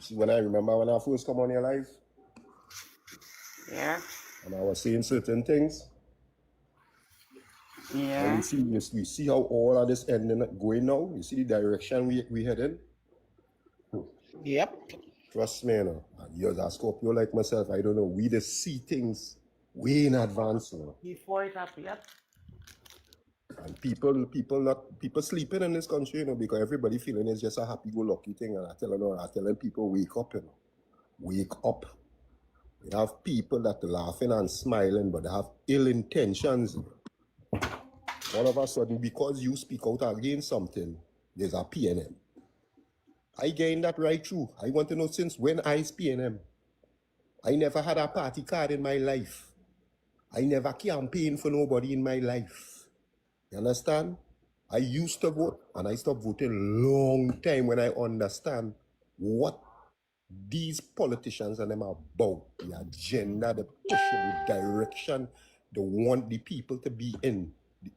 See, when I remember when I first come on your life, Yeah. and I was saying certain things, and Yeah. we see how all of this ending up going now. You see the direction we headed. Yep. Trust me, you know. And you're a Scorpio like myself. I don't know. We just see things way in advance, you know. Before it happened, yep. And people sleeping in this country, you know, because everybody feeling it's just a happy-go-lucky thing. And I telling people, wake up, you know. Wake up. You have people that are laughing and smiling, but they have ill intentions. All of a sudden, because you speak out against something, there's a PNM. I gained that right through. I want to know since when I is PNM. I never had a party card in my life. I never campaigned for nobody in my life. You understand? I used to vote, and I stopped voting long time when I understand what these politicians and them are about. The agenda, the pushing, the direction they want the people to be in.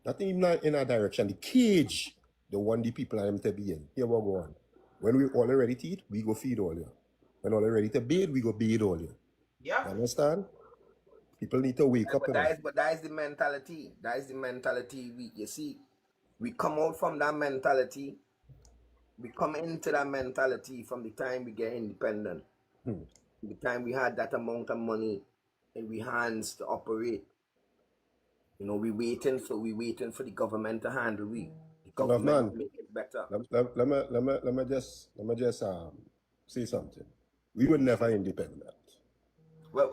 Not even in a direction, the cage they want the people and them to be in. Here we go on. When we all ready to eat, we go feed all you. When all ready to bathe, we go bathe all you. Yeah. You understand? People need to wake up. But that is the mentality. That is the mentality. You see, we come out from that mentality. We come into that mentality from the time we get independent. The time we had that amount of money in we hands to operate. You know, we waiting for the government to handle we. The government man, make it better. let me just say something. We were never independent. Well,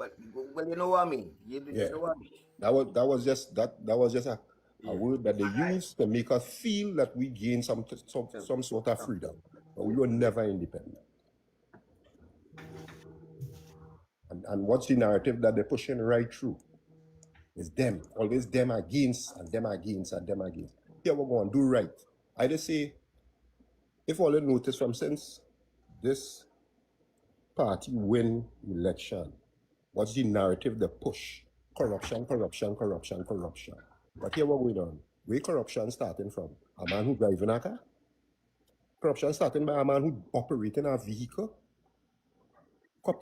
you know what I mean. You know what I mean. That was just a word that they used to make us feel that we gained some sort of freedom. But we were never independent. And what's the narrative that they're pushing right through? It's them. Always them against and them against and them against. Here we're going to do right. I just say, if all you notice from since this party win election, what's the narrative they push? Corruption, corruption, corruption, corruption. But here what going on? Where corruption starting from? A man who driving a car? Corruption starting by a man who operating a vehicle?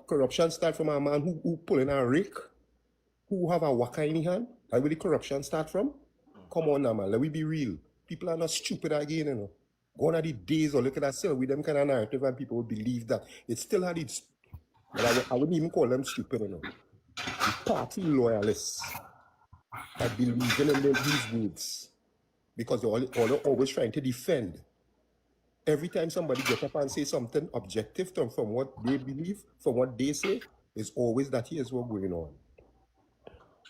Corruption start from a man who pulling a rake? Who have a waka in his hand? That's where the corruption start from? Come on now, man. Let me be real. People are not stupid again, you know. Gone are the days or look at that still with them kind of narrative and people would believe that it still had its, but I wouldn't even call them stupid, you know. The party loyalists that believe in these words because they're always trying to defend. Every time somebody gets up and say something objective from what they believe, from what they say, it's always that here's what's going on.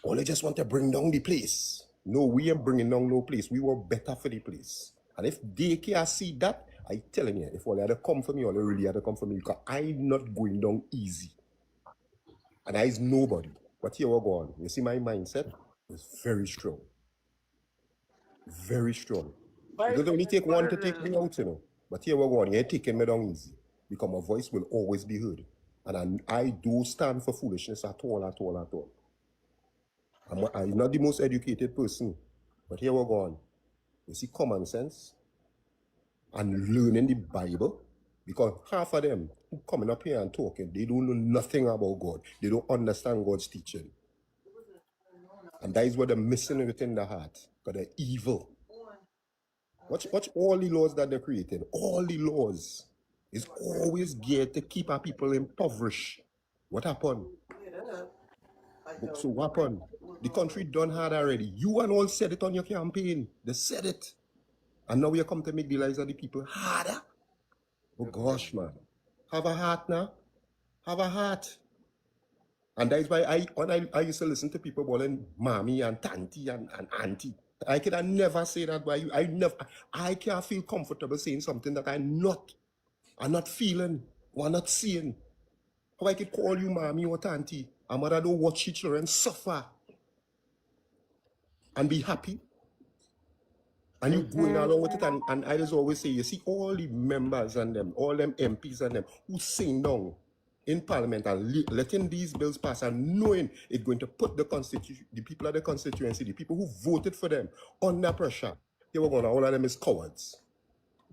Or they just want to bring down the place. No, we ain't bringing down no place. We were better for the place. And if they can't see that, I telling you, if all they had to come for me, all they really had to come for me, because I'm not going down easy. And I is nobody. But here we're going. You see, my mindset is very strong. Very strong. It doesn't only take one to take me out, you know. But here we're going. You ain't taking me down easy. Because my voice will always be heard. And I do stand for foolishness at all, at all, at all. I'm not the most educated person, but here we're going. You see common sense and learning the Bible, because half of them who coming up here and talking, they don't know nothing about God. They don't understand God's teaching. And that is what they're missing within the heart, because they're evil. Watch all the laws that they're creating. All the laws is always geared to keep our people impoverished. What happened? So what happened? The country done hard already. You and all said it on your campaign. They said it. And now you come to make the lives of the people harder. Oh gosh, man. Have a heart now. Have a heart. And that is why I used to listen to people calling mommy and tanty and auntie. I could never say that by you. I can't feel comfortable saying something that I'm not feeling or not seeing. How I could call you mommy or tanty. And mother don't watch your children suffer and be happy. And you going along with it, and I just always say, you see all the members and them, all them MPs and them who sing down in Parliament and letting these bills pass and knowing it's going to put the people of the constituency, the people who voted for them, under pressure. They were going to, all of them is cowards.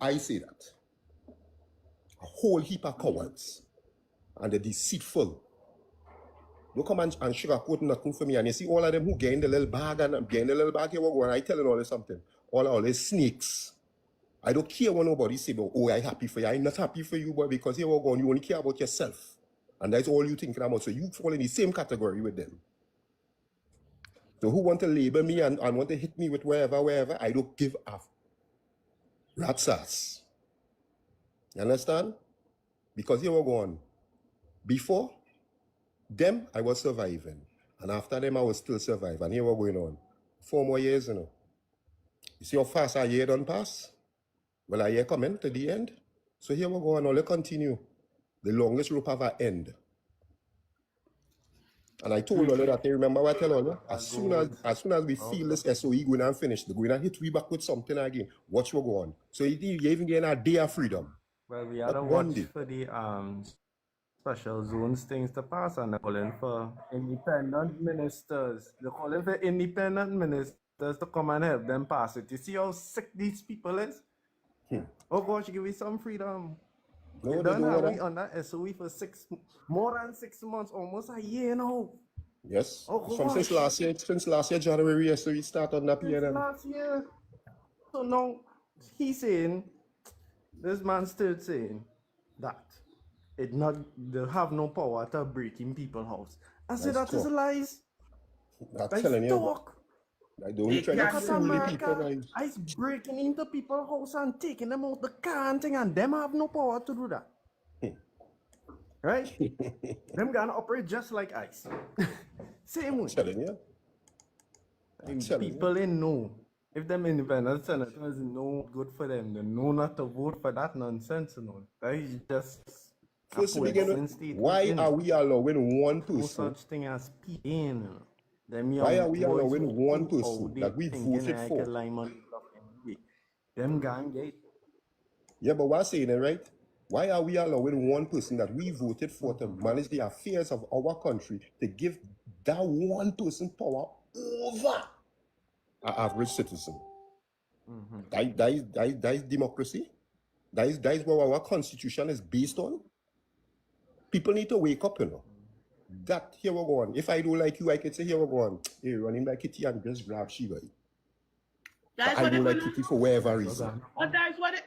I say that. A whole heap of cowards. and they're deceitful. Don't come and sugarcoat nothing for me. And you see all of them who get in the little bag and get in the little bag here, what I telling all this something. All these snakes. I don't care what nobody say, but oh, I'm happy for you. I'm not happy for you, boy, because here we're going, you only care about yourself. And that's all you thinking about. So you fall in the same category with them. So who want to label me and want to hit me with wherever, I don't give a rat's ass. You understand? Because here we're going. Before them, I was surviving. And after them, I was still surviving. And here we're going on. 4 more years, you know. You see how fast a year done pass? Well, a year coming to the end. So here we're going on. Let's continue. The longest rope have an end. And I told you that, you remember what I tell you? As soon as we feel this SOE going and finish, they're going to hit we back with something again. Watch what go on. So you even getting a day of freedom. Well, we had to watch for the special zones things to pass, and they're calling for independent ministers. They're calling for independent ministers to come and help them pass it. You see how sick these people is? Oh gosh, give me some freedom. No, Done have we on that SOE for more than 6 months, almost a year now. Yes. Oh, Since last year, January, SOE started on that PNM. Last year. So now he's saying, this man's still saying that they have no power to break in people's house. I say that is lies. I'm telling you. I don't try to fool the people. I's breaking into people's house and taking them out the car and thing, and them have no power to do that. Right? Them gonna operate just like ICE. Same way. I'm telling you. People ain't know. If them independent senators know good for them, they know not to vote for that nonsense, you know. That is just first to begin with, why are we allowing one person? No such thing as pain. Why are we allowing one person that we voted for? Them gang get. Yeah, but what's saying it, right? Why are we allowing one person that we voted for to manage the affairs of our country to give that one person power over an average citizen? That is democracy. That is what our constitution is based on. People need to wake up, you know. That here we're going. If I don't like you, I can say here we're going. Hey, running like Kitty and just grab Shiva. I don't like Kitty for whatever reason. But that's what it.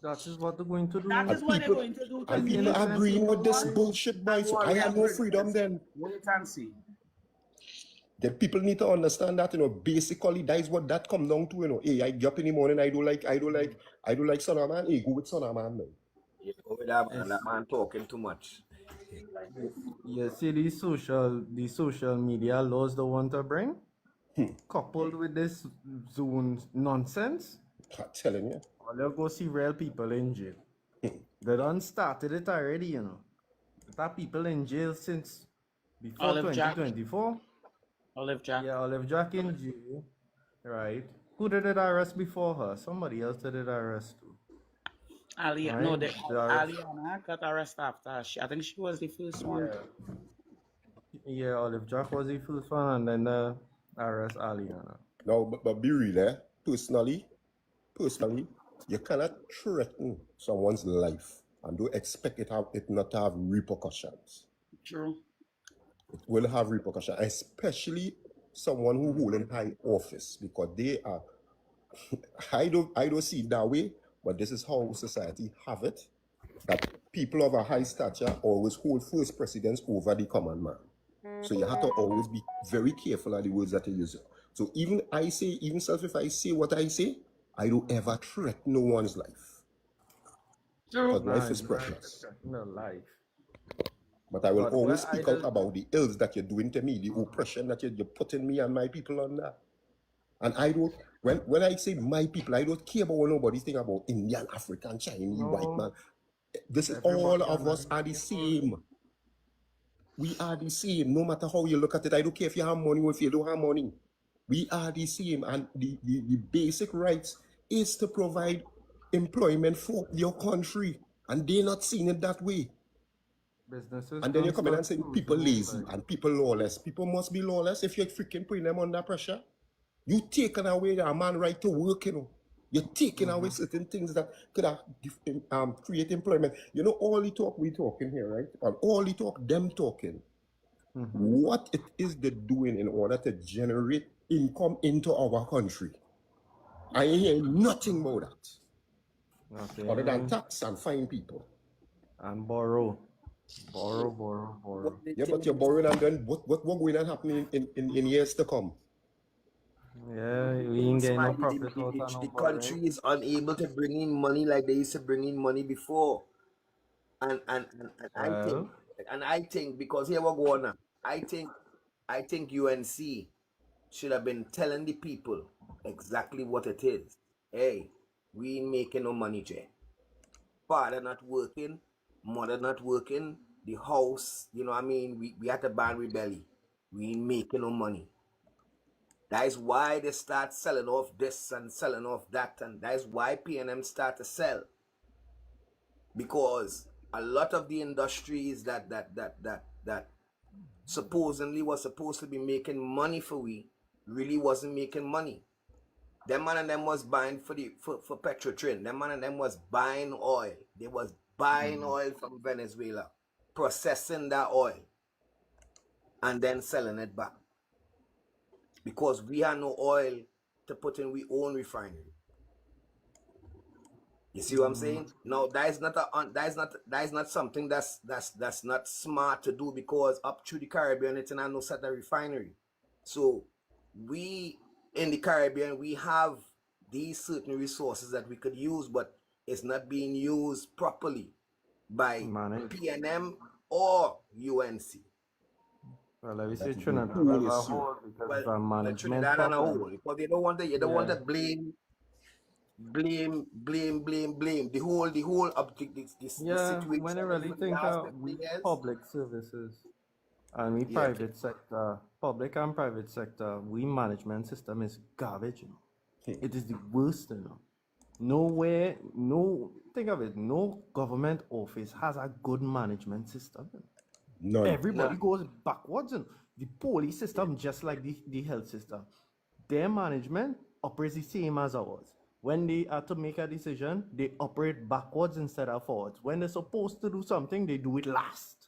That is what they're going to do. That is what they're going to do. And people agreeing with this bullshit, boy. So I have no freedom then. Wait and see. The people need to understand that, you know, basically that is what that come down to, you know. Hey, I get up in the morning, I don't like son of man. Hey, go with son of man, man. Yeah, go with that man. That man talking too much. You see these social media laws they want to bring, coupled with this zone nonsense. I'm telling you. They'll go see real people in jail. They done started it already, you know. That people in jail since before 2024. Olive Jack. Yeah, Olive Jack in jail. Right. Who did it arrest before her? Somebody else did it arrest too. Aliana got arrested after. I think she was the first one. Yeah, Olive Jack was the first one, and then arrest Aliana. No, but be real, eh? Personally, you cannot threaten someone's life and don't expect it not to have repercussions. True. It will have repercussions, especially someone who holding high office, because they are. I don't see it that way, but this is how society have it. That people of a high stature always hold first precedence over the common man. So you have to always be very careful of the words that you use. So even if I say what I say, I don't ever threaten no one's life. Because life is precious. No life. But I will always speak out about the ills that you're doing to me, the oppression that you're putting me and my people under. And I don't, when I say my people, I don't care about what nobody think about Indian, African, Chinese, white man. This is all of us are the same. We are the same, no matter how you look at it. I don't care if you have money or if you don't have money. We are the same, and the basic rights is to provide employment for your country, and they're not seeing it that way. Businesses and then you come in and say people lazy and people lawless. People must be lawless if you're freaking putting them under pressure. You taking away a man right to work, you know. You're taking away certain things that could have create employment. You know, all the talk we talking here, right? And all the talk them talking. What it is they're doing in order to generate income into our country. I ain't hearing nothing about that. Okay. Other than tax and fine people. And borrow. Borrow. Yeah, but you're borrowing and then what going to happen in years to come? Yeah, we ain't getting no Smiley, profit out of the no country borrowing. is unable to bring in money like they used to bring in money before. And Well, I think because here we're going on, I think UNC should have been telling the people exactly what it is. Hey, we ain't making no money, Jay. Father not working, mother not working, the house, you know what I mean? We had to ban rebellion. We ain't making no money. That is why they start selling off this and selling off that, and that is why P&M start to sell. Because a lot of the industries that supposedly was supposed to be making money for we really wasn't making money. Them man and them was buying for Petrotrin. Them man and them was buying oil. They was buying oil from Venezuela, processing that oil, and then selling it back. Because we had no oil to put in we own refinery. You see what I'm saying? No, that is not something that's not smart to do, because up through the Caribbean it's not no set of refinery. So we in the Caribbean we have these certain resources that we could use, but it's not being used properly by P&M or UNC. well, let me say Trinidad as a whole, because the management Trinidad as a whole, because they don't want to blame the whole of this situation. When I really think we public services and we private sector, public and private sector, we management system is garbage. It is the worst, Nowhere, think of it, no government office has a good management system. None. Everybody goes backwards. The police system, just like the health system, their management operates the same as ours. When they are to make a decision, they operate backwards instead of forwards. When they're supposed to do something, they do it last.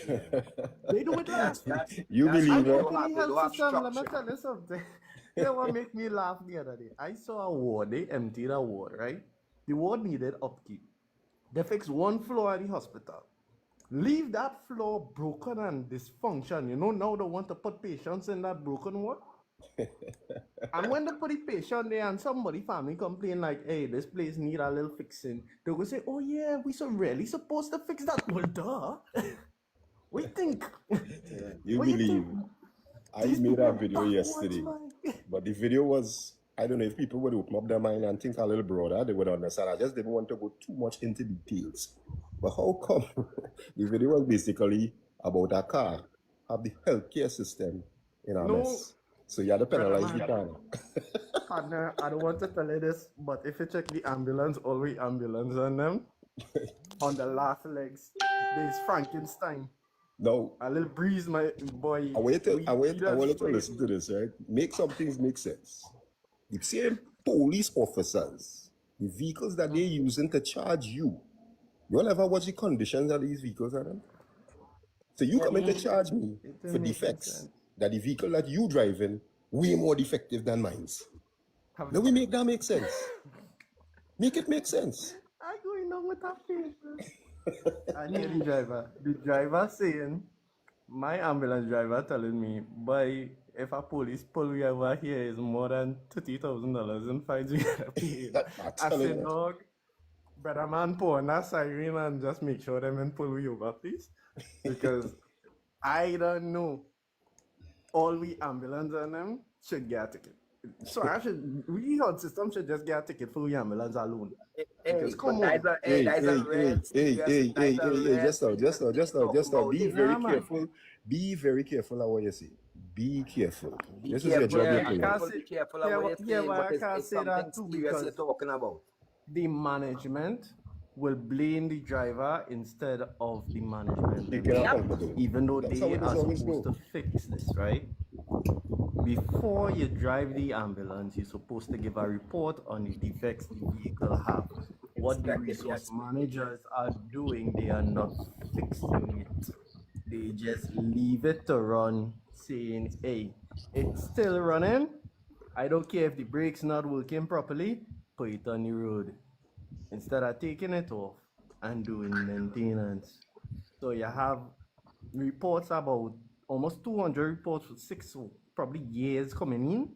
They do it last. You believe it? Let me tell you something. They will make me laugh the other day. I saw a ward. They emptied a ward, right? The ward needed upkeep. They fixed one floor at the hospital. Leave that floor broken and dysfunction. Now they want to put patients in that broken ward. And when they put the patient there and somebody family complain like, hey, this place need a little fixing, they go say, oh yeah, we so really supposed to fix that. Well, duh. We think. You believe? I made a video yesterday, but the video was, I don't know, if people would open up their mind and think a little broader, they would understand. I just didn't want to go too much into details. But how come? The video was basically about a car have the healthcare system in a mess. So you had to penalize the car. Partner, I don't want to tell you this, but if you check the ambulance, always ambulance on them, on the last legs, there's Frankenstein. No. A little breeze, my boy. I want to listen to this, right? Make some things make sense. The same police officers, the vehicles that they're using to charge you, you all ever watch the conditions of these vehicles are in? So you come in to charge me for defects that the vehicle that you driving way more defective than mine. Now we make that make sense. Make it make sense. I'm going on with that paper. I hear the driver saying, my ambulance driver telling me, boy, if a police pull you over here is more than $30,000 in fines you gotta pay. I said, dog, brother man, pull on that siren and just make sure them and pull you over, please. Because I don't know. All we ambulance and them should get a ticket. So we health system should just get a ticket for the ambulance alone. Just be very careful. Be very careful of what you say. Be careful. This is your job. Be careful of what you're saying, but it's something serious you're talking about. The management will blame the driver instead of the management. Even though they are supposed to fix this, right? before you drive the ambulance, you're supposed to give a report on the defects the vehicle have. What the Inspect it, resource yes. managers are doing, they are not fixing it. They just leave it to run, saying, hey, it's still running. I don't care if the brake's not working properly, put it on the road. Instead of taking it off and doing maintenance. So you have reports about almost 200 reports for 6 probably years coming in.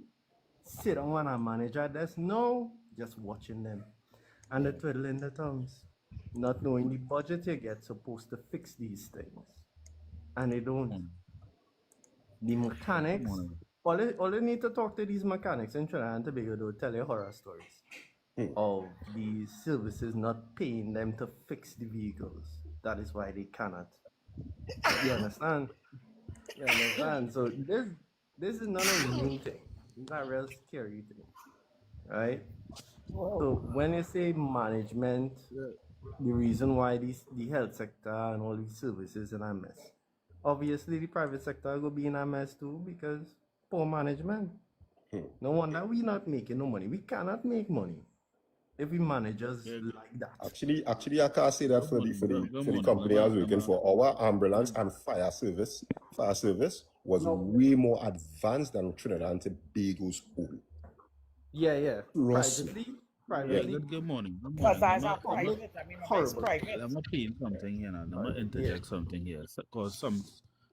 Sit down on a manager desk now, just watching them. And the twiddling the thumbs. Not knowing the budget you get supposed to fix these things. And they don't. The mechanics, all they need to talk to these mechanics in Trinidad and Tobago, they'll tell you horror stories of these services not paying them to fix the vehicles. That is why they cannot. You understand? You understand? So this is not a new thing. It's not a real scary thing. Right? So when you say management, the reason why the health sector and all these services in a mess. Obviously the private sector will be in a mess too because poor management. No wonder we not making no money. We cannot make money if we managers like that. Actually, I can't say that for the company I was working for. Our ambulance and fire service was way more advanced than Trinidad and Tobago's own. Yeah. Trust me. Privately. Good morning. Because that's a private. I mean, it's Horrible. private. I'm not playing something here now. I'm going to interject something here. Because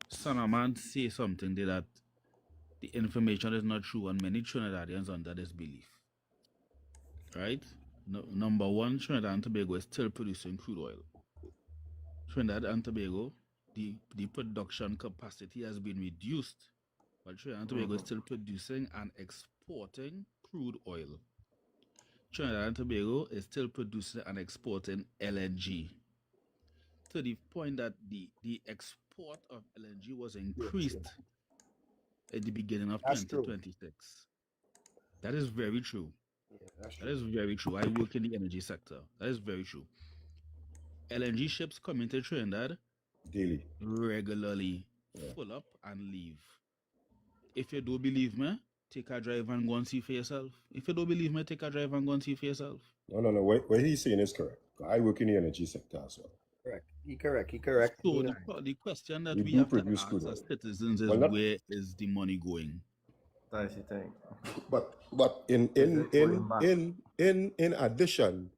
some man say something that the information is not true, and many Trinidadians under this belief. Right? Number one, Trinidad and Tobago is still producing crude oil. Trinidad and Tobago, the production capacity has been reduced, but Trinidad and Tobago is still producing and exporting crude oil. Trinidad and Tobago is still producing and exporting LNG, to the point that the export of LNG was increased at the beginning of 2026. That is very true. That is very true. I work in the energy sector. That is very true. LNG ships come into Trinidad daily, regularly, full up and leave. If you don't believe me, take a drive and go and see for yourself. If you don't believe me, take a drive and go and see for yourself. No. What he's saying is correct. I work in the energy sector as well. Correct. He correct. So the question that we have to ask as citizens is, where is the money going? That's the thing. But in addition,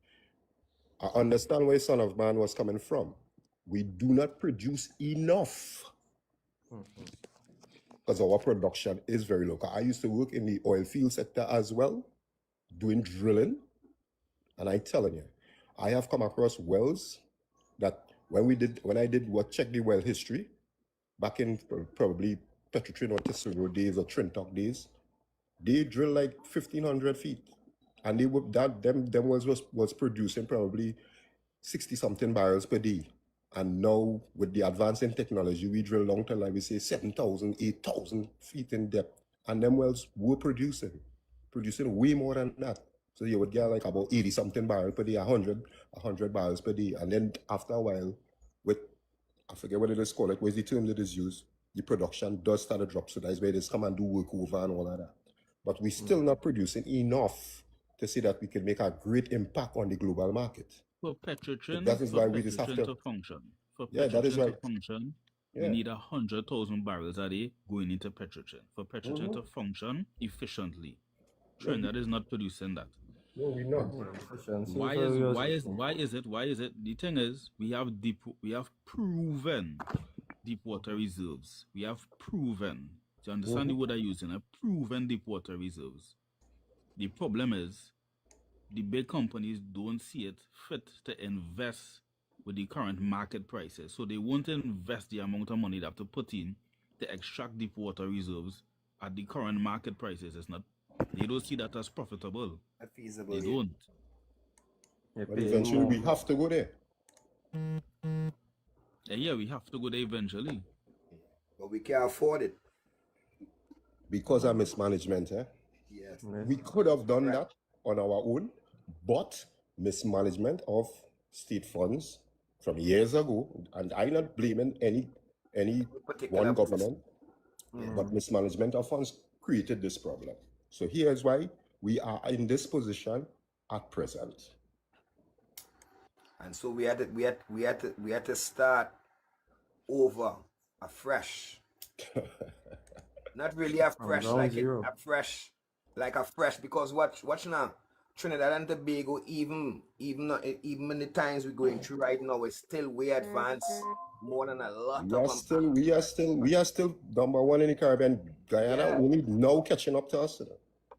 I understand where Son of Man was coming from. We do not produce enough because our production is very local. I used to work in the oil field sector as well, doing drilling, and I'm telling you, I have come across wells that when I did check the well history back in probably Petrotrin or Tesoro days or Trintoc days, they drill like 1,500 feet, and they were them wells was producing probably 60 something barrels per day. And now with the advance in technology, we drill long to, like we say, 7,000, 8,000 feet in depth, and them wells were producing way more than that. So you would get like about 80 something barrels per day, 100 barrels per day, and then after a while, I forget what it is called, like what's the term that is used, the production does start to drop. So that's where they come and do work over and all of that. But we're still not producing enough to say that we can make a great impact on the global market. For Petrotrin, that is why we just have to function. For Petrotrin that is right. to function, we need 100,000 barrels a day going into Petrotrin. For Petrotrin to function efficiently, Trinidad is not producing that. No, we're not. Why is it? The thing is, we have proven deep water reserves. We have proven. Do you understand the word I'm using? Proven deep water reserves. The problem is, the big companies don't see it fit to invest with the current market prices. So they won't invest the amount of money they have to put in to extract deep water reserves at the current market prices. They don't see that as profitable. Feasible. They don't. But eventually we have to go there. Yeah, we have to go there eventually. But we can't afford it. Because of mismanagement, Yes. We could have done that on our own, but mismanagement of state funds from years ago, and I'm not blaming any one government. But mismanagement of funds created this problem. So here's why we are in this position at present. And so we had to start over afresh. Not really afresh, afresh, because watch now. Trinidad and Tobago, even in the times we're going through right now, we're still way advanced more than a lot We of are still number one in the Caribbean. Guyana only now catching up to us.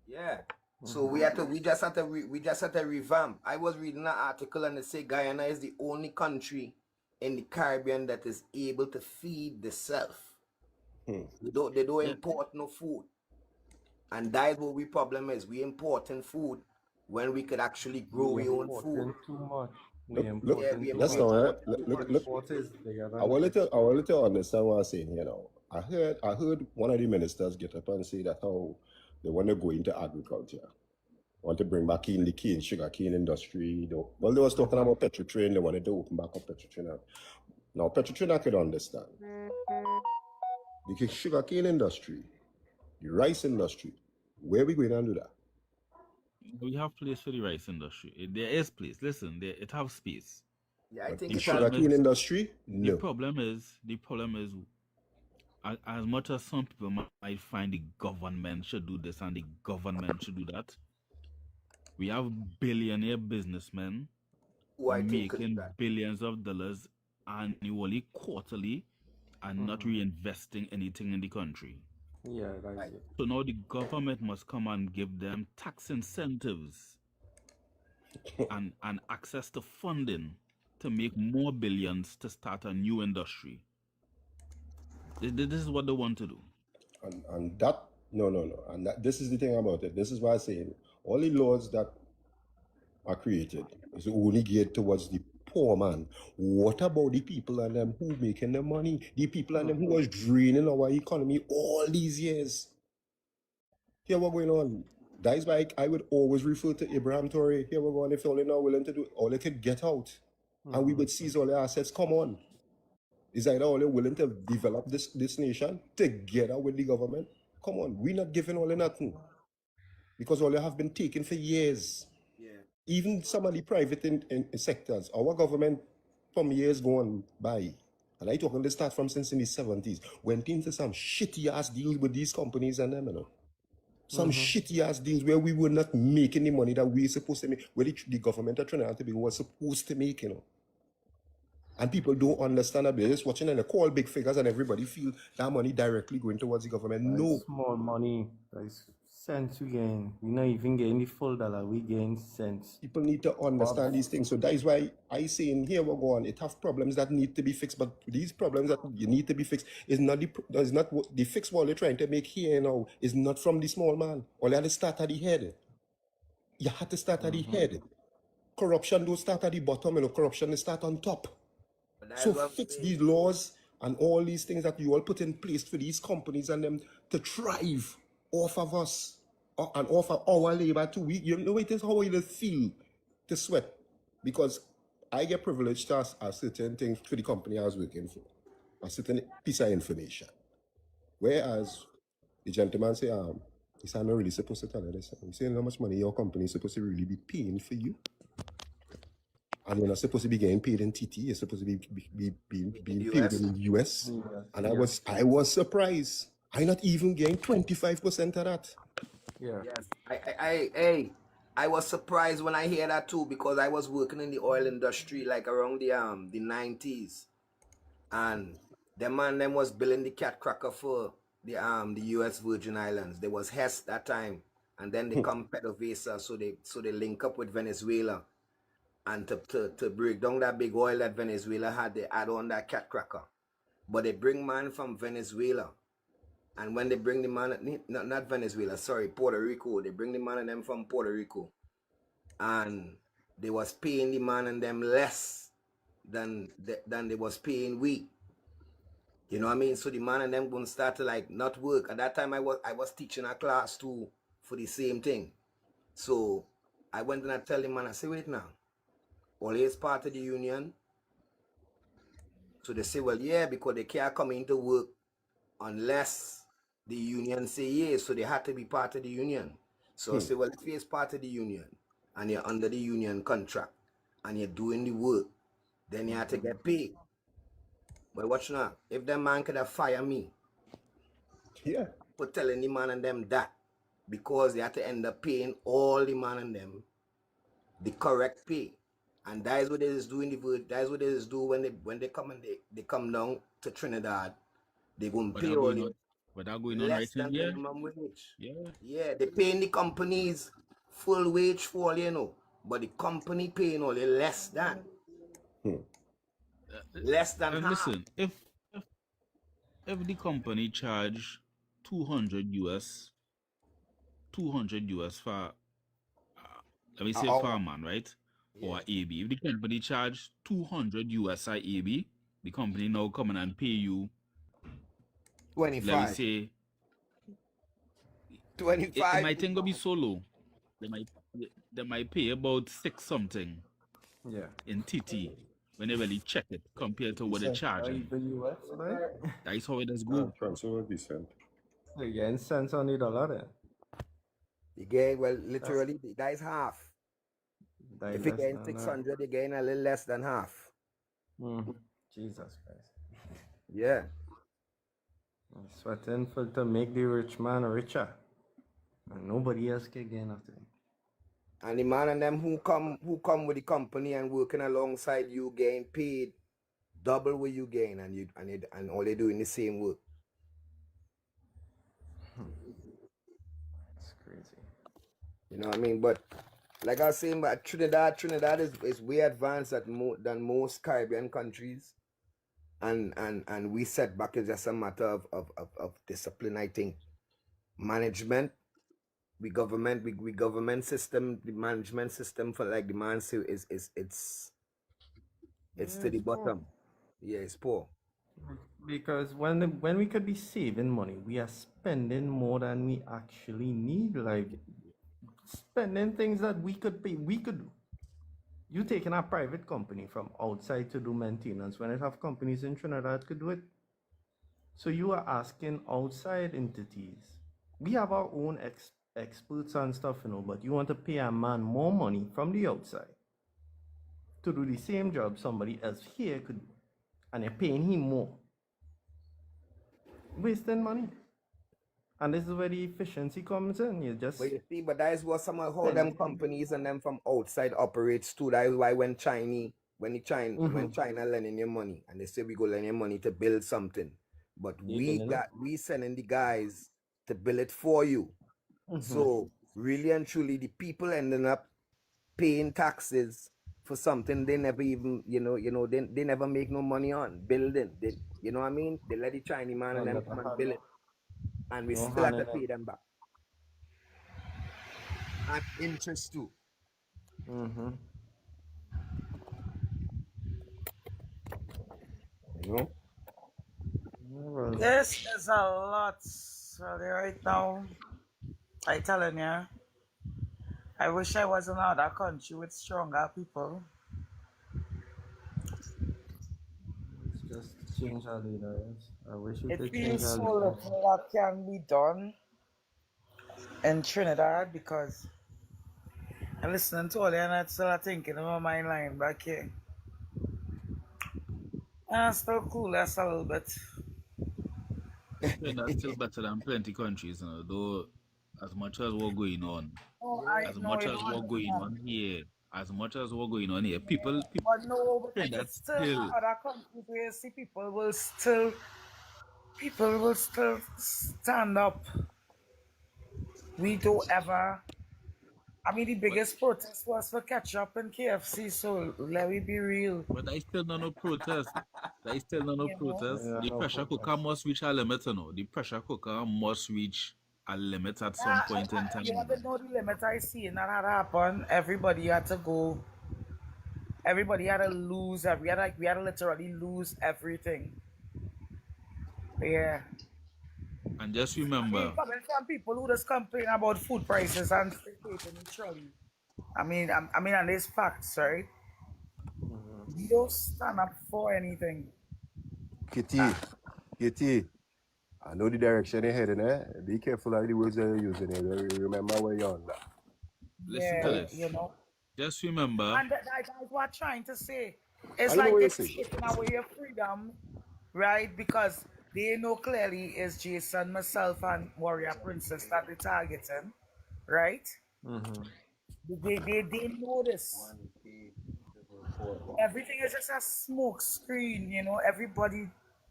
Yeah. So we just had to revamp. I was reading an article and they say Guyana is the only country in the Caribbean that is able to feed themselves. They don't import no food. And that's what we problem is. We importing food when we could actually grow our own food. Too much. That's not right. Look. I wanted to understand what I'm saying here now. I heard one of the ministers get up and say that how they want to go into agriculture, want to bring back in the sugar cane industry. Well, they was talking about Petrotrain. They wanted to open back up Petrotrain. Now Petrotrain I could understand. The sugar cane industry, the rice industry, where are we going to do that? We have place for the rice industry. There is place. Listen, it have space. Yeah, I think the sugar cane industry. No. The problem is, as much as some people might find the government should do this and the government should do that, we have billionaire businessmen making billions of dollars annually, quarterly, and not reinvesting anything in the country. Yeah, right. So now the government must come and give them tax incentives and access to funding to make more billions to start a new industry. This is what they want to do. And that, no. And this is the thing about it. This is why I say all the laws that are created is only geared towards the poor man. What about the people and them who making the money? The people and them who was draining our economy all these years. Here what going on? That is why I would always refer to Abraham Torre. Here we're going, if they're not willing to do all they could get out. And we would seize all their assets. Come on. Is either all they're willing to develop this nation together with the government? Come on, we're not giving all or nothing. Because all they have been taken for years. Yeah. Even some of the private in sectors, our government from years gone by, and I talking this start from since in the 70s, went into some shitty ass deals with these companies and them, you know. Some shitty ass deals where we were not making the money that we were supposed to make, where the government of Trinidad and Tobago was supposed to make, you know. And people don't understand that. They're just watching and they call big figures and everybody feel that money directly going towards the government. No. Small money. That's cents we gain. We're not even getting the full dollar. We gain cents. People need to understand these things. So that is why I say in here we're going, it have problems that need to be fixed. But these problems that you need to be fixed is not the fix what they're trying to make here now is not from the small man. All you have to start at the head. You have to start at the head. Corruption don't start at the bottom, you know, corruption start on top. So fix these laws and all these things that you all put in place for these companies and them to thrive off of us and off of our labor too. You know, it is how you feel to sweat. Because I get privileged to ask certain things for the company I was working for, a certain piece of information. Whereas the gentleman say, he said, I'm not really supposed to tell you this. He said, how much money your company is supposed to really be paying for you? And you're not supposed to be getting paid in TT. You're supposed to be being paid in the US. And I was surprised. I not even getting 25% of that. Yeah. Yes. I was surprised when I hear that too, because I was working in the oil industry like around the 90s, and them was building the cat cracker for the US Virgin Islands. There was Hess that time, and then they come PDVSA, so they link up with Venezuela. And to break down that big oil that Venezuela had, they add on that cat cracker. But they bring man from Venezuela. And when they bring the man, not Venezuela, sorry, Puerto Rico. They bring the man and them from Puerto Rico. And they was paying the man and them less than they was paying we. You know what I mean? So the man and them gonna start to like not work. At that time I was teaching a class too for the same thing. So I went and I tell the man, I say, wait now. All is part of the union. So they say, well, yeah, because they can't come into work unless The union say yes, so they had to be part of the union. So I say, well, if you're part of the union and you're under the union contract and you're doing the work, then you have to get paid. But watch now, if that man could have fired me Yeah. for telling the man and them that, because they had to end up paying all the man and them the correct pay. And that is what they is doing the work. That is what they is do when they come and they come down to Trinidad. They gonna But pay that all going the on, but that going on right less in than here. minimum wage. Yeah. Yeah, they paying the companies full wage for all, you know, but the company paying only less than And half. listen, if the company charge 200 US for let me An say hour. fireman, right? Or Yeah. AB. If the company charge 200 US a AB, the company now coming and pay you, let me 25. say, it 25. might think gonna be so low. They might they might pay about 6 something Yeah. in TT when they really check it compared to what they're Decent. Or charging. even US, right? That's how it does go. Transfer decent. You're getting cents on the dollar then. You get, well, literally, that is half. Die If you less gain than that. 600, you gain a little less than half. Jesus Christ. Yeah. I'm sweating to make the rich man richer. And nobody else can gain nothing. And the man and them who come with the company and working alongside you getting paid double what you gain, and all they doing the same work. It's crazy. You know what I mean? But like I was saying, but Trinidad is way advanced than most Caribbean countries. And we set back is just a matter of discipline, I think. Management, we government system, the management system for like the man say is it's to the bottom. Yeah, it's poor. Because when we could be saving money, we are spending more than we actually need. Like spending things that we could pay. We could do. You taking a private company from outside to do maintenance when it have companies in Trinidad could do it. So you are asking outside entities. We have our own experts and stuff, but you want to pay a man more money from the outside to do the same job somebody else here could do, and you're paying him more. Wasting money. And this is where the efficiency comes in. You just But you see, but that is what some of how them companies and them from outside operates too. That is why when China lending you money and they say we go lend you money to build something, but we sending the guys to build it for you. So really and truly, the people ending up paying taxes for something they never even they never make no money on building. They, you know what I mean? They let the Chinese man and them come and build it, and we still have to pay them back. And interest too. You know? This is a lot, really, right now. I telling you, I wish I was in another country with stronger people. It's just change our leaders. I wish we It could change feels our so leaders. little that can be done in Trinidad because I'm listening to all you and I'm still thinking in my mind lying back here. And I'm still cool, that's a little bit. That's still better than plenty countries, though as much as what's going on. Oh, I As know much you as don't what's going understand. on here. As much as what's going on here. People But no, because that's it's still still other countries where you see people will still stand up. We don't ever. I mean, the biggest protest was for ketchup and KFC, so let me be real. but I still not no protest. There is still not no You know? protest. Yeah, The no pressure protest. cooker must reach a limit, The pressure cooker must reach a limit at some point in time. You want to know the limit I see and that had happened? Everybody had to go. Everybody had to lose. We had to literally lose everything. Yeah. And just I mean, remember, coming from people who just complain about food prices and taking the trolley. I mean, and it's facts, right? We don't stand up for anything. Kitty, I know the direction you're heading, eh? Be careful of the words that you're using. Remember where you're on. Listen to Yeah, this. you know. Just remember, And that's what I'm trying to say. I It's know like what you're they're saying. taking away your freedom, right? Because they know clearly it's Jason, myself, and Warrior Princess that they're targeting, right? Mm-hmm. They know this. Everything is just a smoke screen, you know. Everybody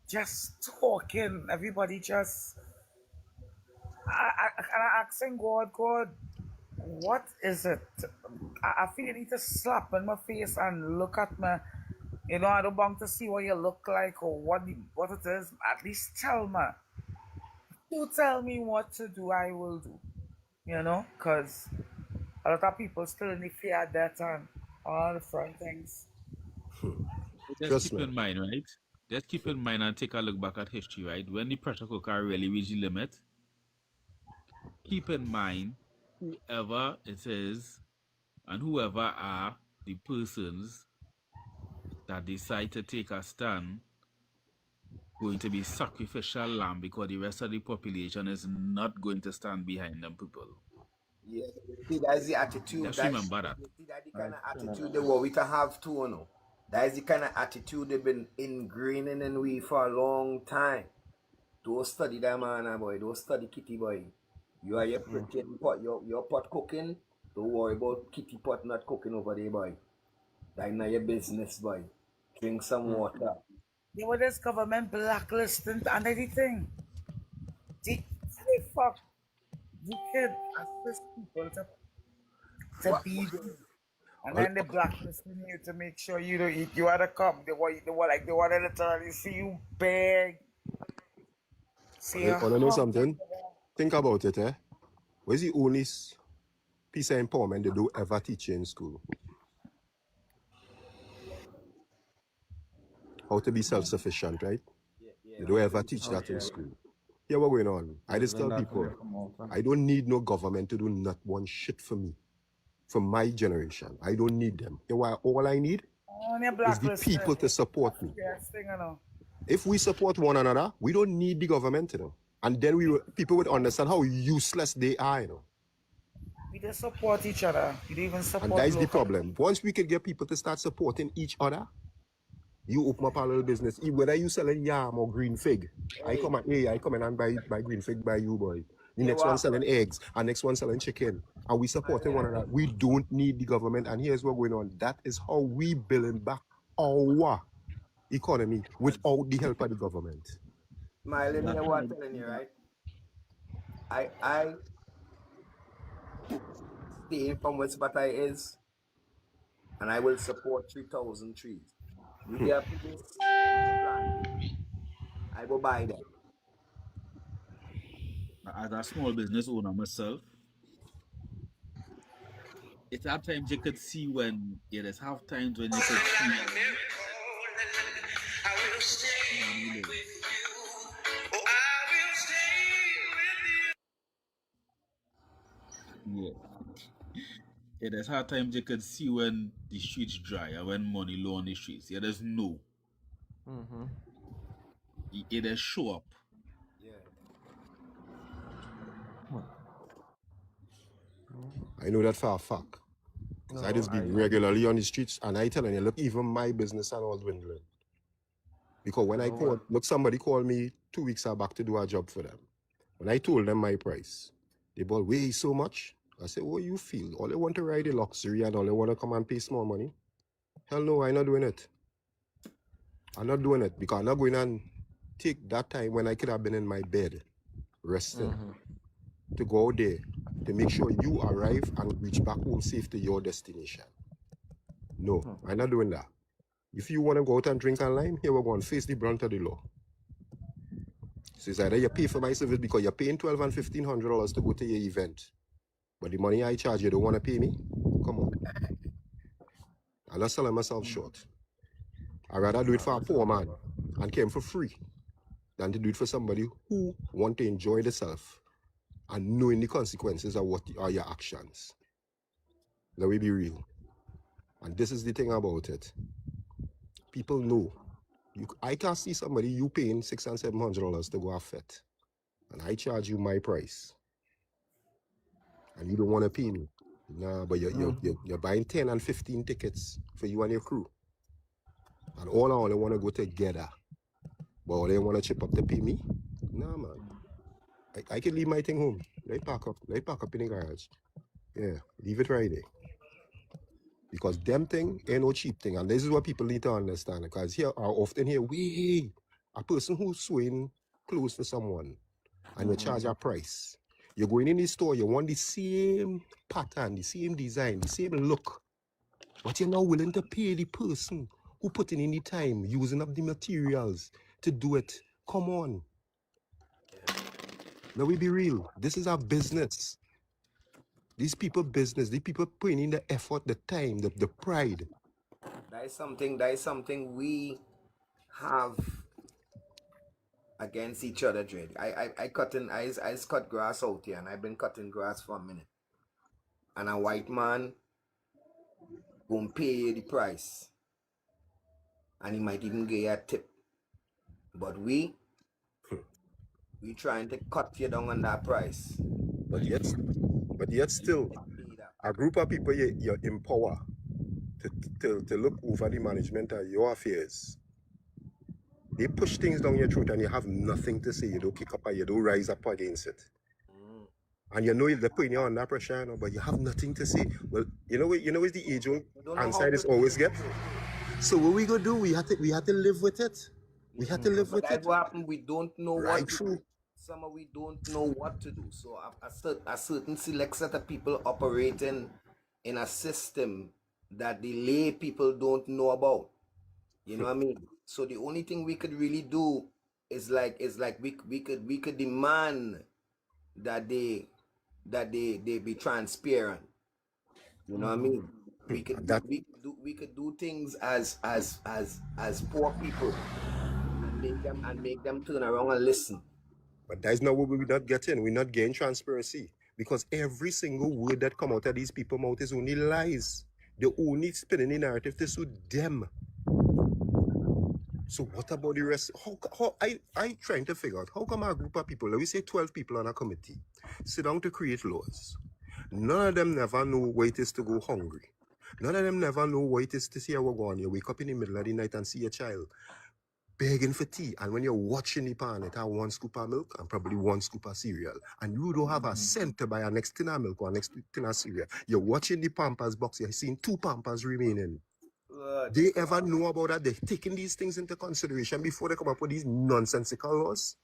just talking. Everybody just. I asking God, what is it? I feel you need to slap in my face and look at me. You know, I don't want to see what you look like or what it is. At least tell me. You tell me what to do, I will do. You know, because a lot of people still in the fear that and all the front things. just Trust keep me. in mind, right? Just keep in mind and take a look back at history, right? When the pressure cooker really reached the limit, keep in mind whoever it is and whoever are the persons that decide to take a stand going to be sacrificial lamb because the rest of the population is not going to stand behind them people. Yeah, see, that's the attitude. Just remember that. See, that the kind Right, of Trinidad. attitude they want we to have too, you know. That is the kind of attitude they've been ingraining in we for a long time. Don't study that man, boy. Don't study kitty boy. You are your pretty pot, your pot cooking. Don't worry about kitty pot not cooking over there, boy. That not your business, boy. Drink some water. They were this government blacklisting and everything. They fuck. You can assist people to What? be there. And All, then they blacklisting you to make sure you don't eat. You had to come. They want to literally see you beg. See you all I know hungry. something? Think about it, eh? Where's the only piece of empowerment they do ever teach you in school? How to be self-sufficient, right? They don't ever teach that in Okay. school. Yeah, what's going on? I just Learn tell that when people, you come out. I don't need no government to do not one shit for me, for my generation. I don't need them. You know why? All I need On your is the blacklist. people to support me. Yes, thing, you know. If we support one another, we don't need the government, you know. And then people would understand how useless they are, you know. We just support each other. We don't even And support that's the local. problem. Once we could get people to start supporting each other, you open up a little business. Whether you selling yam or green fig, I come in and buy green fig by you, boy. The Yeah, next one what? selling eggs, and next one selling chicken. And we supporting one another. We don't need the government. And here's what's going on. That is how we building back our economy without the help of the government. Smile, let me That hear what I'm telling you, right? I stay from West Batai is, and I will support 3,000 trees. If they are putting planting, I will buy them. as a small business owner myself, it's at times you could see when there's half times when you could see when money low. Yeah. Yeah, there's hard times you could see when the streets dry and when money low on the streets. Yeah, there's no. Mm-hmm. It just show up. I know that for a fact. Because I just be regularly on the streets and I telling you, look, even my business and all dwindling. Because when I called, look, somebody called me 2 weeks back to do a job for them. When I told them my price, they bought way so much. I said, what you feel? All they want to ride the luxury and all they want to come and pay small money? Hell no, I'm not doing it. I'm not doing it because I'm not going and take that time when I could have been in my bed, resting, to go out there to make sure you arrive and reach back home safe to your destination. No, I'm not doing that. If you want to go out and drink and lime, here we're going to face the brunt of the law. So it's either you pay for my service because you're paying $1,200 and $1,500 to go to your event, but the money I charge you don't want to pay me? Come on. I'm not selling myself short. I'd rather do it for a poor man and came for free than to do it for somebody who want to enjoy themselves and knowing the consequences of what are your actions. Let me be real. And this is the thing about it. People know. I can't see somebody you paying $600 and $700 to go have fete. and I charge you my price, and you don't want to pay me. Nah, but you're buying 10 and 15 tickets for you and your crew. And all I only want to go together. But all they want to chip up to pay me? Nah, man. I can leave my thing home. Let it pack up in the garage. Yeah, leave it right there. Because them thing ain't no cheap thing. And this is what people need to understand. Because here I often hear, a person who's swing clothes for someone and you charge a price. You're going in the store, you want the same pattern, the same design, the same look. But you're not willing to pay the person who put in any time, using up the materials to do it. Come on. Now we be real. This is our business. These people business. These people putting in the effort, the time, the pride. That is something we have against each other, Dread. I cut grass out here, and I've been cutting grass for a minute. And a white man gonna pay you the price, and he might even give you a tip. But we trying to cut you down on that price. But yet still, a group of people you empower to look over the management of your affairs. They push things down your throat and you have nothing to say. You don't kick up or you don't rise up against it. And you know they're putting you under pressure, but you have nothing to say. Well, you know what the age-old answer is always get. So what we gonna do? We had to live with it. We had to live with it. That's what happened. We don't know what to do. Some of we don't know what to do. So a certain select set of people operating in a system that the lay people don't know about. You know what I mean? So the only thing we could really do is like we could demand that they be transparent. You know what I mean? We could do things as poor people and make them turn around and listen. But that's not what we're not getting. We're not getting transparency. Because every single word that come out of these people's mouth is only lies. They're only spinning the narrative to suit them. So what about the rest? How I trying to figure out, how come a group of people, let me say 12 people on a committee, sit down to create laws. None of them never know what it is to go hungry. None of them never know what it is to see how we're going. You wake up in the middle of the night and see a child begging for tea. And when you're watching the pan, it has 1 scoop of milk and probably 1 scoop of cereal. And you don't have a cent to buy a next tin of milk or a next tin of cereal. You're watching the Pampers box, you're seeing 2 Pampers remaining. They ever know about that? They're taking these things into consideration before they come up with these nonsensical laws.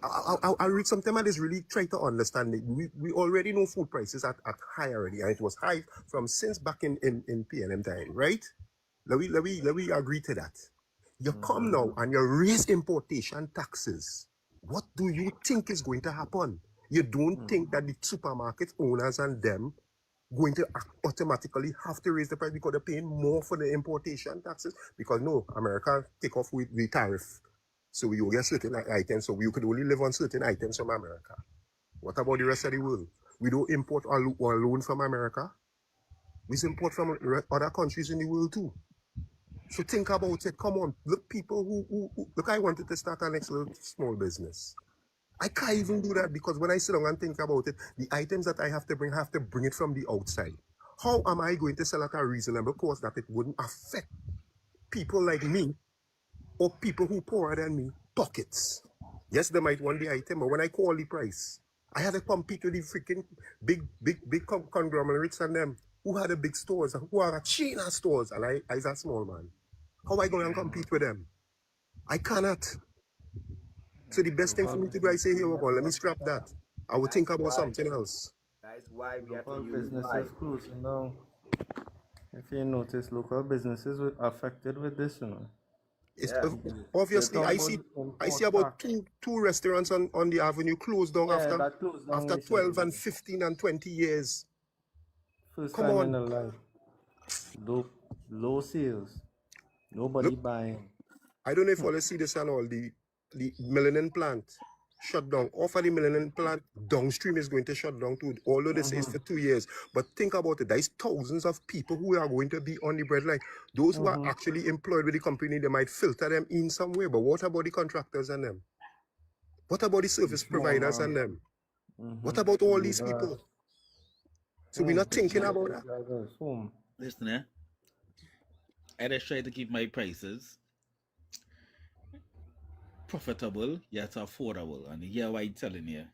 I read something and is really trying to understand it. We already know food prices are high already, and it was high from since back in PNM time, right? Let me agree to that. You come now and you raise importation taxes. What do you think is going to happen? You don't think that the supermarket owners and them going to automatically have to raise the price because they're paying more for the importation taxes? Because no, America take off with the tariff. So you get certain items, so you could only live on certain items from America. What about the rest of the world? We don't import alone from America. We import from other countries in the world too. So think about it. Come on, look, people who look, I wanted to start a next little small business. I can't even do that because when I sit down and think about it, the items that I have to bring it from the outside. How am I going to sell at a reasonable cost that it wouldn't affect people like me or people who poorer than me pockets? Yes, they might want the item, but when I call the price, I had to compete with the freaking big conglomerates and them who had the big stores, who are a chain of stores, and I is a small man. How am I going to compete with them? I cannot. So the best thing for me to do, I say, here we go, let me scrap that. I will think about something else. That's why we have to Local businesses closing down. If you notice, local businesses were affected with this, you know. It's obviously I see about two restaurants on the avenue closed down after 12 and 15 and 20 years. First time in their life. Low sales. Nobody buying. I don't know if all see this and all. The melanin plant shut down. Off of the melanin plant, downstream is going to shut down too. Although they say it's for 2 years. But think about it. There's thousands of people who are going to be on the breadline. Those who are actually employed with the company, they might filter them in some way. But what about the contractors and them? What about the service providers and them? What about all these people? So we're not thinking about that. Listen, I just try to keep my prices profitable yet affordable. And here what I'm telling you.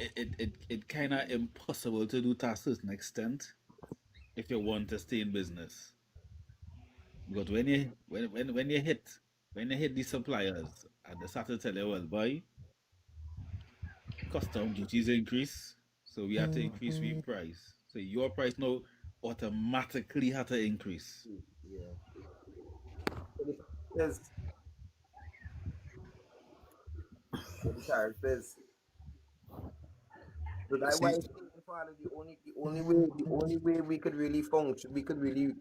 It kind of impossible to do to a certain extent if you want to stay in business. Because when you hit these suppliers and they start to tell you, well, boy, custom duties increase, so we have to increase our price. So your price now automatically have to increase. Yeah. Because the tariff is. So that's why See, the only way we could really function, we could really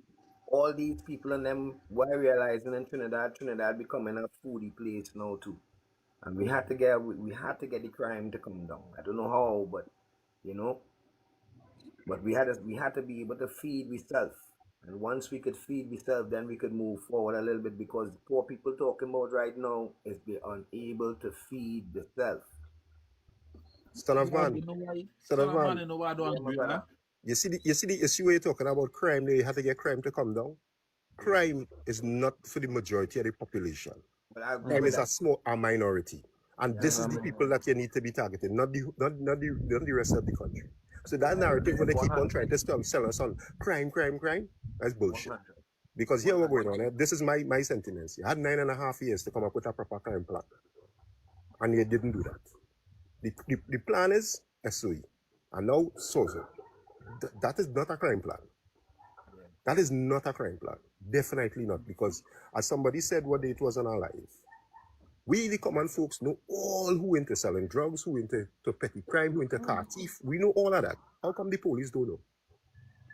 all these people and them were realizing in Trinidad becoming a foodie place now too. And we had to get the crime to come down. I don't know how, but you know, but we had to be able to feed ourselves. And once we could feed ourselves, then we could move forward a little bit because the poor people talking about right now is they're unable to feed themselves. son of man, You know why? son of man. You know why I Yeah, don't my agree, brother. You see the issue where you're talking about crime there, you have to get crime to come down. Crime is not for the majority of the population. But I agree Crime with is that. a minority. And Yeah, this is the people that you need to be targeting, not the rest of the country. So that narrative where they keep on trying to sell us on crime, that's bullshit. Because here we're going on. This is my sentiments. You had 9.5 years to come up with a proper crime plan. And you didn't do that. The plan is SOE. And now SOZO. That is not a crime plan. That is not a crime plan. Definitely not. Because as somebody said one day, it was on our life. We, the common folks, know all who into selling drugs, who into petty crime, who into car thief. We know all of that. How come the police don't know?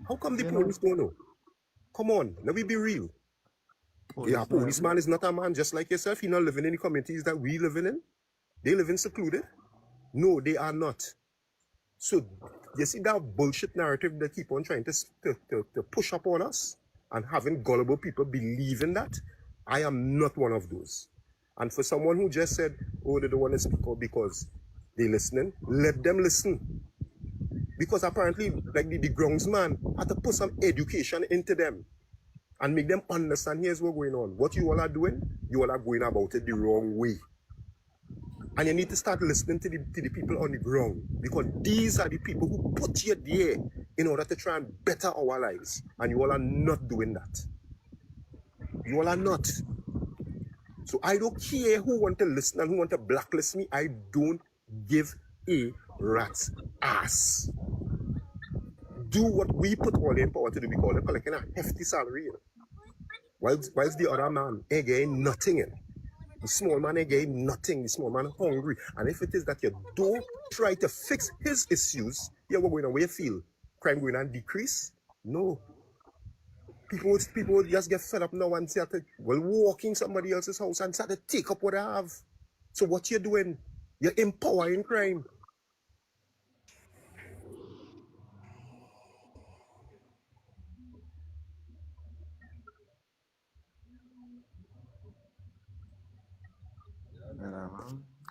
How come the police don't know? Come on, let me be real. A policeman is not a man just like yourself. He's not living in the communities that we living in. They live in secluded. No, they are not. So you see that bullshit narrative they keep on trying to push up on us and having gullible people believe in that. I am not one of those. And for someone who just said, oh, they don't want to speak out because they're listening, let them listen. Because apparently, like the groundsman had to put some education into them and make them understand here's what's going on. What you all are doing, you all are going about it the wrong way. And you need to start listening to the people on the ground because these are the people who put you there in order to try and better our lives. And you all are not doing that. You all are not. So I don't care who want to listen and who want to blacklist me. I don't give a rat's ass. Do what we put all in power to do. We call it collecting a hefty salary. Whilst the other man ain't getting nothing in. The small man ain't getting nothing. The small man hungry. And if it is that you don't try to fix his issues, yeah, what going on? Where you feel crime going on decrease? No. People just get fed up now and start to walk in somebody else's house and start to take up what they have. So what you're doing? You're empowering crime.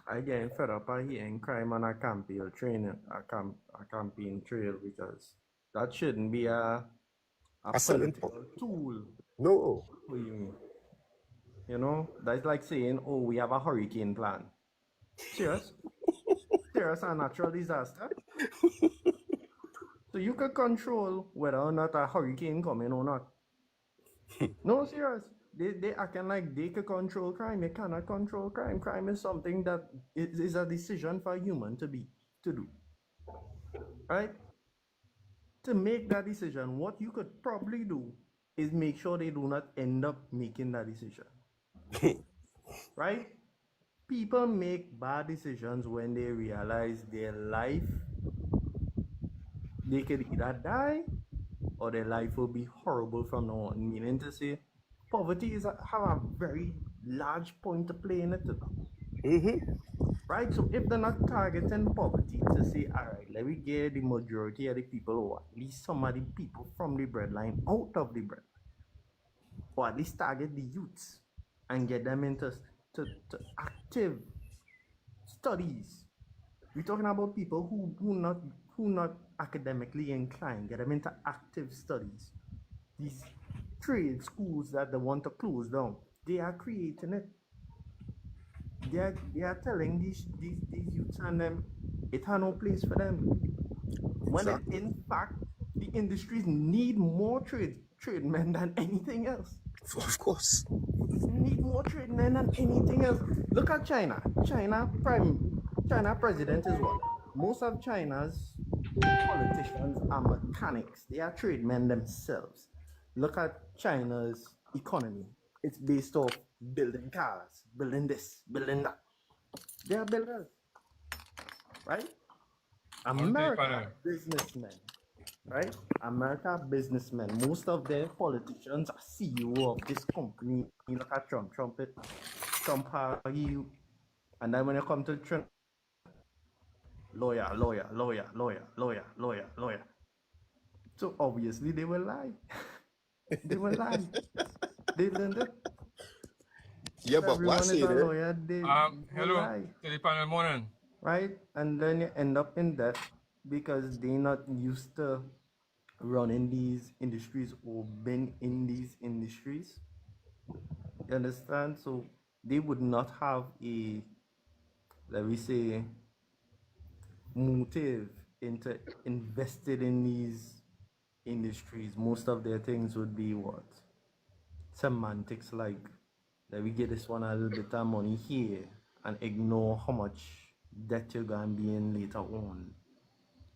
I getting fed up by hearing crime on a campaign trail because that shouldn't be a selling political tool No. for you. You know, that's like saying, oh, we have a hurricane plan. Serious? Serious, a natural disaster? So you can control whether or not a hurricane coming or not. No, serious. They acting like they can control crime. You cannot control crime. Crime is something that is a decision for a human to do. Right? To make that decision, what you could probably do is make sure they do not end up making that decision. Right? People make bad decisions when they realize their life, they could either die or their life will be horrible from now on. Meaning to say, poverty have a very large point to play in it. Right? So if they're not targeting poverty to say, all right, let me get the majority of the people, or at least some of the people from the breadline out of the bread, or at least target the youths and get them into to active studies. We're talking about people who not academically inclined. Get them into active studies. These trade schools that they want to close down, they are creating it. They are telling these youths and them it has no place for them. When in fact the industries need more tradesmen than anything else. Of course. Need more tradesmen than anything else. Look at China. China president is what? Most of China's politicians are mechanics. They are tradesmen themselves. Look at China's economy. It's based off building cars, building this, building that. They are builders, right? America businessmen, right? America businessmen. Most of their politicians are CEO of this company. You look at Trump. Trump you, and then when you come to Trump, lawyer. So obviously they will lie. They will lie. They learned it. Yeah, but what's it? Lawyer, hello, to the panel morning. Right? And then you end up in debt because they're not used to running these industries or being in these industries. You understand? So they would not have a, let me say, motive into invested in these industries. Most of their things would be what? Semantics, like, let me get this one a little bit of money here and ignore how much debt you're going to be in later on,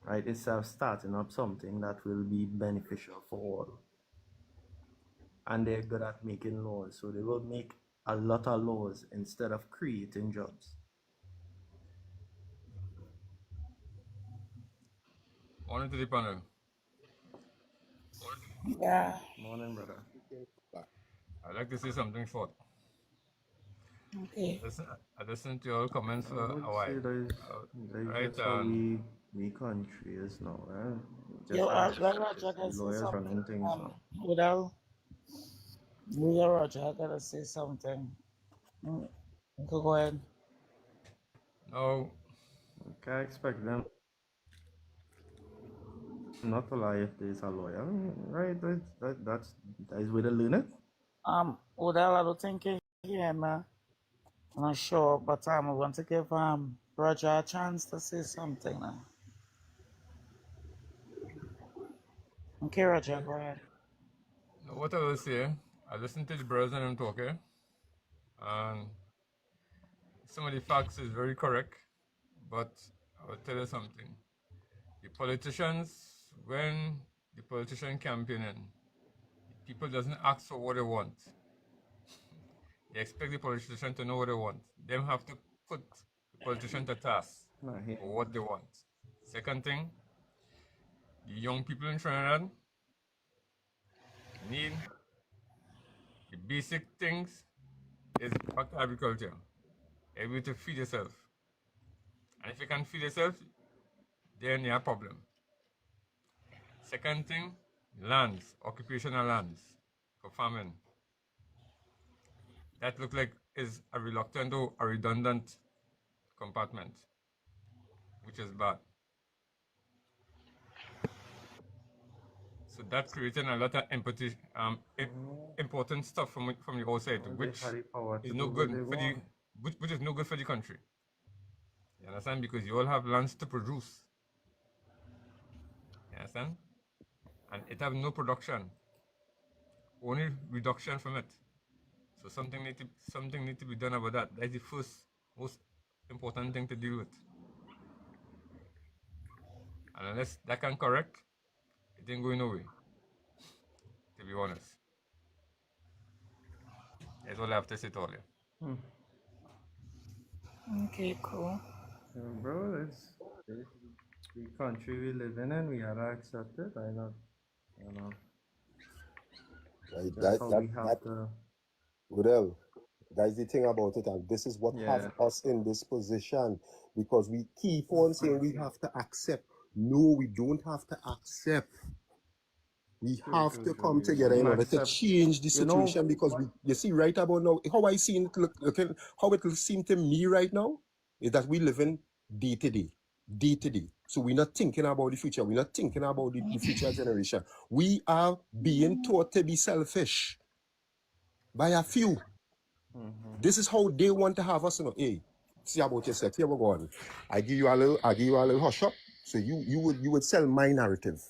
right? Instead of starting up something that will be beneficial for all. And they're good at making laws, so they will make a lot of laws instead of creating jobs. Morning to the panel. Yeah. Morning, brother. I'd like to say something short. Okay. I listened to your comments for a while. Right, we country is now, right? Yo, Roger, I gotta say something. Roger, I gotta say something. Go ahead. No. Okay, I expect them not to lie if there's a lawyer, right? That is where they learn it. Udal, I don't think you hear me. I'm not sure, but I want to give Roger a chance to say something now. Okay, Roger, go ahead. What I will say, I listened to the brothers and them talking, and some of the facts is very correct, but I will tell you something. The politicians, when the politician campaigning, people doesn't ask for what they want. They expect the politician to know what they want. Them have to put the politician to task for what they want. Second thing, the young people in Trinidad need the basic things is back to agriculture. Able to feed yourself. And if you can feed yourself, then you have a problem. Second thing, lands, occupational lands for farming. That look like is a reluctant or a redundant compartment, which is bad. So that's creating a lot of important stuff from the outside, which is no good for the which is no good for the country. You understand? Because you all have lands to produce. You understand? And it have no production, only reduction from it. So something need to be done about that. That's the first most important thing to deal with. And unless that can correct, it ain't going nowhere. To be honest. That's all I have to say to all you. Okay, cool. So, bro, it's the country we live in and we gotta accept it. I know. Well, that's the thing about it, and this is what has us in this position, because we keep on saying we have to accept. No, we don't have to accept. We True, have true, to true. come We together in shouldn't order to accept. change the You know, situation because you see right about now, how I see it looking, how it seem to me right now is that we live in day to day, day to day. So we're not thinking about the future. We're not thinking about the future generation. We are being taught to be selfish by a few. This is how they want to have us. You know, hey, see about yourself. Here we go on. I give you a little hush up. So you would sell my narrative.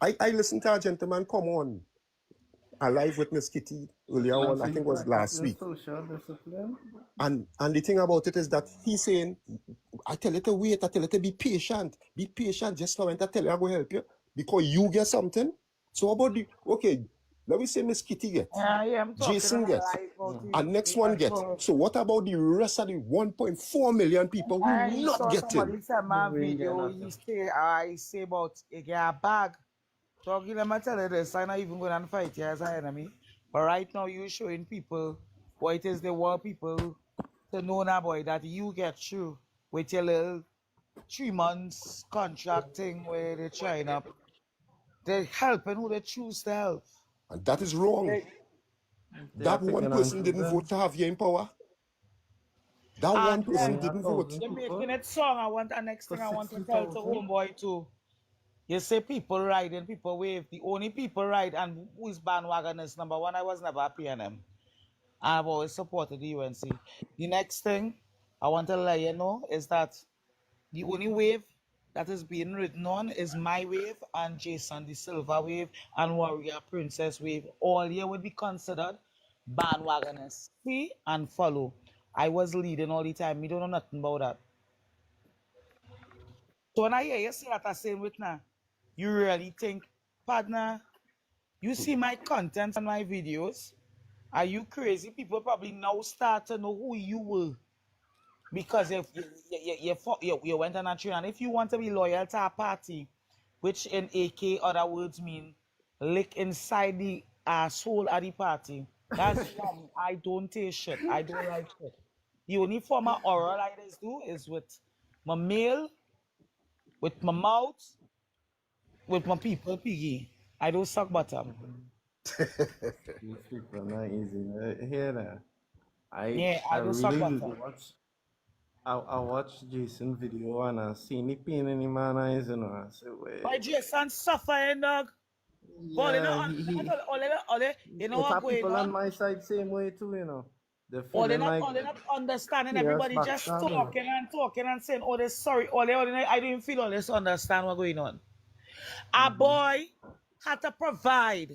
I listened to a gentleman come on alive with Miss Kitty earlier and on, so I you think it was practice last your week. social discipline. And the thing about it is that he's saying, I tell you to wait, I tell you to be patient. Be patient. Just now when I tell you I'm going to help you. Because you get something. So about the okay, let me say Miss Kitty get. Yeah, I'm talking on Jason gets. live about it. And next one get. So what about the rest of the 1.4 million people who I not saw getting? somebody send my We ain't getting video. nothing. I say about you get a bag. Talking them, I tell you this, I'm not even going to fight you as an enemy. But right now, you're showing people what it is they want people to know now, boy, that you get through with your little 3 months contract thing where they're trying up. They're helping who they choose to help. And that is wrong. They, They are That one picking and person didn't choosing. vote to have you in power. That one and person then Only a didn't vote. thousand you're people making it song. The next for thing I want to tell to 60,000. homeboy too. You say people ride and people wave. The only people ride and who is bandwagoners, number one, I was never a PNM. I've always supported the UNC. The next thing I want to let you know is that the only wave that is being written on is my wave and Jason the Silver wave and Warrior Princess wave. All here would be considered bandwagoners. See and follow. I was leading all the time. Me don't know nothing about that. So when I hear you say that I say with now, you really think, partner, you see my contents on my videos? Are you crazy? People probably now start to know who you were because if you went on a train, and if you want to be loyal to a party, which in AK other words mean lick inside the asshole of the party, that's wrong. I don't taste shit. I don't like shit. The only form of oral I just do is with my male, with my mouth, with my people piggy. I don't suck bottom. These people not easy. Hear that? Yeah, I I don't suck really bottom. watch. I watched Jason video and I seen the pain in the man eyes, you know. I said, My wait. Jason suffering, dog. But Yeah, you know it what have going people on on? my side same way too, you know. They're Or they're feeling not, like or they're not understanding. chaos Everybody just backstab, you know. talking and saying, "Oh, they're sorry." I didn't feel all this understand what's going on. A boy had to provide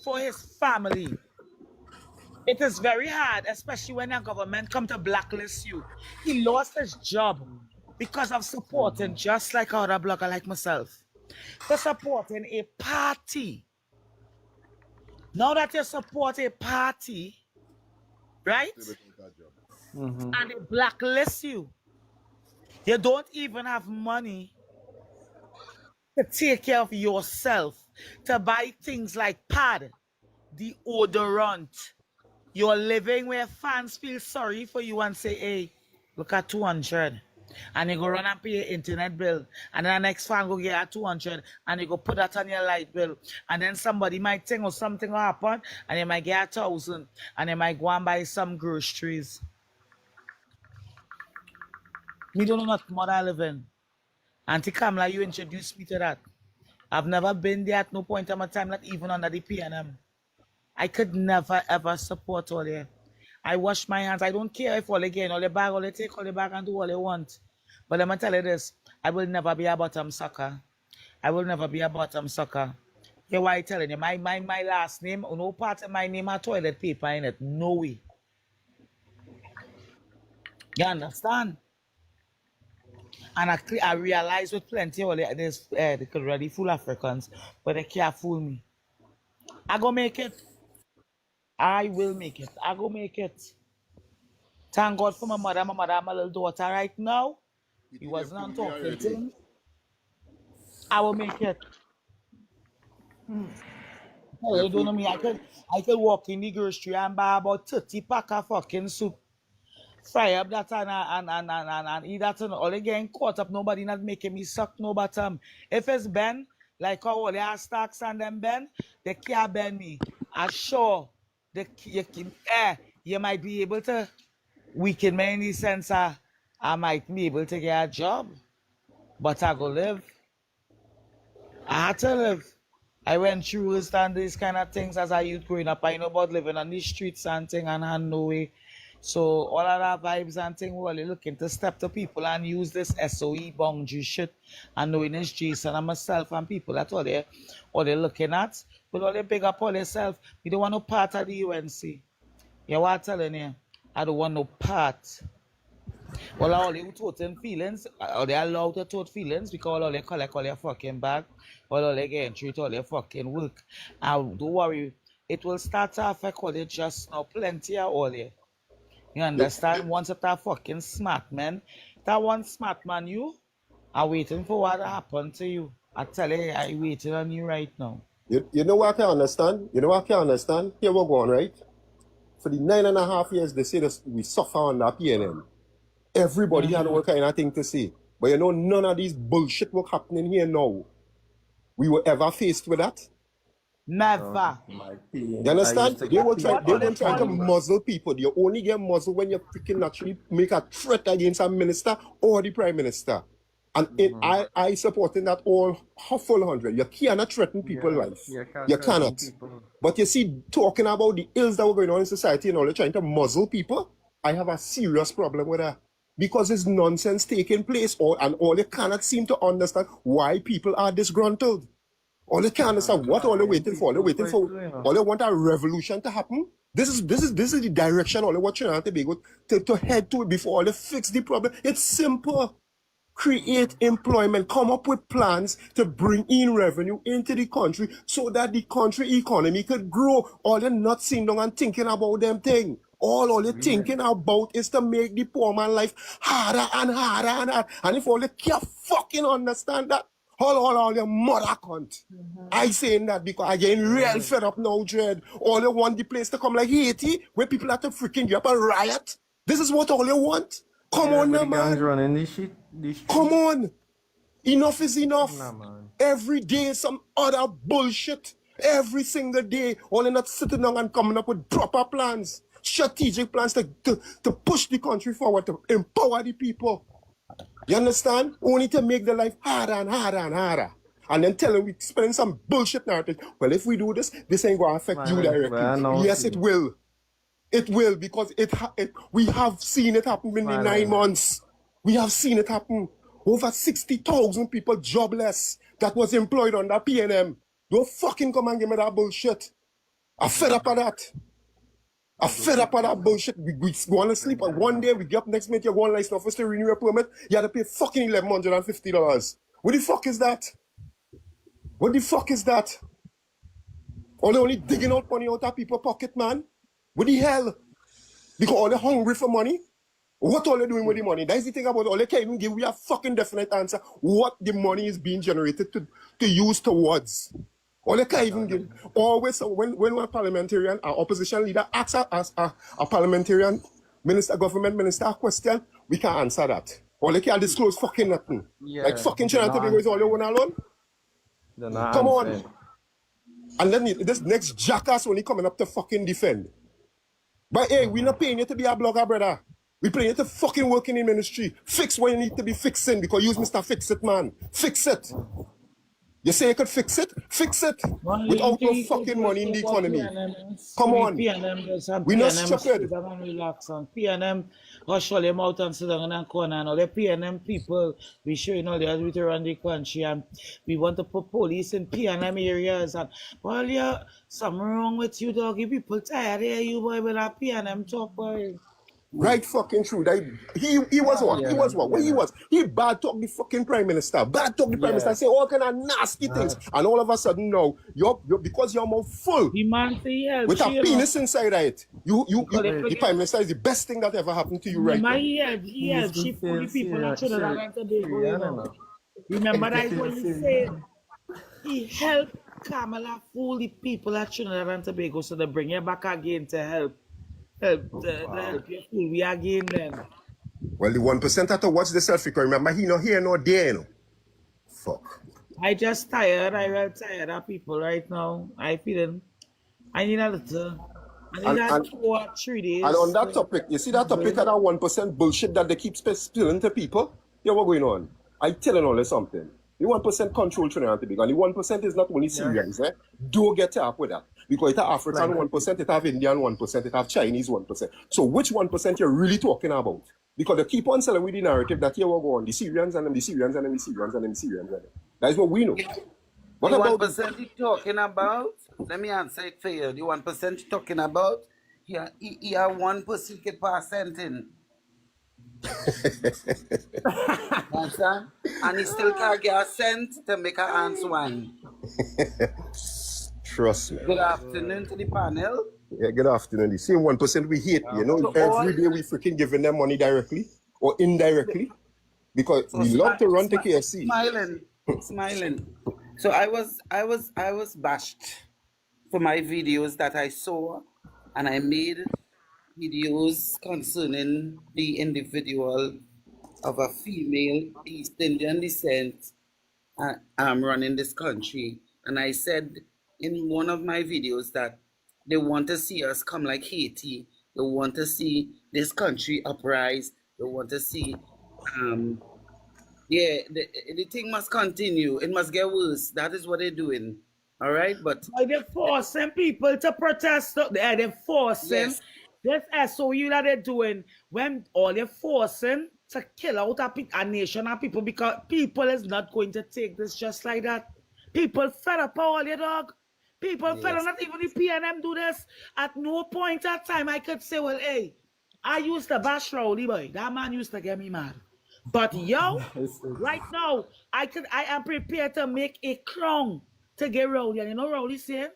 for his family. It is very hard, especially when a government come to blacklist you. He lost his job because of supporting, just like other blogger like myself, for supporting a party. Now that you support a party, right? And they blacklist you. You don't even have money to take care of yourself, to buy things like pad, deodorant. You're living where fans feel sorry for you and say, hey, look at 200. And you go run and pay your internet bill. And then the next fan go get a 200 and you go put that on your light bill. And then somebody might think or something will happen and you might get 1,000 and you might go and buy some groceries. Me don't know nothing more I live in. Auntie Kamla, you introduced me to that. I've never been there at no point in my time, not even under the PNM. I could never ever support all there. I wash my hands. I don't care if all they get, all they bag, all they take, all they bag and do all they want. But let me tell you this, I will never be a bottom sucker. I will never be a bottom sucker. Hear why I telling you, my last name, no part of my name are toilet paper in it. No way. You understand? And I realize with plenty of they could really fool Africans, but they can't fool me. I go make it. I will make it. I go make it. Thank God for my mother. My mother, my little daughter right now. He wasn't on talking things. I will make it. Oh, you don't know me. I could walk in the grocery and buy about 30 pack of fucking soup. Fry up that and eat that and all again caught up. Nobody not making me suck no bottom. If it's Ben, Like how all the stocks and them bend, they can't bend me. I'm sure you might be able to weaken me in the sense I might be able to get a job, but I go live. I had to live. I went through these kind of things as a youth growing up. I know about living on the streets and thing and had no way. So all of that vibes and thing, we're really looking to step to people and use this SOE boundary shit and knowing it's Jason and myself and people. That's all they're looking at. But all they big up all themselves. We don't want no part of the UNC. You know what I'm telling you? I don't want no part. Well, all they toting feelings, or they allowed to tote feelings because all they collect all their fucking bag, all they get treat all their fucking work. And don't worry, it will start to affect all they just now, plenty of all there. You understand? Once that fucking smart man, that one smart man, you are waiting for what happened to you. I tell you, I'm waiting on you right now. You know what I can understand? You know what I can understand? Here we're going, right? For the 9.5 years, they say this, we suffer on that PNM. Everybody had all kind of thing to say. But you know, none of these bullshit were happening here now. We were ever faced with that. Never. You understand? They were trying to muzzle people. You only get muzzled when you freaking actually make a threat against a minister or the prime minister. And I supporting that all full 100. You cannot threaten people's life. You cannot. But you see, talking about the ills that were going on in society and all, they're trying to muzzle people, I have a serious problem with that. Because it's nonsense taking place, and all they cannot seem to understand why people are disgruntled. All they can't understand what all they're waiting for. They're waiting for, all they want a revolution to happen. This is the direction all they want Trinidad and Tobago to head to before all they fix the problem. It's simple. Create employment, come up with plans to bring in revenue into the country so that the country economy could grow. All they're not sitting down and thinking about them thing. All they're thinking about is to make the poor man life harder and harder and harder. And if all they can't fucking understand that, all your mother cunt. I saying that because I getting real fed up now, Dread. All they want the place to come like Haiti, where people have to freaking get up and riot. This is what all they want. Come on now, man. Running this shit. Come on. Enough is enough. Every day some other bullshit. Every single day. All they're not sitting down and coming up with proper plans. Strategic plans to push the country forward, to empower the people. You understand? Only to make the life harder and harder and harder. And then tell them we spending some bullshit narrative. Well, if we do this ain't going to affect you directly. Yes, it will. It will, because we have seen it happen in the 9 months. We have seen it happen. Over 60,000 people jobless that was employed on that PNM. Don't fucking come and give me that bullshit. I'm fed up of that. I'm fed up of that bullshit. We go on to sleep, and one day we get up next minute, you go on license office to renew your permit, you have to pay fucking $1,150. What the fuck is that? What the fuck is that? All they only digging out money out of people's pocket, man. What the hell? Because all they're hungry for money? What all they doing with the money? That's the thing about all they can't even give we a fucking definite answer what the money is being generated to use towards. All they can't even give. Always, when a parliamentarian, an opposition leader asks a parliamentarian minister, government minister a question, we can't answer that. All they can't disclose fucking nothing. Like fucking Trinidad and Tobago is all they want alone. Come on. And then this next jackass only coming up to fucking defend. But hey, we're not paying you to be a blogger, brother. We're paying you to fucking work in the ministry. Fix what you need to be fixing, because you Mr. Fix It, man. Fix it. You say you could fix it? Fix it. Without no fucking money in the economy. Come on. We're not stupid. PNM, hush all them out and sit down in a corner, and all the PNM people, we showing all the other way around the country, and we want to put police in PNM areas, and well, yeah, something wrong with you, doggy. People tired of you, boy, with that PNM talk, boy. Right fucking true. He was what? He was what? What he was? He bad talk the fucking prime minister. Bad talk the prime minister. Say all kind of nasty things. And all of a sudden now, you're because you're more full. With a penis inside of it. The prime minister is the best thing that ever happened to you right now. He helped the people that should have went to the Remember that what he said? He helped Kamala fool the people at Trinidad and Tobago, so they bring you back again to help you fool we again then. Well, the 1% have to watch the selfie, because remember, he not here nor there, you know. Fuck. I just tired. I feel tired of people right now. I need a little. I need And, that and 2 or 3 days. And on that topic, you see that topic of that 1% bullshit that they keep spilling to people? Yeah, what going on? I telling all you something. The 1% control Trinidad and Tobago. And the 1% is not only Yes. Syrians, eh? Don't get up with that. Because it have African Plenty. 1%, it have Indian 1%, it have Chinese 1%. So which 1% you're really talking about? Because they keep on selling with the narrative that here we go on, the Syrians and them, the Syrians and them, the Syrians and them, the Syrians and them. That is what we know. What The one about the percent you're talking about, let me answer it for you. The 1% you're talking about, he 1% get percent in. You understand? And he still can't get a cent to make a ants wine. trust me? Good afternoon to the panel. Yeah, good afternoon. The same 1% we hate, you know, So all every day we freaking giving them money directly or indirectly because so we love to run to KFC. smiling. So I was bashed for my videos that I saw, and I made videos concerning the individual of a female East Indian descent running this country. And I said in one of my videos that they want to see us come like Haiti. They want to see this country uprise. They want to see, um, yeah, the thing must continue. It must get worse. That is what they're doing. All right. But Why they forcing people to protest? They're forcing yes, this SOU that they're doing when all they're forcing to kill out a nation of people because people is not going to take this just like that. People fed up all your dog. People fed up, yes, not even the PNM do this. At no point at time I could say, well, hey, I used to bash Rowley boy. That man used to get me mad. But yo, right now, I am prepared to make a crown to get Rowley. And you know Rowley saying?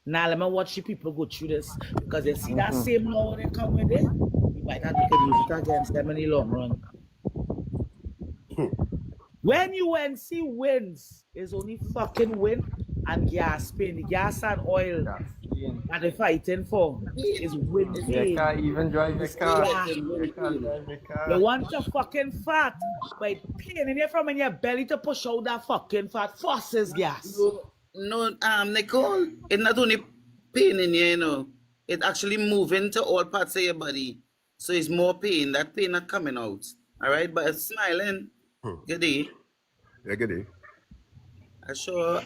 Now let me watch the people go through this. Because they see that same law they come with it, we might have to use it against them in the long run. When UNC wins, it's only fucking win and gas paying. The gas and oil that they're fighting for is win it's You pain. can't even drive your it's car. Yeah. You can't drive your They car. want to fucking fat, but paining you from in your belly to push out that fucking fat forces gas. no, Nicole, it's not only pain in here, you know. It's actually moving to all parts of your body. So it's more pain. That pain not coming out. All right, but it's smiling. Good day. Yeah, good day. I sure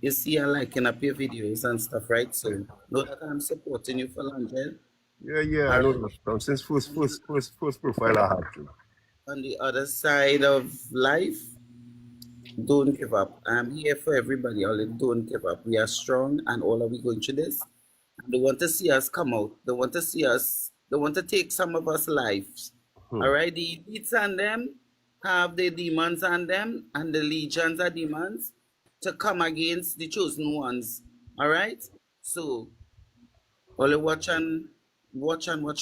you see I liking up your videos and stuff, right? So know that I'm supporting you for long, eh? Yeah, I All know right. that. Since first profile I had to. On the other side of life, don't give up. I'm here for everybody. All don't give up. We are strong, and all are we going through this. They want to see us come out. They want to see us. They want to take some of us lives. All right. The elites and them have the demons on them, and the legions of demons to come against the chosen ones. All right. So only watch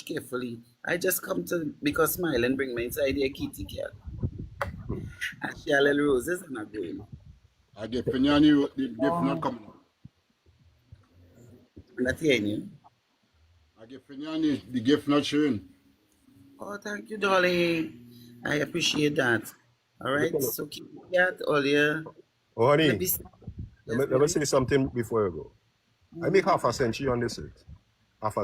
carefully. I just come to because smile and bring my inside a kitty cat. And she a little roses and a going. I get Finyani, the gift not coming out. And that's hearing you. I get Finyani, the gift not showing. Oh, thank you, darling. I appreciate that. All Look right. at it. So keep it cat all your Oh, let honey, me yes, let me baby. say something before you go. I make half a century on this earth. Half a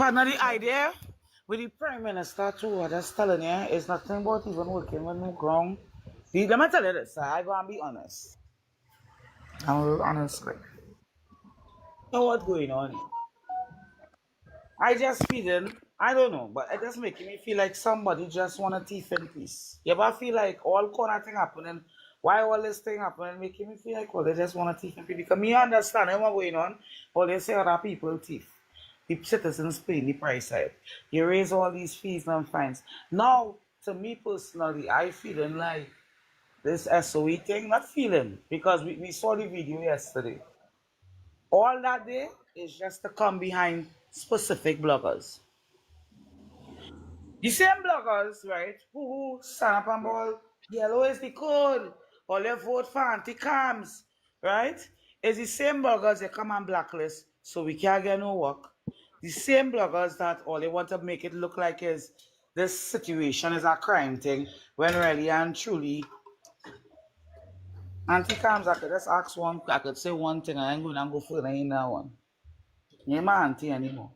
Partner, the idea with the Prime Minister too, I just telling you, it's nothing about even working with no ground. Let me tell you this, I go and be honest. I'm real honestly. You know what's going on here? I just feeling, I don't know, but it just making me feel like somebody just want a thief in peace. You ever feel like all kind of thing happening? Why all this thing happening? Making me feel like, well, they just want a thief in peace. Because me understand what's going on, but they say other people thief. The citizens paying the price side. You raise all these fees and fines. Now, to me personally, I feeling like this SOE thing, not feeling, because we saw the video yesterday. All that day is just to come behind specific bloggers. The same bloggers, right, who stand up and ball, yellow is the code, or they vote for anti-cams, right? It's the same bloggers that come and blacklist so we can't get no work. The same bloggers that all they want to make it look like is this situation is a crime thing, when really and truly, anti-cams, I could just ask one, I could say one thing, and I'm going to go further in that one. You're my auntie anymore.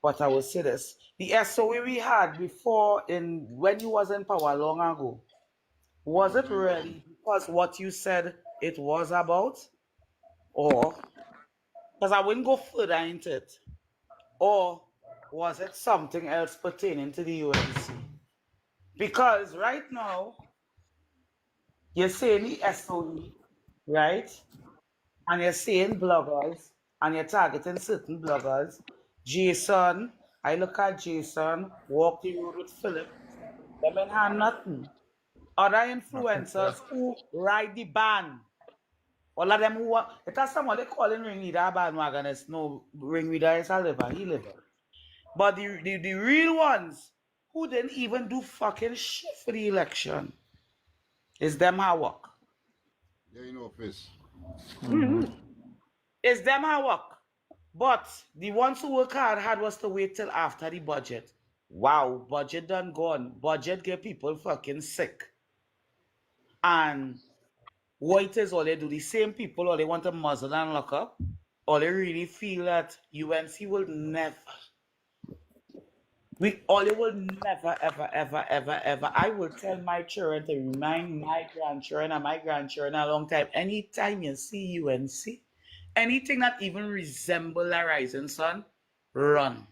But I will say this. The SOE we had before when you was in power long ago, was it really because what you said it was about? Or, because I wouldn't go further into it. Or was it something else pertaining to the UNC? Because right now, you're saying the SOE, right? And you're saying bloggers, and you're targeting certain bloggers. Jason, I look at Jason, walk the road with Philip. Them ain't had nothing. Other influencers who ride the ban. All of them who are, because someone they calling ringleader bandwagon is no ringleader is a liver, he liver. But the real ones who didn't even do fucking shit for the election is them how work. They're in office. It's them how work. But the ones who work hard had was to wait till after the budget. Wow, budget done gone. Budget get people fucking sick. And what is all they do? The same people, or they want to muzzle and lock up, or they really feel that UNC will never. It will never, ever, ever, ever, ever. I will tell my children to remind my grandchildren and my grandchildren a long time. Anytime you see UNC, anything that even resemble a rising sun, run.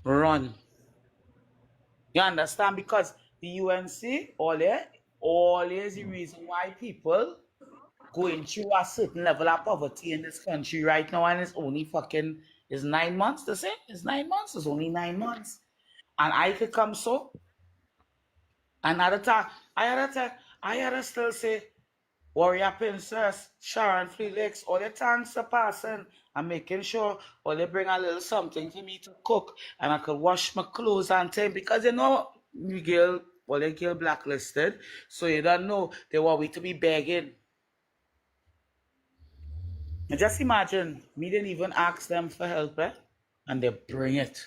Run. You understand? Because the UNC, always the reason why people going through a certain level of poverty in this country right now, and it's only fucking, it's 9 months the same? It's 9 months, it's only 9 months. And I could come so, another time, I had to still say, Warrior Princess, Sharon Felix, all the thanks are passing. I'm making sure or they bring a little something for me to cook and I could wash my clothes on time because you know, the girl blacklisted. So you don't know, they want me to be begging. Now just imagine, me didn't even ask them for help, and they bring it.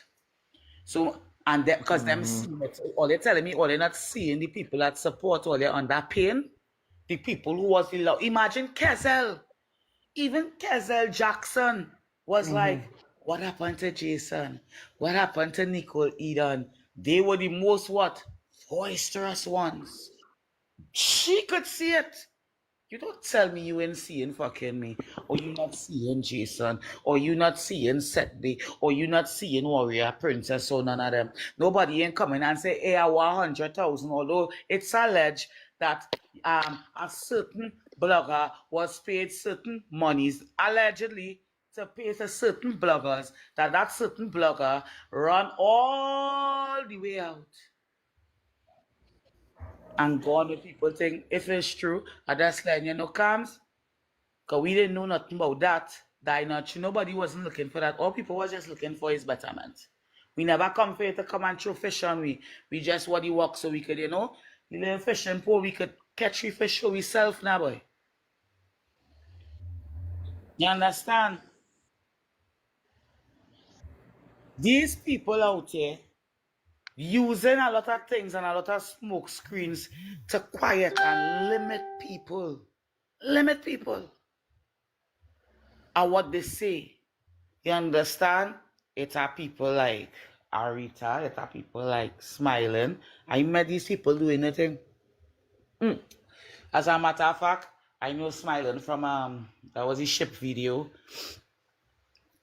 So, and because them seeing it, or they're telling me, or they're not seeing the people that support, or they're under pain, the people who was the love. Imagine Kezel, even Kezel Jackson was like, what happened to Jason? What happened to Nicole Eden? They were the most boisterous ones. She could see it. You don't tell me you ain't seeing fucking me, or you not seeing Jason, or you not seeing Setby, or you not seeing Warrior Princess, or none of them. Nobody ain't coming and say, hey, I want 100,000, although it's alleged that a certain blogger was paid certain monies, allegedly, to pay to certain bloggers, that certain blogger run all the way out. And gone with people think if it's true, that's letting you know comes. Because we didn't know nothing about that. Nobody wasn't looking for that. All people was just looking for is betterment. We never come for it to come and throw fish on we. We just want the work so we could, the little fishing pole, we could catch the fish for ourselves now, boy. You understand? These people out here using a lot of things and a lot of smoke screens to quiet and limit people. Limit people. And what they say. You understand? It are people like Arita, it are people like Smiling. I met these people doing the thing. As a matter of fact, I know Smiling from that was his ship video.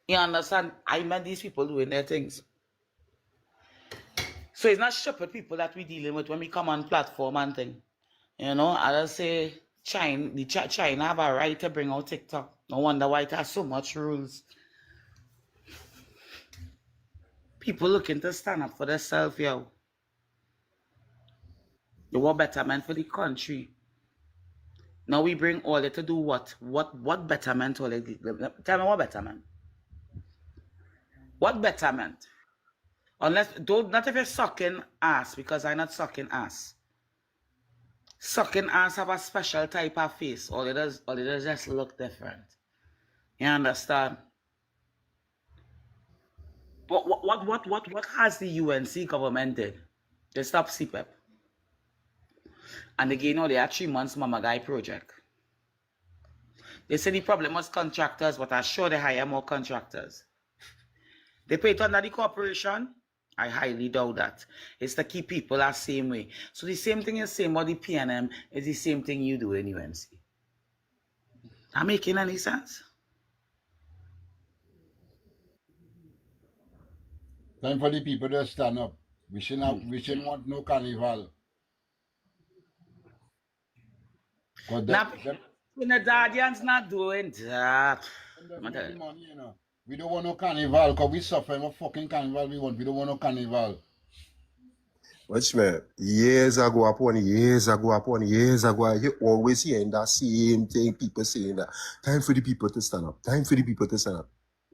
You understand? I met these people doing their things. So it's not stupid people that we dealing with when we come on platform and thing. You know, I just say China have a right to bring out TikTok. No wonder why it has so much rules. People looking to stand up for themselves, yo. They want betterment for the country. Now we bring all it to do what? What betterment all it? Tell me what betterment? What betterment? Unless not if you're sucking ass, because I'm not sucking ass. Sucking ass have a special type of face. All it does just look different. You understand? But what has the UNC government did? They stopped CPEP. And again, they had 3 months Mama Guy project. They say the problem was contractors, but I'm sure they hire more contractors. They pay it under the corporation. I highly doubt that. It's to keep people the same way. So the same thing you're saying about the PNM is the same thing you do in UNC. Not making any sense? Time for the people to stand up. We shouldn't want no carnival. Now, the Guardian's not doing that. Money, you know. We don't want no carnival because we suffer. What fucking carnival we want? We don't want no carnival. Watch me. Years ago, you always hearing that same thing. People saying that time for the people to stand up. Time for the people to stand up.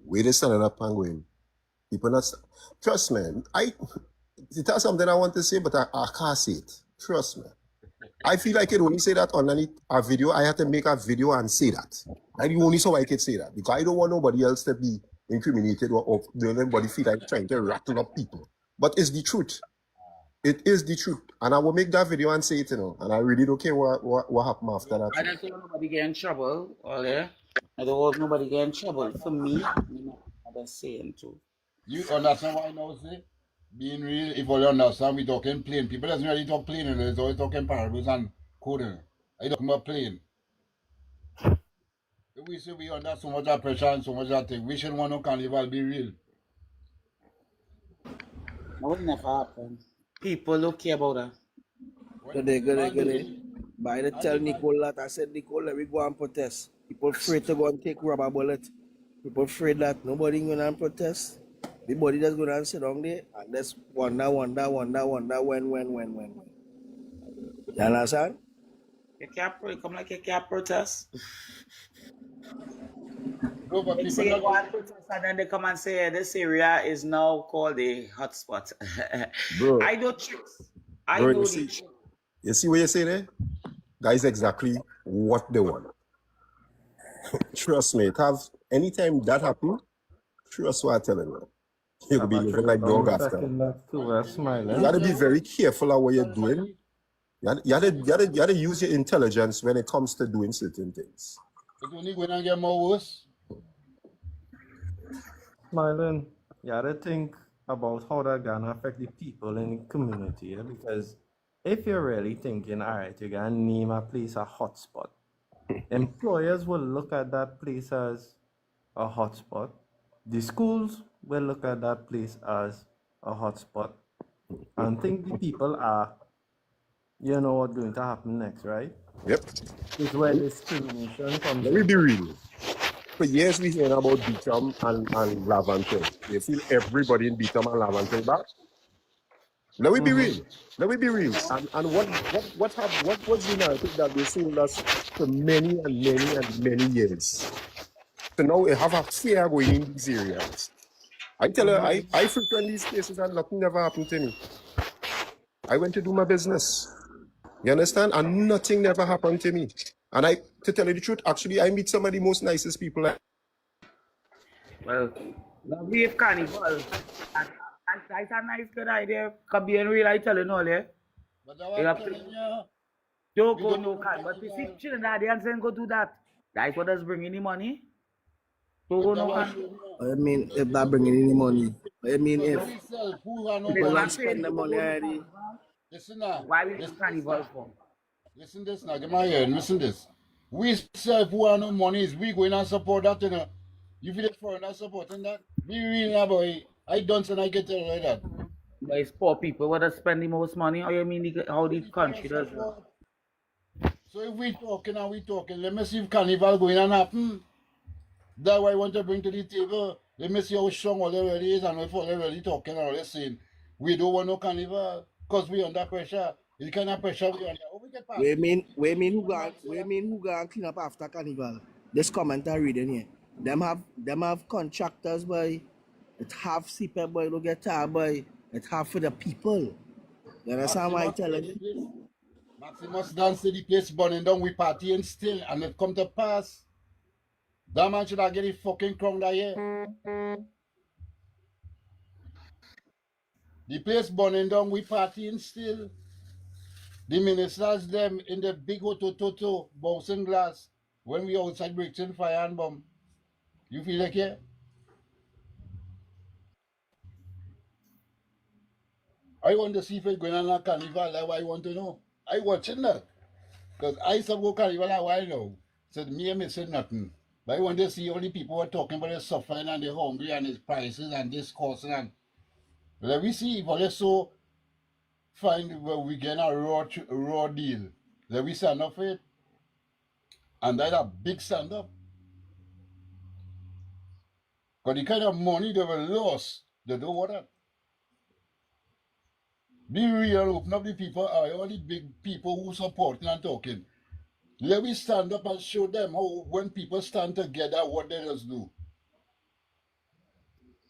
Where they standing up and going? People not. Trust me. That's something I want to say, but I can't say it. Trust me. I feel like it only say that underneath a video. I have to make a video and say that. And the only so I can say that. Because I don't want nobody else to be incriminated or anybody feel like trying to rattle up people. But it's the truth. It is the truth. And I will make that video and say it, you know. And I really don't care what happened after that. I don't want nobody get in trouble, I don't want nobody get in trouble. For me, I'm just saying too. You understand why I now say? Being real, if you understand, we talking plain. People doesn't really talk plain, and they're always talking parables and coding. I talking about plain. If we say we under so much pressure and so much thing, we shouldn't want no carnival, be real. That would never happen. People don't care about that. Good. But I tell Nicole that I said, Nicole, let me go and protest. People afraid to go and take rubber bullet. People afraid that nobody going to protest. Everybody just go and sit down there and just wonder when. You understand? You can't come like you can't protest. No, but They say you want to protest and then they come and say this area is now called a hotspot. Bro, I know tricks. bro, you see what you say there? That is exactly what they want. Trust me, anytime that happens, trust what I'm telling you. You'll be living like dog after. You gotta be very careful of what you're doing. You gotta use your intelligence when it comes to doing certain things. it's only going to get more worse. Smiling, you gotta think about how that gonna affect the people in the community. Because if you're really thinking, all right, you're gonna name a place a hotspot, employers will look at that place as a hotspot. The schools will look at that place as a hotspot and think the people are, you know what's going to happen next, right? Yep. It's where discrimination comes Let me be real. For years we hear about Beecham and Laventille. They feel everybody in Beecham and Laventille back. Let me be real. And what was the narrative that they sold us for many years? So now we have a fear going in these areas. I tell her, I frequent these places and nothing never happened to me. I went to do my business. You understand? And nothing never happened to me. And to tell you the truth, actually, I meet some of the most nicest people. Well, we have carnival. That's a nice good idea. Because being real, I tell you no, yeah. But I was telling you, Don't go no can. But you see, Trinidadians ain't go do that. That's what is bringing the money. So That no was can. I mean, if that bringing any money. I mean, let if me sell food and no They people money. not not paying spend the people money go to already. carnival. Listen now. Why we do Listen this carnival now. for? Listen this now. Get my ear. Listen this. We sell food and no money. Is we going and support that, you know? You feel it foreigner supporting that? Be real now, boy. I don't and I get it like that. But it's poor people where they spend the most money. Or you mean how So the we trying to country does it? support. So if we talking and we talking, let me see if carnival going on happen. That's what I want to bring to the table. Let me see how strong all already is and if all already talking and all saying. We don't want no carnival because we under pressure. The kind of pressure we under. Oh, we get past it. We mean who gonna clean up after carnival? This comment I reading here. Them have contractors boy. It half CPAP boy, don't get tired boy. It half for the people. You understand what I Maximus telling said the you? place. Maximus done say the place burning down, we partying still, and it come to pass. That man should have get the fucking crown that year. The place burning down, we partying still. The ministers them in the big hotototo, bouncing glass, when we outside breaking fire and bomb. You feel like yeah? I want to see if it's going on a carnival, that's what I want to know. I watching that. Because I used to go carnival a while now. So me and me said nothing. But I want to see all the people who are talking about the suffering and the hungry and the prices and this cost and let me see if all so find where we get a raw deal. Let we stand up for it. And that's a big stand up. Because the kind of money they will lose, they don't want that. Be real, open up the people, all the big people who supporting and talking. Let me stand up and show them how when people stand together, what they just do.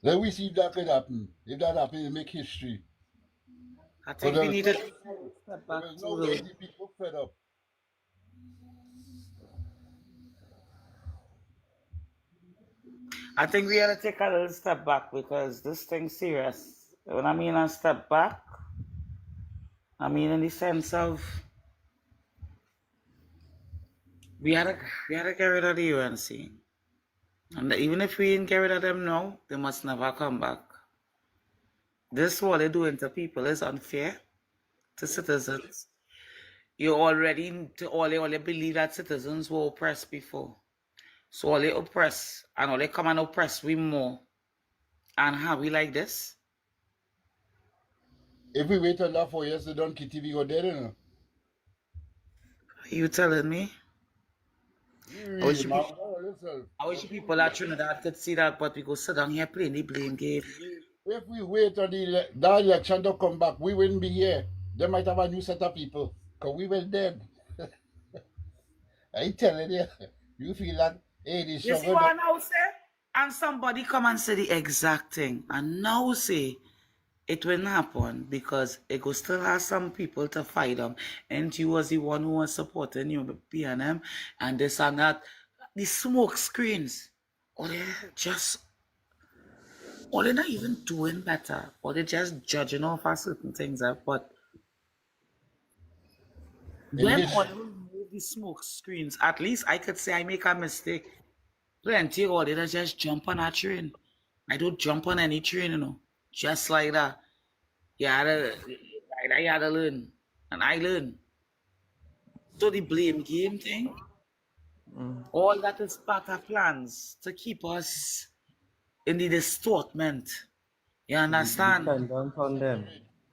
Let me see if that could happen. If that happens, it make history. I Because think we need to take a step there back is no way to. the people fed up. I think we gotta take a little step back because this thing's serious. When I mean a step back, I mean in the sense of we had to get rid of the UNC. And even if we didn't get rid of them now, they must never come back. This what they're doing to people is unfair to citizens. You already all they believe that citizens were oppressed before. So all they oppress and all they come and oppress we more. And how we like this? If we wait another 4 years, they don't kitty, we go dead, you know. You telling me? Be I wish real, you man. people, Yourself. I wish you people at Trinidad could see that, but we go sit down here playing the blame game. If we wait on that election to come back, we wouldn't be here. They might have a new set of people. Because we were dead. I telling you. You feel that, hey, this You see struggle. what I now say? And somebody come and say the exact thing. And now say it will happen because it will still have some people to fight them. And you was the one who was supporting you, PNM, and this and that. The smoke screens. Or they're not even doing better. Or they're just judging off of certain things. But In when his, all remove the smoke screens, at least I could say I make a mistake. Plenty of they just jump on a train. I don't jump on any train, you know. Just like that. You had to learn. And I learn. So the blame game thing, all that is part of plans to keep us in the distortment. You understand? Dependent on them.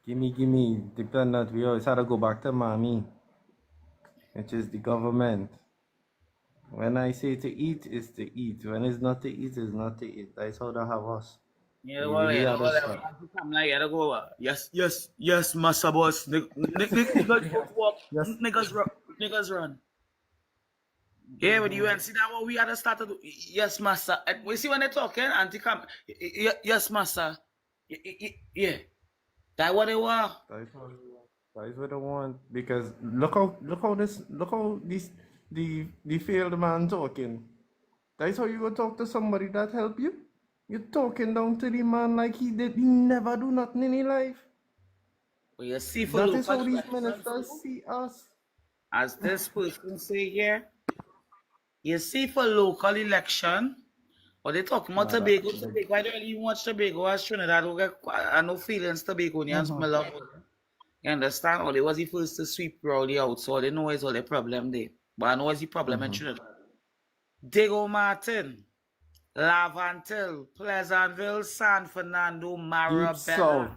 Gimme, dependent. We always had to go back to mommy, which is the government. When I say to eat, it's to eat. When it's not to eat, it's not to eat. That's how they have us. Yeah, We well, really yeah, had to well, stop. come like, you go, yes, massa boss. Niggas walk, Yes. niggas run. Yeah, when you and see that what we had to start to do. Yes, master. We see when they're talking, auntie come. Yes, master. Yeah. That what they were. That is what I want. Because look how this the failed man talking. That's how you go talk to somebody that help you. You're talking down to the man like he never do nothing in his life. Well, you see for That is local how these elections, ministers see us. as this person say here, you see for local election, Or they talking about Nah, Tobago. Tobago, I don't really even watch Tobago as Trinidad. I no feelings Tobagonians, my love. You understand? Or they was the first to sweep Rowley out, so all they know is all the problem there. But I know it's the problem in Trinidad. Diego Martin, Lavantil, Pleasantville, San Fernando, Deep South.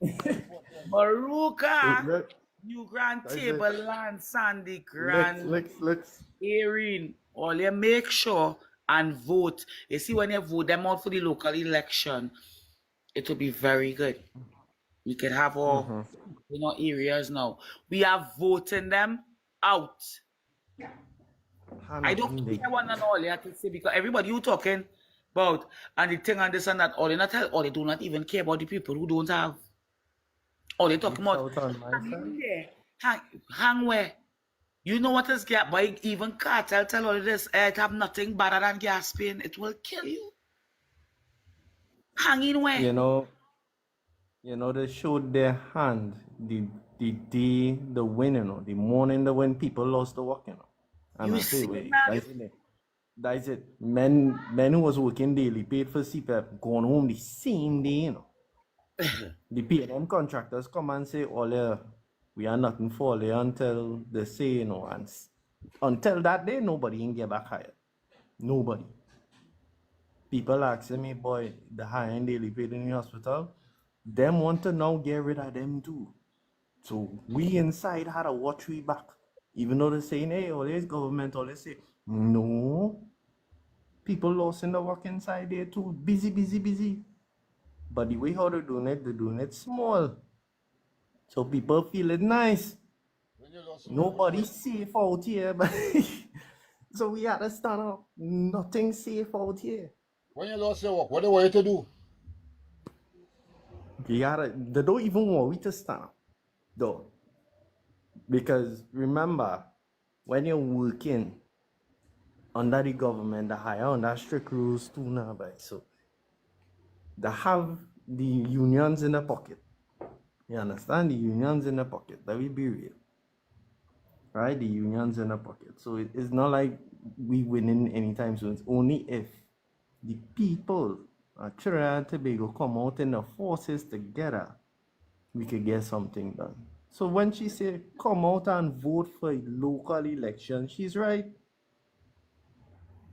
Marabella, Maruka, Look, New Grand that's it. Tableland, Sandy Grand, Let's. Erin. All you make sure and vote. You see, when you vote them out for the local election, it will be very good. We could have our areas now. We are voting them out. I don't care what and all you have to say because everybody you talking about and the thing and this and that, or they not tell, or they do not even care about the people who don't have. Or they talking about hang where. You know what is gas? But even cartel tell all of this, it have nothing better than gas pain. It will kill you. Hanging where? You know, they showed their hand the day the win, the morning when people lost the work, And You I say, see, wait, man? that's it. Men who was working daily, paid for CPAP, going home the same day, The PNM contractors come and say, oh, we are nothing for you until they say, and until that day, nobody can get back hired. Nobody. People asking me, boy, the high end daily paid in the hospital, them want to now get rid of them too. So we inside had to watch we back. Even though they're saying, hey, all this government, all they say, no. People lost in the work inside there too. Busy. But the way how they're doing it small. So people feel it nice. Nobody's safe out here, but so we had to stand up. Nothing safe out here. When you lost your work, what do you want to do? They don't even want we to stand up, though. Because remember, when you're working under the government, the higher under strict rules too now, so they have the unions in the pocket. You understand? The unions in the pocket. That will be real. Right? The unions in the pocket. So it's not like we winning anytime soon. It's only if the people at Trinidad and Tobago come out in the forces together, we could get something done. So when she say come out and vote for a local election, she's right.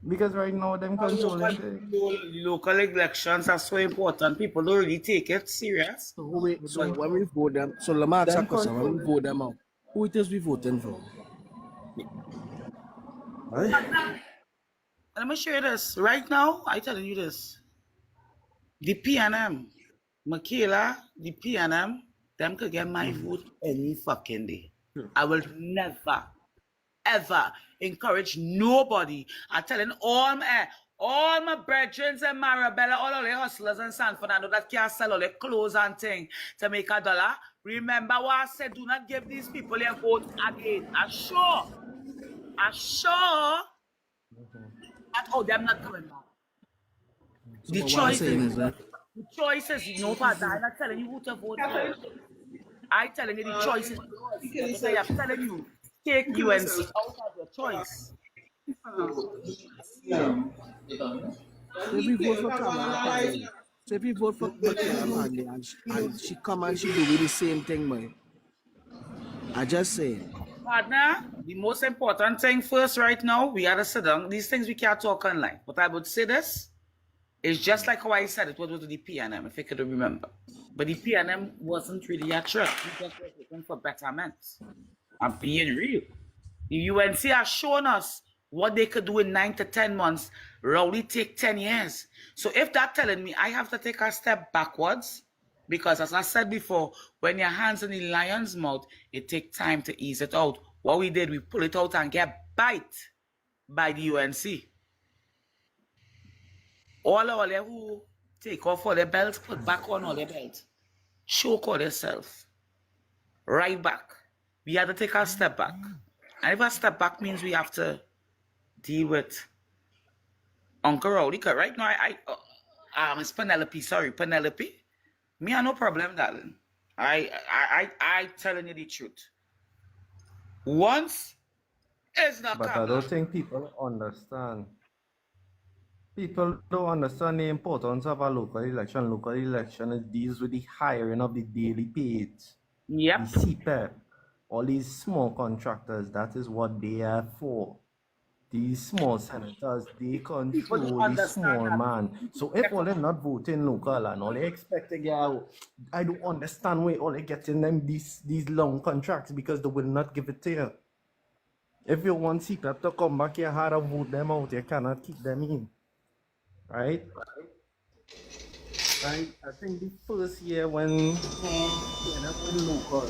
Because right now them controlling local elections are so important. People don't really take it serious. So when we vote them, so let me ask a question. When we vote them out, who it is we voting for? Let me show you this. Right now, I'm telling you this. The PNM, Michaela, the PNM, them could get my vote any fucking day. I will never, ever encourage nobody. I'm telling all my brethren and Marabella, all of the hustlers in San Fernando that can't sell all their clothes and things to make $1. Remember what I said, do not give these people their vote again. I'm sure that them not coming back. So the choices, you know, Father, I'm not telling you who to vote for. I'm telling you the choices. Because I am telling you, take UNC out of your choice. So if we vote for Kamala, so if we vote for Kamala and she come and she do the same thing, man. I just say. Partner, the most important thing first right now, we gotta sit down. These things we can't talk online. But I would say this, it's just like how I said it was with the PNM, if you could remember. But the PNM wasn't really a threat. We just were looking for betterment. I'm being real. The UNC has shown us what they could do in 9 to 10 months. Rowley take 10 years. So if that's telling me I have to take a step backwards, because as I said before, when your hands in the lion's mouth, it takes time to ease it out. What we did, we pull it out and get bite by the UNC. All who take off all their belts, put back on all their belts. Choke all themselves. Right back. We have to take a step back. And if a step back means we have to deal with Uncle Rowley, because right now, it's Penelope. Me, I no problem, darling. I telling you the truth. Once it's not But I don't think people understand. People don't understand the importance of a local election. Local election is deals with the hiring of the daily paid, the Yep. CPEP, all these small contractors. That is what they are for. These small senators, they People don't control the understand small that. man. So if all they not voting local and all they expect to get out, I don't understand why all they getting them these long contracts because they will not give it to you. If you want CPEP to come back, you had to vote them out. You cannot keep them in. Right? Right? I think the first year when them went local,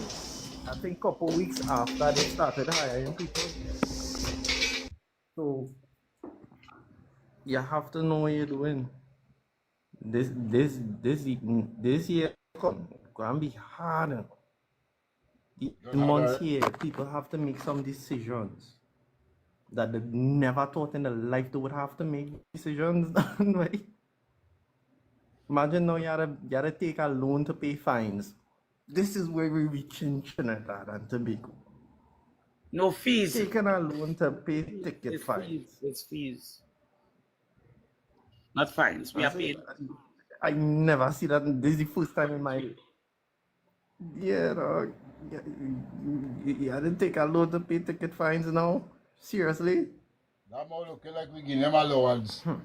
I think couple weeks after they started hiring people. So you have to know what you're doing. This year gonna be harder. These months here, people have to make some decisions that they never thought in their life they would have to make decisions. Right? Imagine now you gotta take a loan to pay fines. This is where we reach in Trinidad and Tobago. No fees. Taking a loan to pay ticket It's fines. fees. It's fees. Not fines. We are paid. I never see that. This is the first time in my yeah, dog. You didn't take a loan to pay ticket fines now? Seriously? That more looking like we give them allowance. So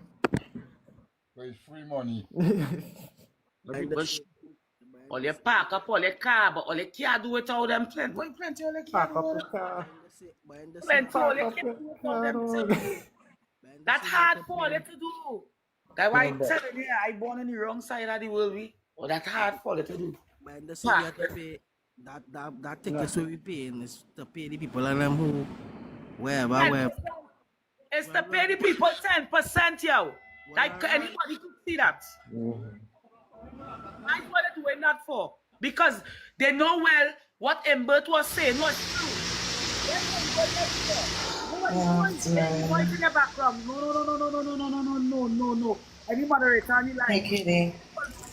it's free money. All you park up all your car, but all you can't do without them plenty. Why plenty all you can't Park up do? the car. Plenty all Park you up can't do the without them car. plenty. That's hard for you to do. That's why I'm telling you, I born on the wrong side of the world, we. Oh, that's hard for you to do. But in the city, you have to pay that tickets we paying is to pay the people and them who wherever. It's to pay the people 10%, yo. Like anybody could see that. That's what they're doing that for. Because they know well what Mbert was saying was true. Voice in the background. No. Any moderator on the line. Hey, Kitty.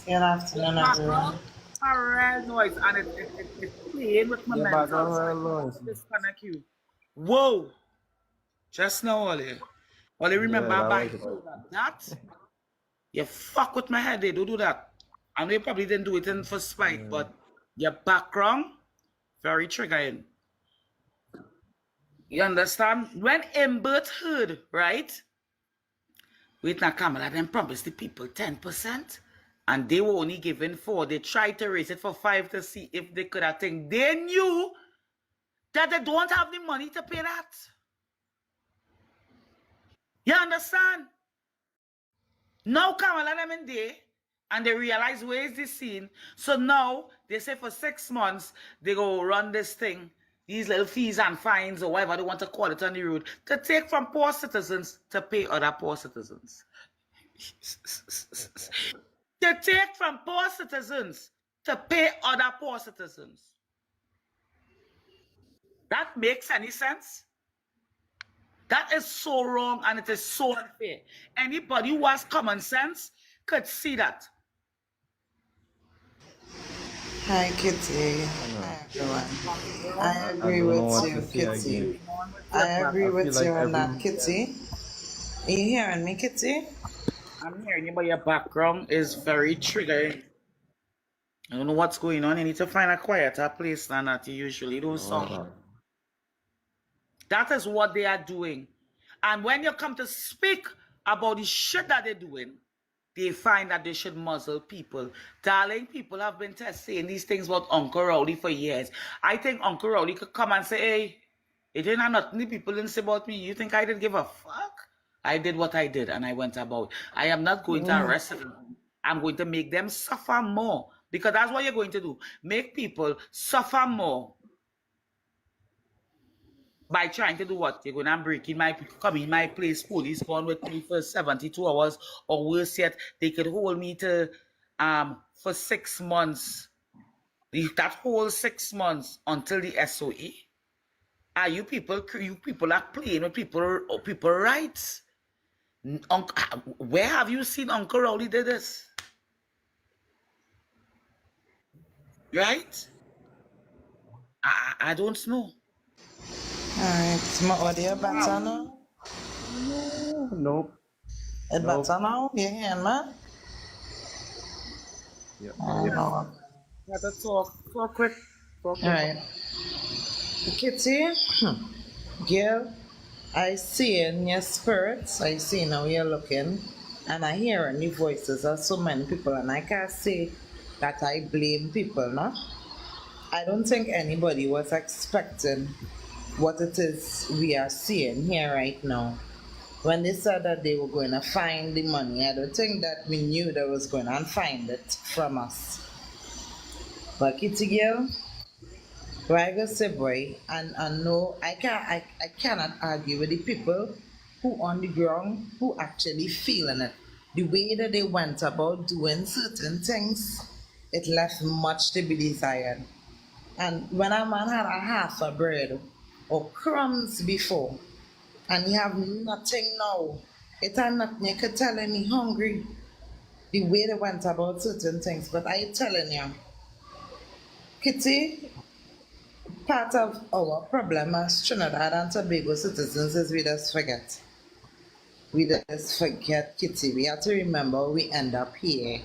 Good afternoon, everyone. A real noise, and it's playing with my mental. Disconnect you. Whoa! Just now, Ollie. Ollie, remember about that? You fuck with my head, they do that. I know you probably didn't do it for spite, but your background, very triggering. You understand? When Mbert heard, right? Wait now, Kamala, then promised the people 10%, and they were only given 4. They tried to raise it for 5 to see if they could have think. They knew that they don't have the money to pay that. You understand? Now Kamala them in there, and they realize where is the scene. So now they say for 6 months they go run this thing, these little fees and fines or whatever they want to call it on the road, to take from poor citizens to pay other poor citizens. To take from poor citizens to pay other poor citizens. That makes any sense? That is so wrong and it is so unfair. Anybody who has common sense could see that. Hi, Kitty. Hi, everyone. I agree with you, Kitty. I agree with you on that, Kitty. Are you hearing me, Kitty? I'm hearing you, but your background is very triggering. I don't know what's going on. You need to find a quieter place than that you usually do. So that is what they are doing. And when you come to speak about the shit that they're doing, they find that they should muzzle people. Darling, people have been saying these things about Uncle Rowley for years. I think Uncle Rowley could come and say, hey, it didn't have nothing the people didn't say about me. You think I didn't give a fuck? I did what I did and I went about. I am not going to arrest them. I'm going to make them suffer more. Because that's what you're going to do. Make people suffer more. By trying to do what? You're going to break in come in my place, police gone with me for 72 hours, or worse yet, they could hold me to for 6 months. That whole 6 months until the SOE. Are you people are playing with people rights? Where have you seen Uncle Rowley did this? Right? I don't know. Alright, my audio better now? Nope. It Nope. better now? You hear me? Yep. I know. Got to talk quick. Talk quick. Alright. Kitty, girl, I see in your spirits, I see how you're looking, and I hear in your voices of so many people, and I can't say that I blame people, no? I don't think anybody was expecting what it is we are seeing here right now. When they said that they were going to find the money, I don't think that we knew they was going to find it from us. But Kitty girl, I go say boy, and no, I cannot argue with the people who on the ground who actually feeling it. The way that they went about doing certain things, it left much to be desired. And when a man had a half a bread or crumbs before, and you have nothing now, it ain't nothing you could tell him he hungry. The way they went about certain things, but I telling you, Kitty, part of our problem as Trinidad and Tobago citizens is we just forget. We just forget, Kitty. We have to remember we end up here.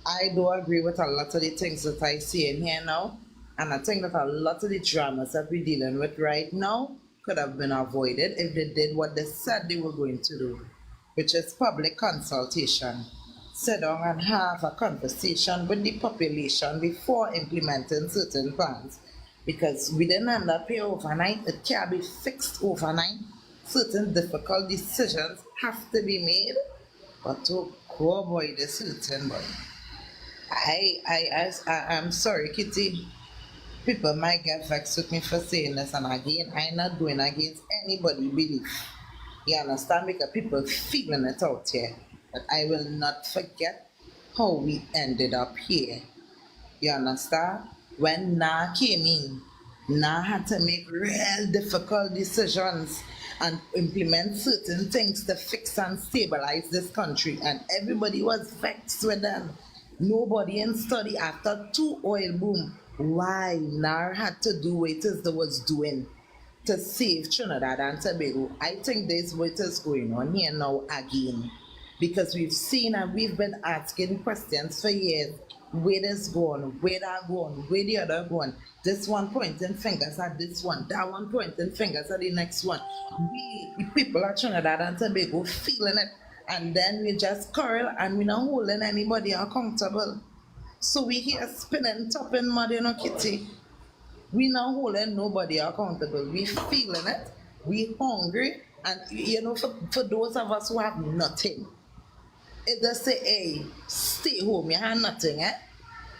I do agree with a lot of the things that I see in here now, and I think that a lot of the dramas that we're dealing with right now could have been avoided if they did what they said they were going to do, which is public consultation. Sit down and have a conversation with the population before implementing certain plans. Because we didn't end up here overnight, it can't be fixed overnight. Certain difficult decisions have to be made, but to go boy the certain boy. I'm sorry, Kitty. People might get vexed with me for saying this, and again, I'm not going against anybody's belief. You understand? Because people feeling it out here. But I will not forget how we ended up here. You understand? When Na came in, Na had to make real difficult decisions and implement certain things to fix and stabilize this country, and everybody was vexed with them. Nobody in study after 2 oil boom. Why NAR had to do what it is they was doing to save Trinidad and Tobago. I think there's what is going on here now again. Because we've seen and we've been asking questions for years. Where this going? Where that going? Where the other going? This one pointing fingers at this one. That one pointing fingers at the next one. We, the people of Trinidad and Tobago, feeling it. And then we just quarrel and we're not holding anybody accountable. So we here spinning top in mud, Kitty. We not holding nobody accountable. We feeling it. We hungry. And for those of us who have nothing, it just say, hey, stay home, you have nothing, eh?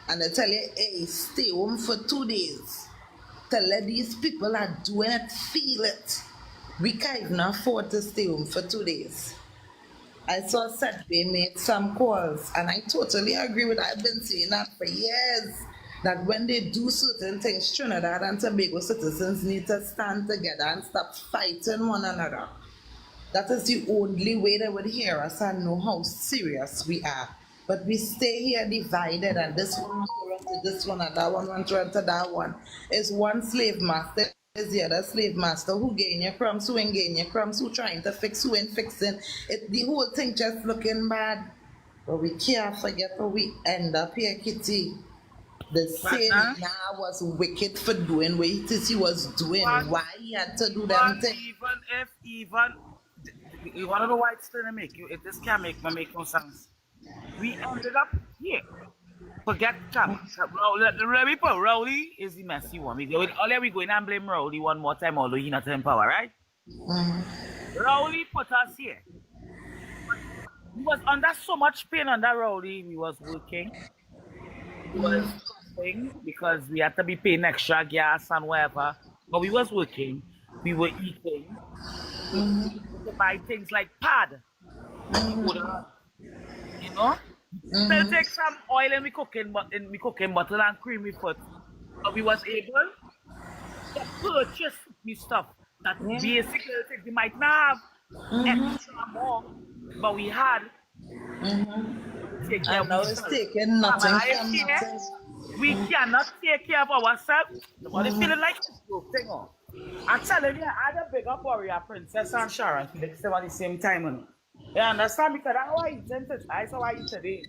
And they tell you, hey, stay home for 2 days. Tell you these people are doing it, feel it. We can't even afford to stay home for 2 days. I saw Saturday made some calls, and I totally agree with that. I've been saying that for years, that when they do certain things, Trinidad and Tobago citizens need to stand together and stop fighting one another. That is the only way they would hear us and know how serious we are. But we stay here divided, and this one wants to run to this one, and that one wants to run to that one. It's one slave master, is the other slave master. Who gain your crumbs, who ain't gain your crumbs, who trying to fix, who ain't fixing. The whole thing just looking bad. But we can't forget how we end up here, Kitty. The same now was wicked for doing what it is he was doing. Why he had to do them things? Even you want to know why it's going to make you? This can't make no sense. We ended up here. Forget Trump. Rowley is the messy one. We going and blame Rowley one more time, although he's not in power, right? Rowley put us here. We was under so much pain under Rowley. We was working. We was suffering because we had to be paying extra gas and whatever. But we was working. We were eating. To buy things like pad, you know. Still take some oil and we cooking butter and creamy food. But we was able to purchase the stuff that basically we might not have extra more, but we had. Take care and now it's taking nothing from nothing. We cannot take care of ourselves. Nobody feeling like this thing on. I'm telling you, I had a bigger warrior, Princess and Sharon, at the same time. You understand? Because that's how I eat today. That's how I eat today.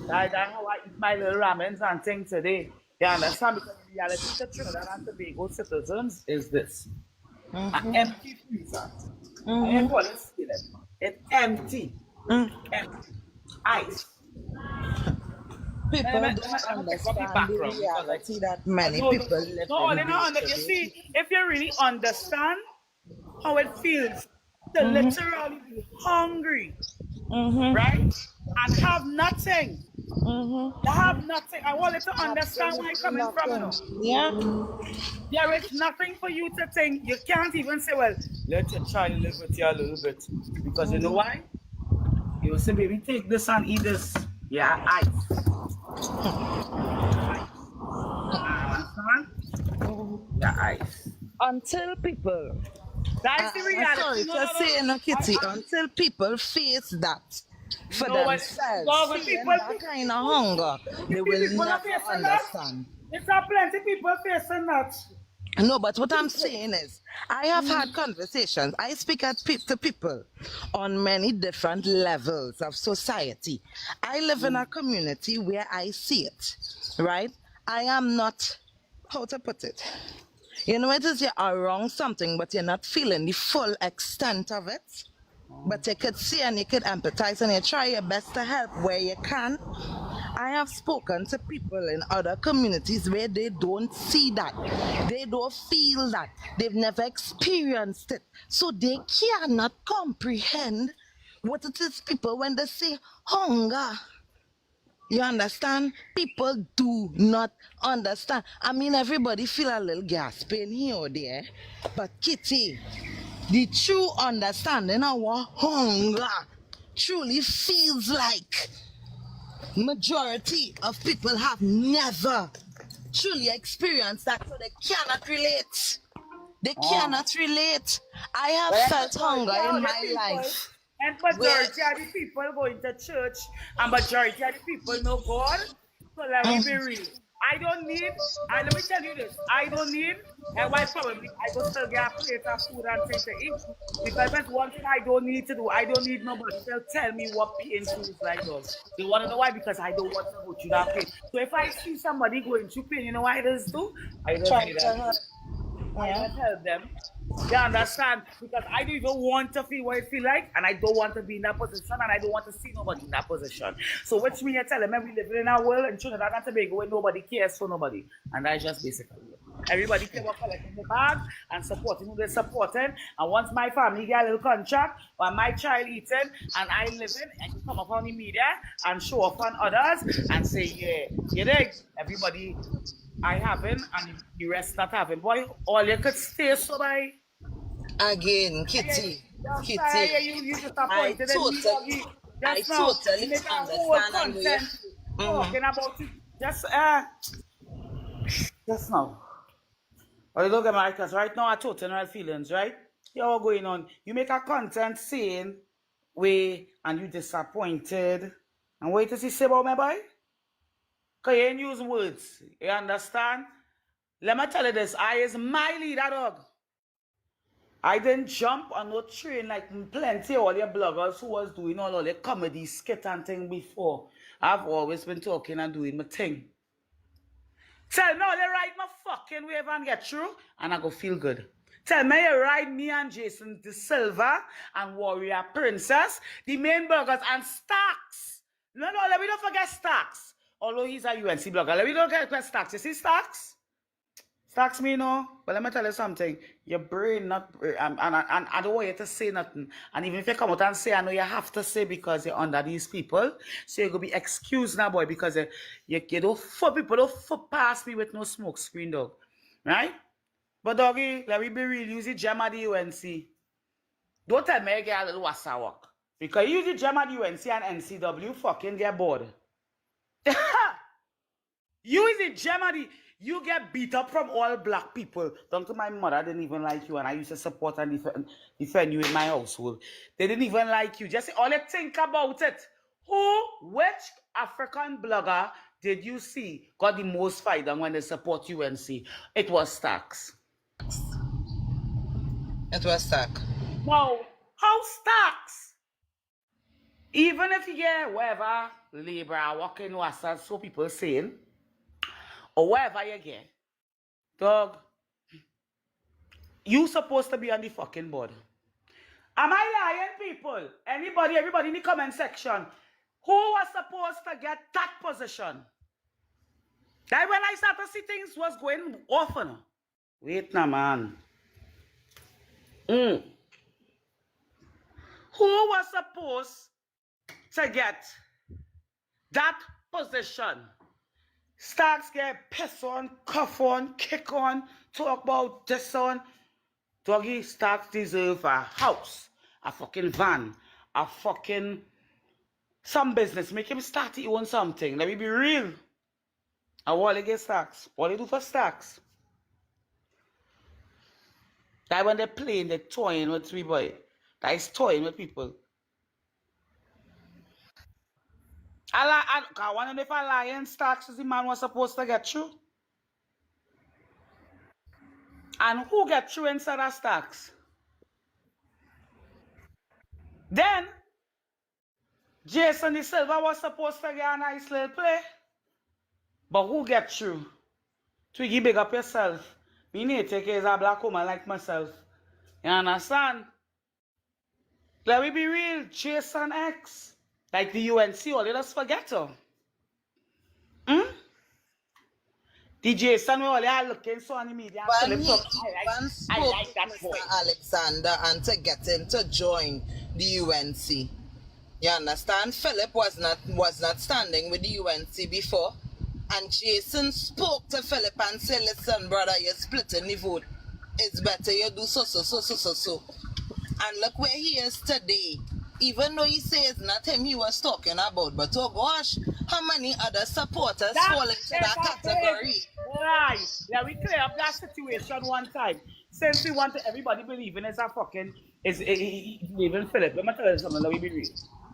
That's how I eat my little ramens and things today. You understand? Because the reality to Trinidad and Tobago citizens is this. An empty freezer. I ain't call it stealing. It's empty. Empty. Ice. People don't Let me pick up the understand the background because reality that I many know people live no, in they day don't to you day. see, if you really understand how it feels to literally be hungry, right? And have nothing. To have nothing. I want you to understand where I'm Absolutely coming from, you nothing. know. Yeah. There is nothing for you to think. You can't even say, well, let your child live with you a little bit. Because you know why? You will say, baby, take this and eat this. Yeah, ice. Ice. Understand? Yeah, ice. Until people, That's the I'm reality. sorry No, to no, no. say, no, Kitty, until people face that for No, but themselves, no, when feeling that kind of hunger, they will people are never facing that. understand. It's a plenty people facing that. No, but what I'm saying is, I have had conversations. I speak to people on many different levels of society. I live in a community where I see it, right? I am not, how to put it? You know, it is you are wrong something, but you're not feeling the full extent of it. But you could see and you could empathize and you try your best to help where you can. I have spoken to people in other communities where they don't see that. They don't feel that. They've never experienced it. So they cannot comprehend what it is people when they say hunger. You understand? People do not understand. I mean, everybody feel a little gasping here or there. But Kitty, the true understanding of what hunger truly feels like, majority of people have never truly experienced that, so they cannot relate. They cannot relate. I have Well, felt hunger majority in of the my people, life and where majority of the people going to church, and majority of the people know God. So let me be real. I don't need, and let me tell you this, I don't need, and why probably I go still get a plate of food and things to eat. Because that's one thing I don't need to do. I don't need nobody to tell me what pain feels like, dog. You want to know why? Because I don't want to go through that pain. So if I see somebody going through pain, you know why it is too? I just trying need to them. help. I Yeah. just help them. You understand? Because I don't even want to feel what it feel like, and I don't want to be in that position, and I don't want to see nobody in that position. So which means I tell them, we live in a world in Trinidad and Tobago where nobody cares for nobody. And that's just basically it. Everybody care about collecting the bag and supporting who they're supporting. And once my family get a little contract, or my child eating, and I living, I can come up on the media and show off on others and say, yeah, you dig? Everybody I haven't, and the rest not having. Boy, all you could stay so by. Again, Yeah, Kitty, yeah, Kitty, you I disappointed in me, totally, doggy. I Just now, you totally make a whole understand and where you. content talking about it. Just now. Oh, you look at my because right now I total no feelings, right? You all going on. You make a content saying we and you disappointed. And wait to see say about me, boy? Cause you ain't use words. You understand? Let me tell you this. I is my leader, dog. I didn't jump on no train like plenty of all your bloggers who was doing all the comedy skit and thing before. I've always been talking and doing my thing. Tell me they ride my fucking wave and get through, and I go feel good. Tell me you ride me and Jason De Silva and Warrior Princess, the main bloggers, and Stacks. No, let me not forget Stacks. Although he's a UNC blogger. Let me not forget Stacks. You see Stacks? Stacks me, no. But let me tell you something. Your brain not, and I don't want you to say nothing. And even if you come out and say, I know you have to say because you're under these people. So you're going to be excused now, boy, because you don't fuck people, don't fuck past me with no smoke screen, dog. Right? But, doggy, let me be real. Use the gem at the UNC. Don't tell me you get a little wassa work. Because you use the gem at the UNC and NCW fucking get bored. You is a Germany. You get beat up from all black people. Down to my mother didn't even like you, and I used to support and defend you in my household. They didn't even like you. Just all you think about it. Which African blogger did you see got the most fight when they support UNC? It was Stacks. It was stuck. Now, how Stacks Even if you get wherever labor working was so people saying, or wherever you get, dog, you supposed to be on the fucking board. Am I lying, people? Everybody in the comment section, who was supposed to get that position? That when I started to see things was going often. Wait now, man. Who was supposed to get that position? Starks get piss on, cuff on, kick on, talk about this on. Doggy Starks deserve a house, a fucking van, a fucking some business. Make him start his own something. Let me be real. And what they get Starks? What they do for Starks? That when they're playing, they're toying with three boy. That is toying with people. I want to know if a lion Starks is the man was supposed to get through. And who get through inside of Starks? Then, Jason the Silva was supposed to get a nice little play. But who get through? Twiggy, big up yourself. Me need to take care of a black woman like myself. You understand? Let me be real. Jason X. Like the UNC, all let us forget her. The Jason we all are looking so on the media. When he even I spoke like to that Mr. boy. Alexander and to get him to join the UNC. You understand? Philip was not standing with the UNC before. And Jason spoke to Philip and said, listen, brother, you're splitting the vote. It's better you do so. And look where he is today. Even though he says not him he was talking about, but oh gosh, how many other supporters fall into that category? Right. Let me clear up that situation one time. Since we want everybody believing it's a fucking, even Philip, let me tell you something, let me be real.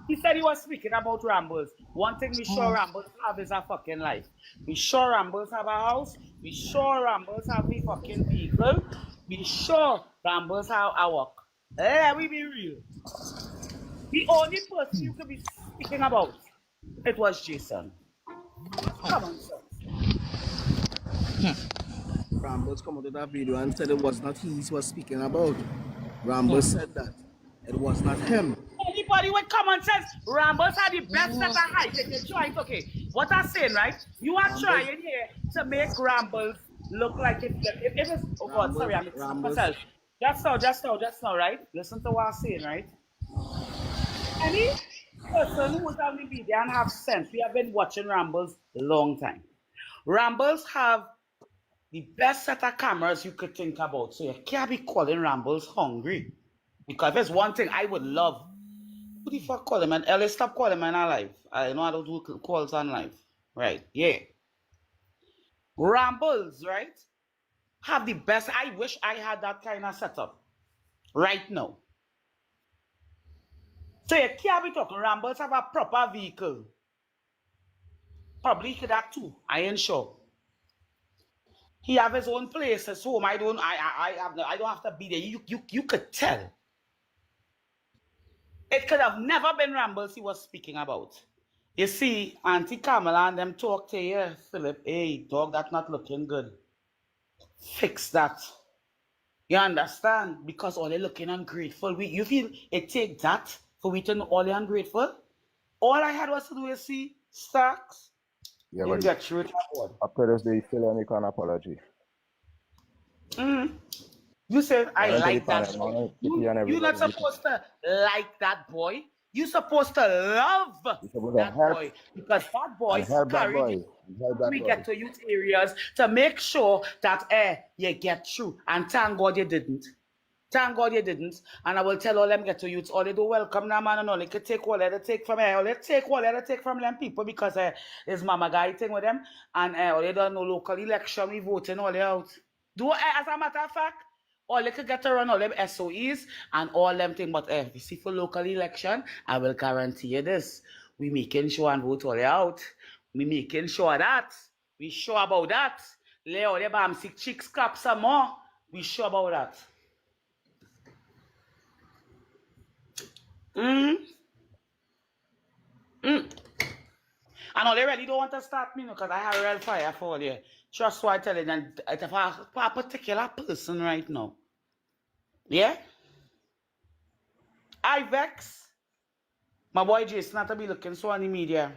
He said he was speaking about Rambles. One thing we sure Rambles have is a fucking life. We sure Rambles have a house. We sure Rambles have a fucking vehicle. We sure Rambles have a work. Let me be real. The only person you could be speaking about, it was Jason. Come on, sir. Rambles come out of that video and said it was not he was speaking about. Rambles said that. It was not him. Anybody with common sense, Rambles had the best set of height. If you're trying, okay, what I'm saying, right? You are trying here to make Rambles look like if it's, oh God, sorry, I'm mixing myself. Just now, right? Listen to what I'm saying, right? Any person who's on the media and have sense, we have been watching Rambles a long time. Rambles have the best set of cameras you could think about. So you can't be calling Rambles hungry. Because there's one thing I would love. Who the fuck call him? And Ellis, stop calling man alive. I know I don't do calls on live. Right, yeah. Rambles, right? Have the best. I wish I had that kind of setup. Right now. So you can't be talking. Rambles have a proper vehicle. Probably he could have two. I ain't sure. He have his own place, his home. I don't have to be there. You could tell. It could have never been Rambles he was speaking about. You see, Auntie Kamala and them talk to you, Philip, hey, dog, that's not looking good. Fix that. You understand? Because all they're looking ungrateful. You feel it take that for we to know all they're ungrateful? All I had was to do is see Starks. Yeah, You but get through it. after this, they still make an apology. You said, I Went to like the that panel, boy. man, Kitty and You're not everybody. supposed to like that boy. You're supposed to love You're supposed to that help boy. Because that boy and help that carried boy. you. Help that We boy. get to youth areas to make sure that you get through. And thank God you didn't. Thank God you didn't. And I will tell all them get to youth, all they do welcome now, man, and all they could take what they take from all they take what they take from them people because there's mama guy thing with them and all they don't know local election, we voting all they out. Do as a matter of fact, all they could get to run all them SOEs and all them thing, but you see for local election, I will guarantee you this. We making sure and vote all they out. We making sure that. We sure about that. Lay all the bam sick chicks clap some more. We sure about that. I know they really don't want to start me because I have real fire for you. Trust what I tell you, and it's for a particular person right now. Yeah? I vex. My boy Jason had to be looking so on the media.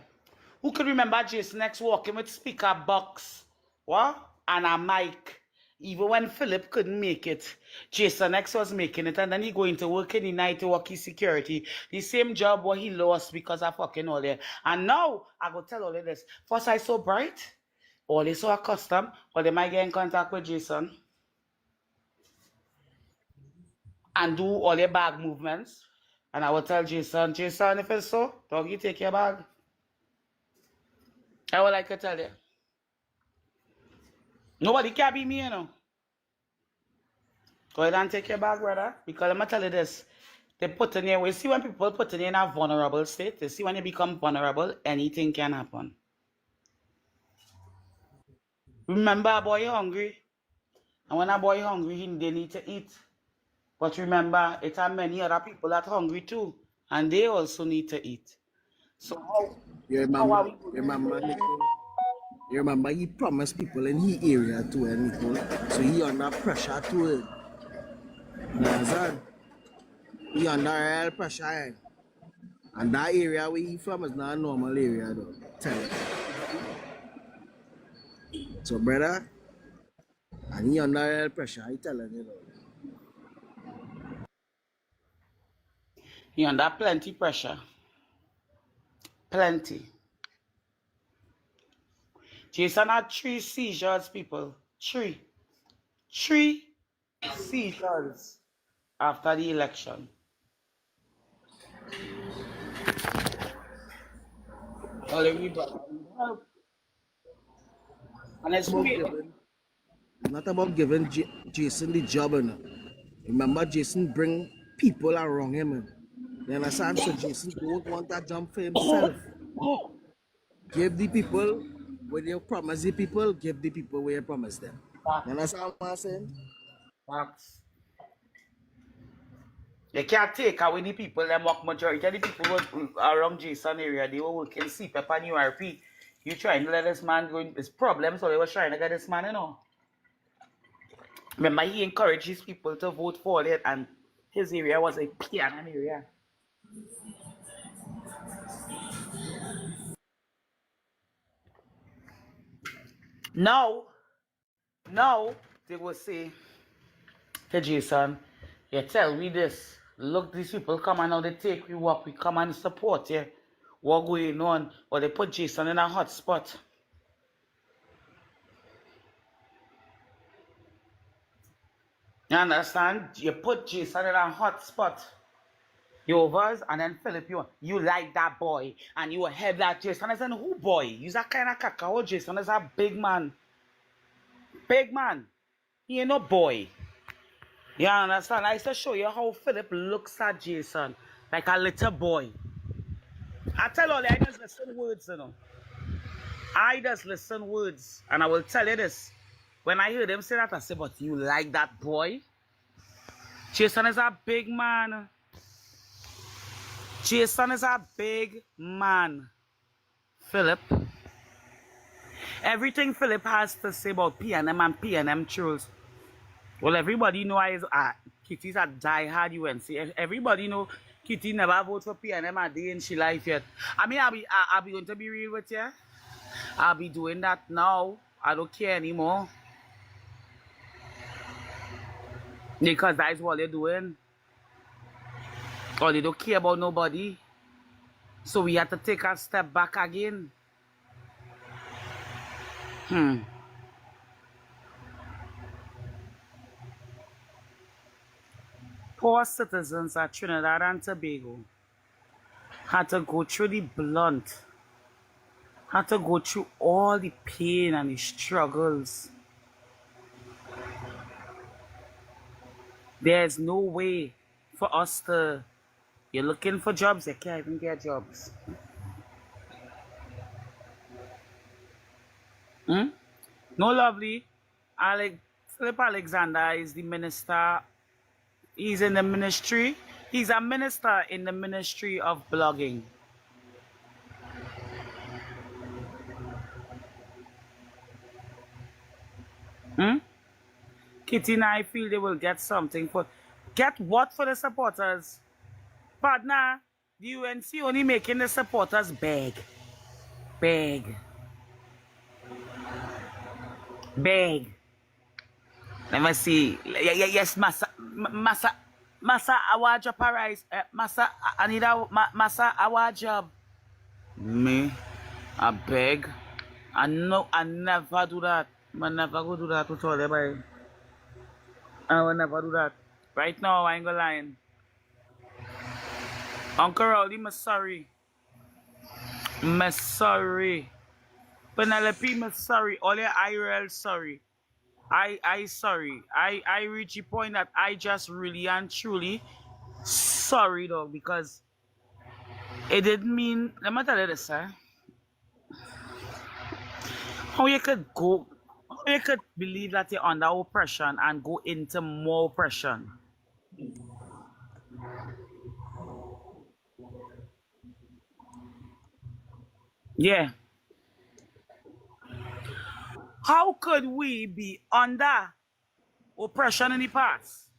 Who could remember Jason X walking with speaker box? What? And a mic. Even when Philip couldn't make it, Jason X was making it, and then he going to work in the night to work his security. The same job what he lost because of fucking all that. And now, I go tell all of this. First I saw bright, all they saw custom, or they might get in contact with Jason and do all their bag movements. And I will tell Jason, Jason, if it's so, doggy, take your bag. I would like to tell you. Nobody can be me, you know. Go ahead and take your bag, brother. Because I'm going to tell you this. They put in you, we see when people put in a vulnerable state, they see when you become vulnerable, anything can happen. Remember, a boy hungry. And when a boy hungry, they need to eat. But remember, it are many other people that are hungry too. And they also need to eat. So how are we You remember he promised people in his area to Nicole. So he under pressure to it. Understand? He under real pressure. And that area where he from is not a normal area though. Tell you. So brother, and he under real pressure, I telling you though. He under plenty pressure. Plenty. Jason had 3 seizures, people. 3. 3 seizures after the election. And it's not about giving Jason the job. Remember, Jason bring people around him. You understand? So Jason don't want that jump for himself. Give the people where you promise the people, give the people where you promise them. You understand what I'm saying? Facts. You can't take away the people, them work majority of the people around Jason area, they were working CPEP and URP. You trying to let this man go in his problems, so they were trying to get this man, you know. Remember, he encouraged his people to vote for it, and his area was a piano area. Now, they will say to Jason, you tell me this. Look, these people come and now they take we work, we come and support you. What going on? Or they put Jason in a hot spot. You understand? You put Jason in a hot spot. You overs and then Philip, you like that boy and you head that Jason. I said, who boy? You's a kind of cacao. Jason is a big man. Big man. He ain't no boy. You understand? I used to show you how Philip looks at Jason like a little boy. I tell all you, I just listen words, you know. I just listen words. And I will tell you this. When I heard him say that, I said, but you like that boy? Jason is a big man. Jason is a big man. Philip. Everything Philip has to say about PNM and PNM trolls. Well, everybody know Kitty's a die-hard UNC. Everybody know Kitty never vote for PNM a day in she life yet. I mean, I'll be going to be real with you. I'll be doing that now. I don't care anymore. Because that's what they're doing. Or they don't care about nobody. So we have to take a step back again. Poor citizens of Trinidad and Tobago had to go through the blunt, had to go through all the pain and the struggles. There's no way for us to, you're looking for jobs, you can't even get jobs. No, lovely. Philip Alexander is the minister. He's in the ministry. He's a minister in the ministry of blogging. Hmm? Kitty and I feel they will get something for. Get what for the supporters? Partner, the UNC only making the supporters beg. Beg. Beg. Let me see. Yes, Massa, our job arise. Massa, I need Massa, our job. Me, I beg. I never do that. I never go do that with all everybody. I will never do that. Right now, I ain't gonna lie. Uncle Rowdy, I'm sorry. I'm sorry. Penelope, I'm sorry. All your IRL, sorry. I sorry. I reach a point that I just really and truly sorry though, because it didn't mean, let me tell you this, sir. How you could believe that you're under oppression and go into more oppression? Yeah. How could we be under oppression in the past?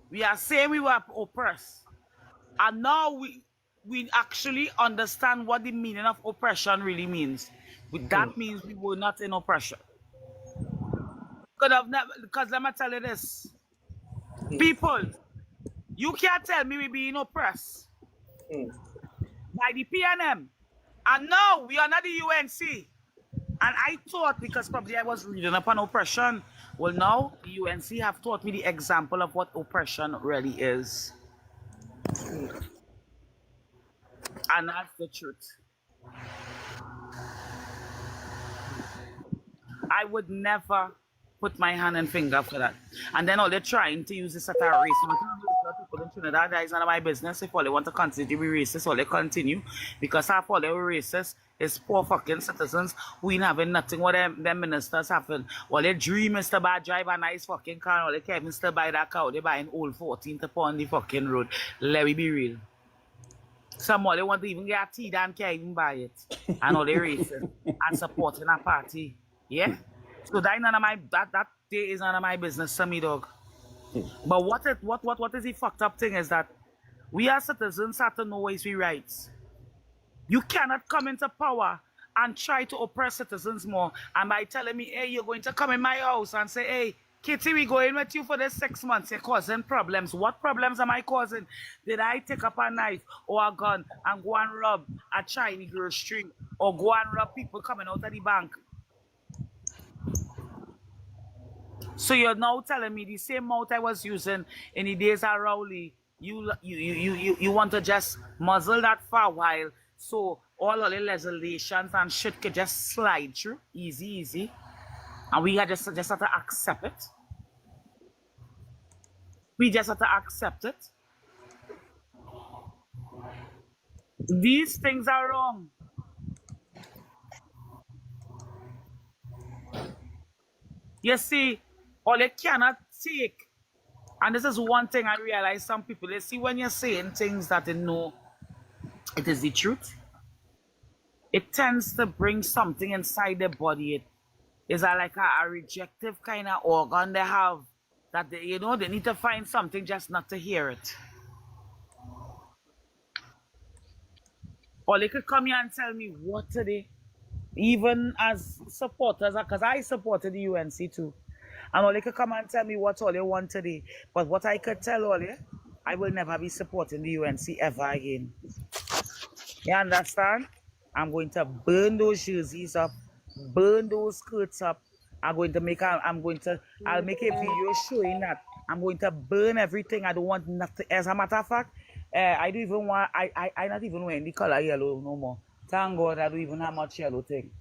We are saying we were oppressed. And now we actually understand what the meaning of oppression really means. That means we were not in oppression. Could have never, because let me tell you this. People, you can't tell me we being oppressed by the PNM. And now we are not the UNC. And I thought, because probably I was reading upon oppression, well now the UNC have taught me the example of what oppression really is. And that's the truth. I would never put my hand and finger for that. And then all they're trying to use this as a race. People in Trinidad, that is none of my business. If all they want to continue to be racist, all they continue. Because half all they were racist is poor fucking citizens who ain't having nothing what them ministers having. All they dream is to buy, drive a nice fucking car. All they can't even still buy that car. They buy an old 14 to on the fucking road. Let me be real. Some more they want to even get a tea and can't even buy it. And all they racist and supporting a party. Yeah? So that none of my that day is none of my business to me, dog. But what is the fucked up thing is that we as citizens have to know what is we rights. You cannot come into power and try to oppress citizens more. And by telling me, hey, you're going to come in my house and say, hey, Kitty, we go in with you for the 6 months. You're causing problems. What problems am I causing? Did I take up a knife or a gun and go and rob a Chinese grocery or go and rob people coming out of the bank? So you're now telling me the same mouth I was using in the days of Rowley, you want to just muzzle that for a while so all of the legislations and shit could just slide through easy, and we had just have to accept it. We just have to accept it. These things are wrong. You see, all they cannot take. And this is one thing I realize some people, they see when you're saying things that they know it is the truth, it tends to bring something inside their body. It is like a rejective kind of organ they have that they, they need to find something just not to hear it. Or they could come here and tell me what today, even as supporters, because I supported the UNC too. And all they could come and tell me what all they want today. But what I could tell all you, I will never be supporting the UNC ever again. You understand? I'm going to burn those jerseys up, burn those skirts up. I'll make a video showing that. I'm going to burn everything. I don't want nothing. As a matter of fact, I don't even want, I not even wearing the color yellow no more. Thank God I don't even have much yellow thing.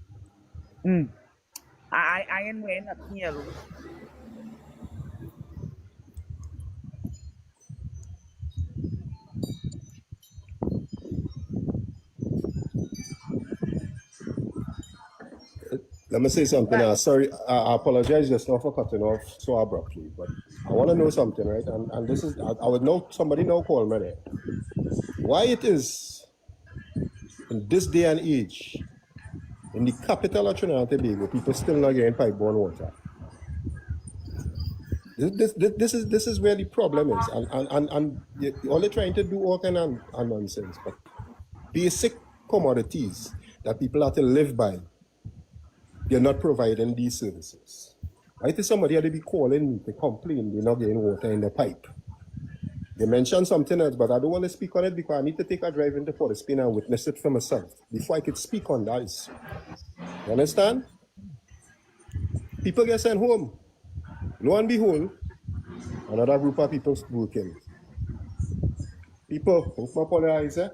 I ain't wearing nothing yellow. Let me say something. Sorry, I apologize just now for cutting off so abruptly, but I want to know something, right? And this is, I would know, somebody now call me there. Why it is, in this day and age, in the capital of Trinidad and Tobago, people still not getting pipe-borne water. This is where the problem is, and all they're trying to do all kind of nonsense. But basic commodities that people have to live by, they're not providing these services. I think somebody had to be calling me to complain they're not getting water in the pipe. They mentioned something else, but I don't want to speak on it because I need to take a drive into Port of Spain and witness it for myself before I could speak on that issue. You understand? People get sent home. Lo and behold, another group of people working. People, open up all their eyes, eh?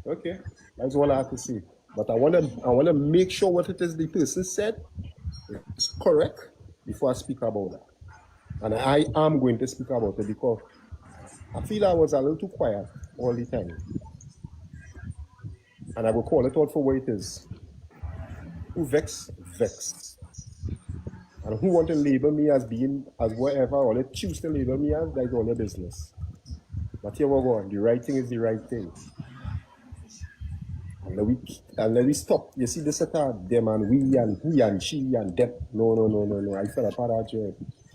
Okay, that's all I have to say. But I want to make sure what it is the person said is correct before I speak about that. And I am going to speak about it because I feel I was a little too quiet all the time. And I will call it out for what it is. Who vex, vex. And who want to label me as being, as whatever, or they choose to label me as, that's all their business. But here we go, the right thing is the right thing. And let we stop. You see this at them and we and he and she and them. No. I fell apart out here.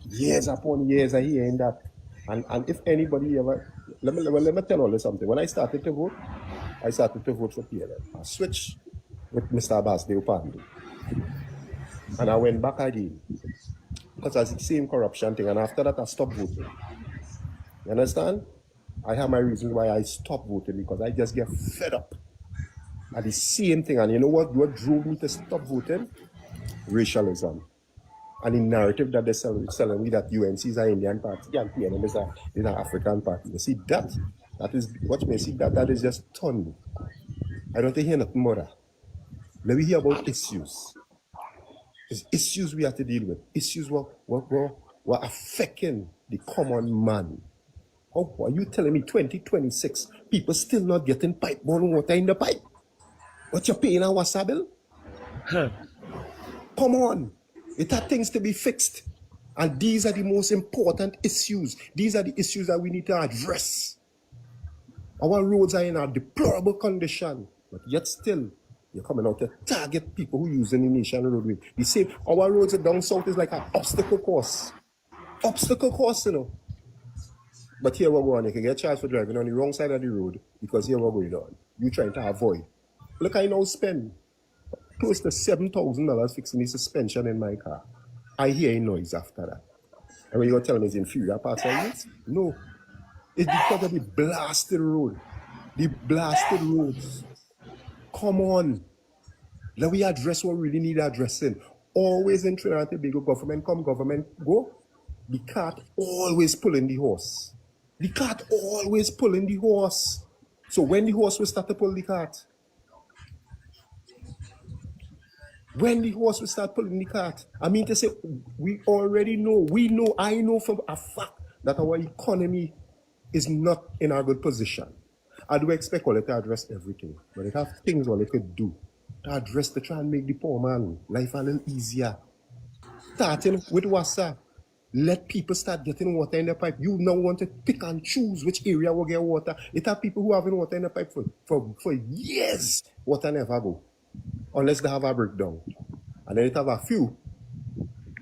Years upon years I hearing that. And if anybody ever, let me tell you something. When I started to vote for PLM. I switched with Mr. Basdeo Pandu. And I went back again. Because it's the same corruption thing. And after that, I stopped voting. You understand? I have my reasons why I stopped voting because I just get fed up at the same thing. And you know what drove me to stop voting? Racialism. And the narrative that they're selling me that UNC is an Indian party and PNM is an African party. You see, that is, watch me, see, that is just ton. I don't hear nothing more. Let me hear about issues. There's issues we have to deal with. Issues were affecting the common man. How are you telling me 2026 people still not getting pipe-borne water in the pipe? What you're paying our water bill? Come on. It had things to be fixed. And these are the most important issues. These are the issues that we need to address. Our roads are in a deplorable condition, but yet still, you're coming out to target people who use the nation roadway. The same, our roads down south is like an obstacle course. Obstacle course, you know. But here we're going, you can get charged for driving on the wrong side of the road because here we're going on. You're trying to avoid. Look, I now spend close to $7,000 fixing the suspension in my car. I hear a noise after that. And when you're telling me it's inferior parts of it? No. It's because of the blasted road. The blasted roads. Come on. Let we address what we really need addressing. Always in Trinidad and Tobago, government come, government go. The cart always pulling the horse. The cart always pulling the horse. So when the horse will start to pull the cart? When the horse will start pulling the cart? I mean to say, we already know, I know for a fact that our economy is not in a good position. I do expect all it to address everything, but it have things all it could do to address to try and make the poor man life a little easier. Starting with water. Let people start getting water in the pipe. You now want to pick and choose which area will get water. It have people who have water in the pipe for years. Water never go. Unless they have a breakdown. And then it have a few.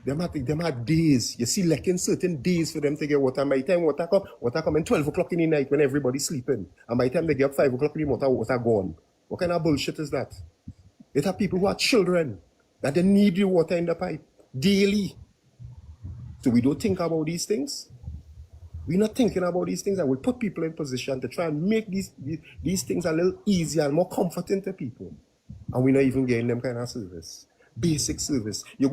Them have days. You see, like in certain days for them to get water. And by the time water come in 12 o'clock in the night when everybody's sleeping. And by the time they get up 5 o'clock in the morning, water gone. What kind of bullshit is that? It have people who are children that they need the water in the pipe daily. So we don't think about these things. We're not thinking about these things, and we put people in position to try and make these things a little easier and more comforting to people. And we're not even getting them kind of service. Basic service. You're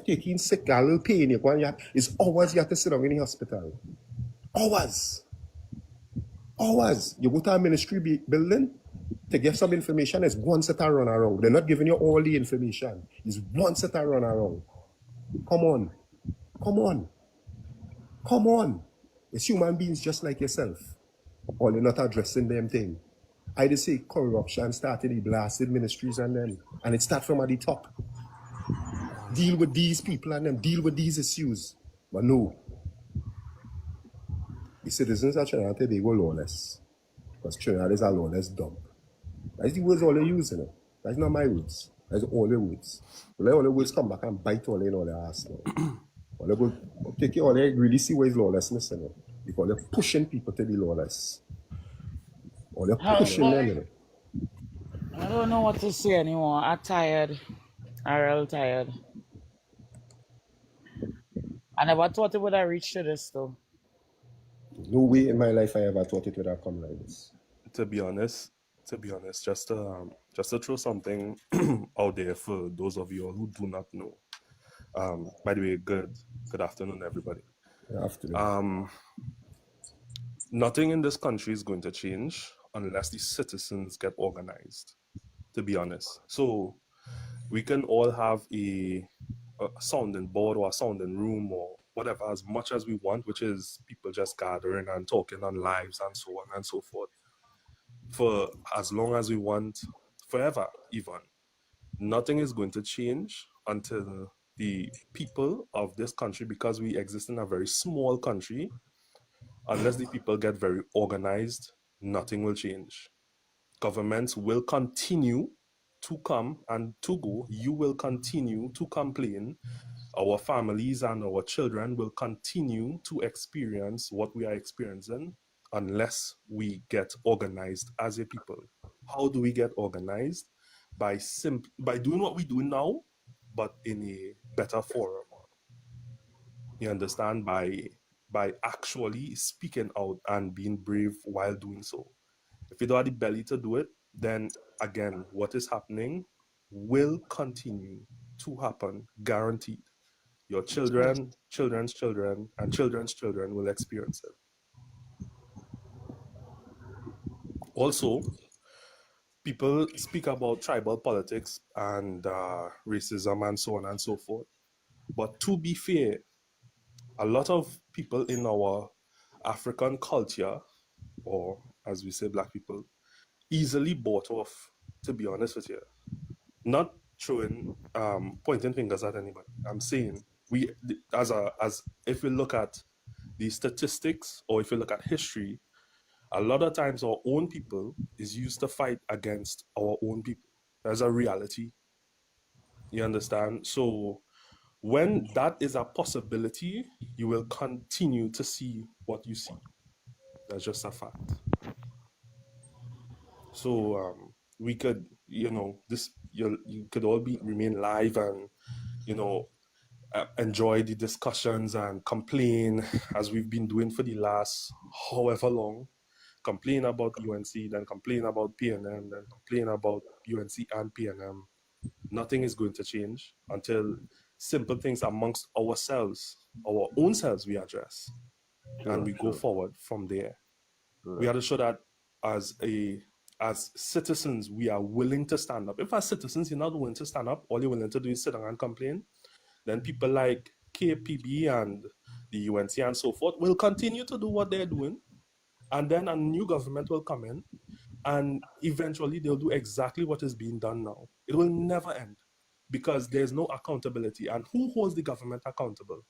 taking sick, a little pain, it's hours you have to sit down in the hospital. Hours. You go to a ministry building to get some information, it's one set of run around. They're not giving you all the information. It's one set of run around. Come on. It's human beings just like yourself. Or they're not addressing them thing. I just say corruption started the blasted ministries and them. And it starts from at the top. Deal with these people and them. Deal with these issues. But no. The citizens of Trinidad and Tobago lawless. Because Trinidad is a lawless dump. That's the words all they're using. That's not my words. That's all the words. So let all the words come back and bite all in all their ass now. All they go take it, all they really see where is lawlessness, you know, because they're pushing people to be lawless. Or they're pushing them, you know. I don't know what to say anymore. I'm tired. I'm real tired. I never thought it would have reached to this though. No way in my life I ever thought it would have come like this. To be honest, just to throw something out there for those of you all who do not know. By the way, good afternoon, everybody. Good afternoon. Nothing in this country is going to change unless the citizens get organized, to be honest. So we can all have a sounding board or a sounding room or whatever as much as we want, which is people just gathering and talking on lives and so on and so forth, for as long as we want, forever even. Nothing is going to change until the people of this country, because we exist in a very small country, unless the people get very organized, nothing will change. Governments will continue to come and to go. You will continue to complain. Our families and our children will continue to experience what we are experiencing unless we get organized as a people. How do we get organized? By doing what we do now, but in a better forum. You understand? By actually speaking out and being brave while doing so. If you don't have the belly to do it, then again, what is happening will continue to happen, guaranteed. Your children, children's children, and children's children will experience it. Also, people speak about tribal politics and racism and so on and so forth. But to be fair, a lot of people in our African culture, or as we say, Black people, easily bought off, to be honest with you. Not throwing, pointing fingers at anybody. I'm saying as if we look at the statistics or if you look at history, a lot of times our own people is used to fight against our own people. That's a reality. You understand? So when that is a possibility, you will continue to see what you see. That's just a fact. So we could, you could all remain live and, enjoy the discussions and complain as we've been doing for the last however long. Complain about UNC, then complain about PNM, then complain about UNC and PNM. Nothing is going to change until simple things amongst ourselves, our own selves, we address. And we go forward from there. We have to show that as citizens, we are willing to stand up. If as citizens, you're not willing to stand up, all you're willing to do is sit down and complain, then people like KPB and the UNC and so forth will continue to do what they're doing. And then a new government will come in, and eventually they'll do exactly what is being done now. It will never end because there's no accountability. And who holds the government accountable?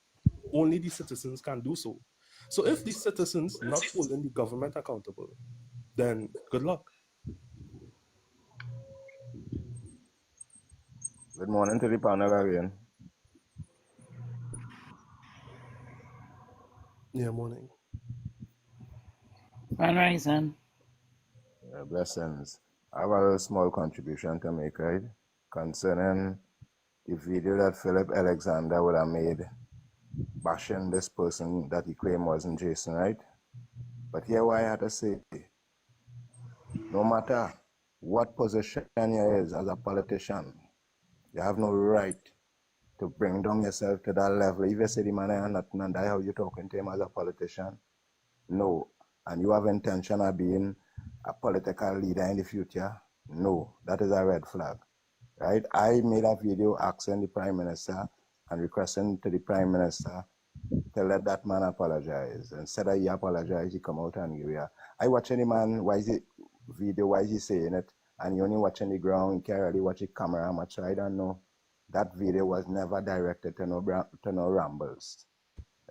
Only the citizens can do so. So if the citizens not holding the government accountable, then good luck. Good morning to the panel again. Yeah, morning. Rising. Yeah, blessings. I have a little small contribution to make, right? Concerning the video that Philip Alexander would have made bashing this person that he claimed wasn't Jason, right? But here what I had to say, no matter what position you is as a politician, you have no right to bring down yourself to that level. If you say the man ain't nothing and that's how you're talking to him as a politician, no. And you have intention of being a political leader in the future, no. That is a red flag, right? I made a video asking the Prime Minister and requesting to the Prime Minister to let that man apologize. Instead of he apologize, he come out and give you. I watching the man, why is it video, why is he saying it? And you only watching the ground, you can't really watch the camera much, so I don't know. That video was never directed to no rambles,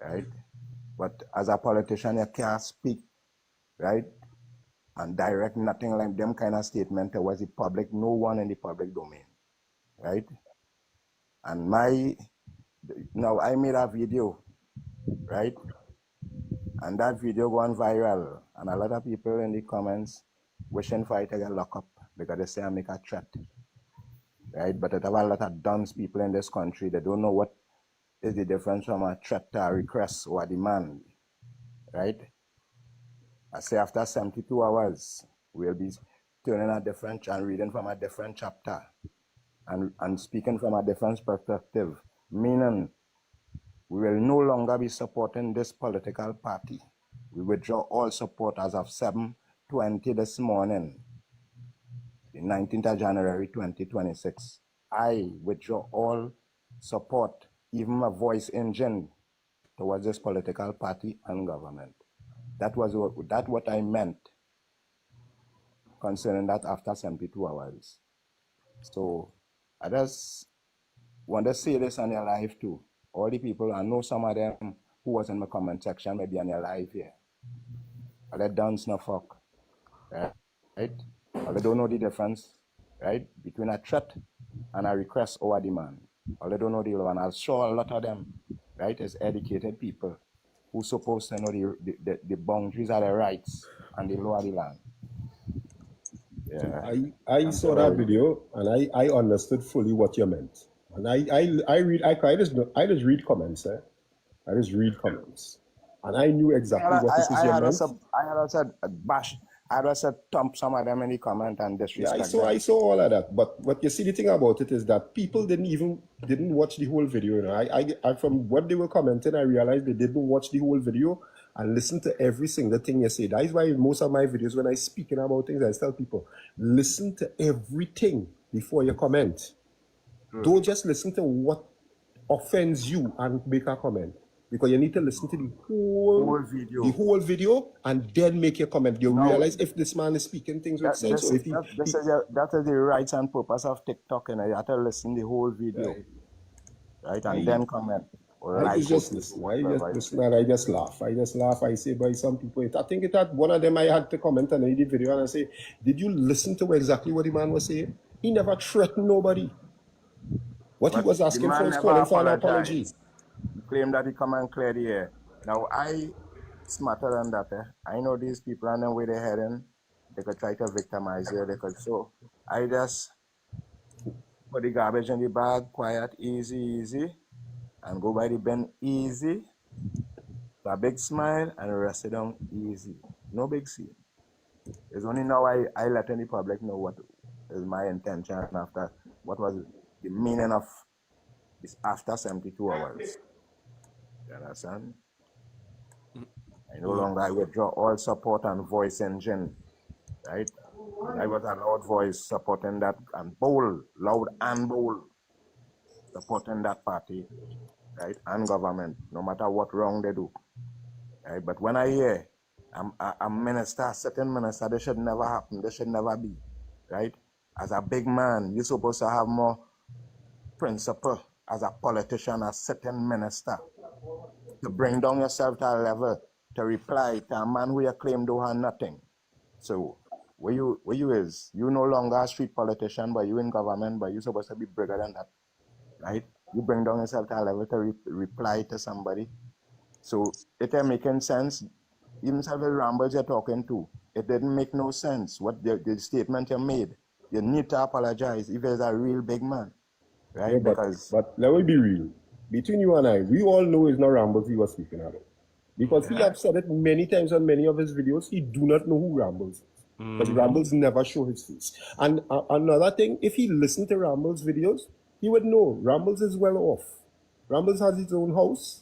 right? But as a politician, you can't speak, right? And direct nothing like them kind of statement towards the public, no one in the public domain, right? And my Now, I made a video, right? And that video gone viral. And a lot of people in the comments wishing for it to get locked up because they say I make a threat, right? But there are a lot of dunce people in this country. They don't know what is the difference from a threat to a request or a demand, right? I say after 72 hours, we'll be turning a different and reading from a different chapter and speaking from a different perspective, meaning we will no longer be supporting this political party. We withdraw all support as of 7:20 this morning, the 19th of January 2026. I withdraw all support, even a voice engine towards this political party and government. That was what I meant concerning that after 72 hours. So I just want to say this on your live too. All the people, I know some of them who was in my comment section maybe on your live here. Or they dance no fuck, right? Or they don't know the difference, right, between a threat and a request or a demand. Or they don't know the law. And I'm sure a lot of them, right, is educated people who supposed to know the boundaries of their rights and the law of the land. Yeah. I saw that video and I understood fully what you meant. And I just read comments, eh? I just read comments. And I knew exactly what this is you meant. I had also bash. I had also thump some of them in the comment and disrespect. Yeah, I saw all of that. But you see, the thing about it is that people didn't watch the whole video. You know, I from what they were commenting, I realized they didn't watch the whole video and listen to every single thing you say. That is why most of my videos, when I speaking about things, I tell people, listen to everything before you comment. Don't just listen to what offends you and make a comment. Because you need to listen to the whole video and then make your comment. You realize if this man is speaking things with sense. That is the rights and purpose of TikTok, and you have to listen the whole video, right? And then comment. I just listen. I just laugh. I say by some people. I think it had one of them. I had to comment on the video and I say, "Did you listen to exactly what the man was saying? He never threatened nobody. What he was asking for was calling for an apology." He claimed that he come and clear the air. Now I smarter than that. I know these people and the way they're heading, they could try to victimize you. They could. So I just put the garbage in the bag, quiet, easy, and go by the bin easy. A big smile and rest it down easy. No big scene. It's only now I let the public know what is my intention after what was the meaning of this after 72 hours. You understand? I no longer withdraw all support and voice engine, right? I was a loud voice supporting that and loud and bold, supporting that party, right? And government, no matter what wrong they do. Right? But when I hear a minister, certain minister, this should never happen, this should never be, right? As a big man, you're supposed to have more principle as a politician, a certain minister, to bring down yourself to a level to reply to a man who you claim don't have nothing. So where you is, you no longer a street politician, but you in government, but you're supposed to be bigger than that, right? You bring down yourself to a level to reply to somebody. So it ain't making sense. Even several rambles you're talking to, it didn't make no sense. What the statement you made, you need to apologize if there's a real big man, right? Yeah, but let me be real. Between you and I, we all know it's not Rambles he was speaking about. Because he have said it many times on many of his videos, he do not know who Rambles is. Because Rambles never show his face. And another thing, if he listened to Rambles videos, he would know Rambles is well off. Rambles has his own house.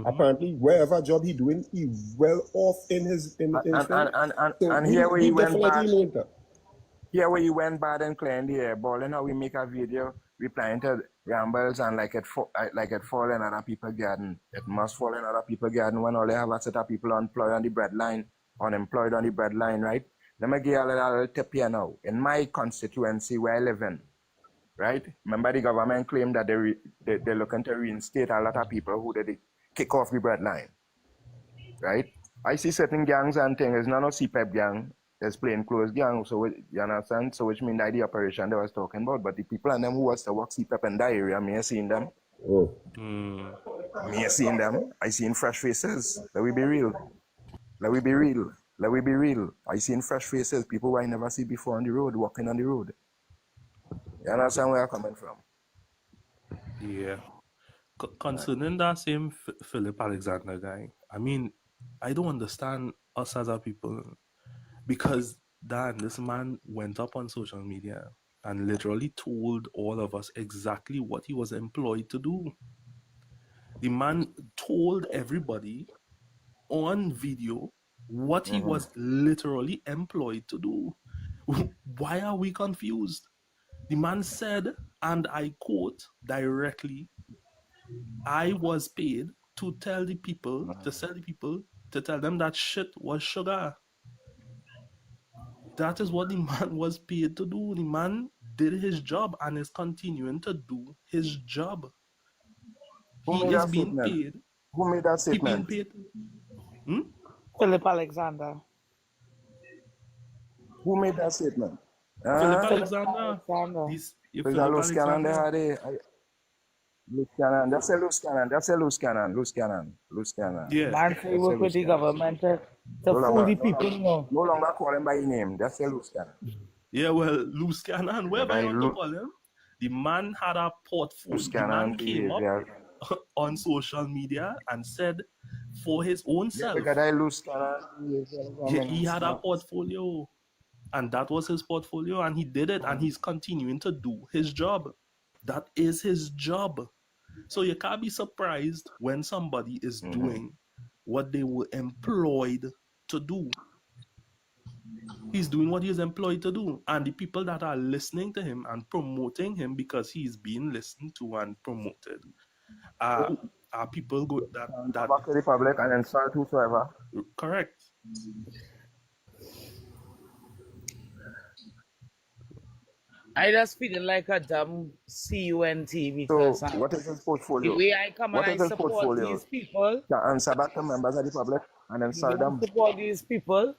Apparently, wherever job he doing, he well off in his thing. And here where he went bad. Here where you went bad and clean the air ball, and how we make a video replying to Rambles and like it fall in other people's garden. It must fall in other people's garden when all they have a set of people unemployed on the breadline, right? Let me give you a little tip here now. In my constituency where I live in, right? Remember the government claimed that they're looking to reinstate a lot of people who did kick off the breadline, right? I see certain gangs and things. It's not a CPEP gang. There's plainclothes gang, so you understand? So which means that the operation they was talking about. But the people and them who was to work CPEP in that area, me have seen them. Oh. Me seeing them, I seen fresh faces. Let we be real. Let we be real. Let we be real. I seen fresh faces, people who I never see before on the road, walking on the road. You understand where I'm coming from? Yeah. Concerning that same Philip Alexander guy, I mean, I don't understand us as a people because Dan, this man went up on social media and literally told all of us exactly what he was employed to do. The man told everybody on video what he was literally employed to do. Why are we confused? The man said, and I quote directly, I was paid to tell the people, to tell them that shit was sugar. That is what the man was paid to do. The man did his job and is continuing to do his job. Who He made is that being statement? paid. Who made that He being statement? paid. Philip Alexander. Who made that statement? Philip Huh? Alexander. Alexander. Is that Philip loose cannon they Alexander. had? Loose cannon. That's a loose cannon. That's a loose cannon. Loose cannon. Loose cannon. Yeah. Man say That's a work with loose the cannon. government to No fool the longer, people, you know. no longer call him by his name. That's a loose cannon. Yeah, well, loose cannon, whatever By you want to call him. The man had a portfolio. loose The man cannon came up behavior. on social media and said for his own Yeah, self, because I loose cannon behavior. he had a portfolio. And that was his portfolio, and he did it, and he's continuing to do his job. That is his job. So you can't be surprised when somebody is doing what they were employed to do. He's doing what he's employed to do. And the people that are listening to him and promoting him because he's being listened to and promoted are people that Back to the public and insult whosoever. correct. I just feeling like a dumb cunt because So, what is his the portfolio? way I come and What I is his support portfolio? these people, To answer back to members of the public and the insult way I them. support these people,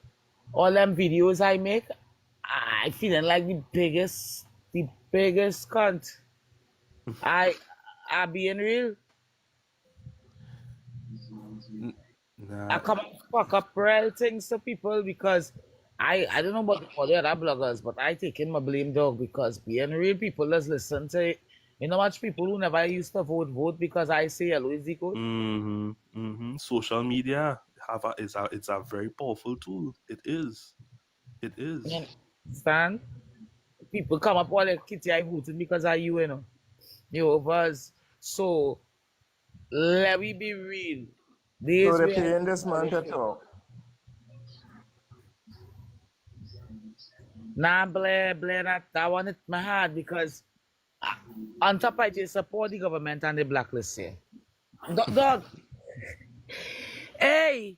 all them videos I make, I feeling like the biggest cunt. I being real. I Nah. come and fuck up real things to people because I don't know about all the other bloggers, but I take in my blame dog because being real people just listen to it. You know much people who never used to vote because I say hello is the code. Social media it's a very powerful tool. It is. It is. You understand? People come up all like Kitty, I voted because of you, you know. You overs. So let me be real. So they're paying this man to talk. Nah, Blair, that one hit my heart because on top I just support the government and the blacklist here. Dog. Hey!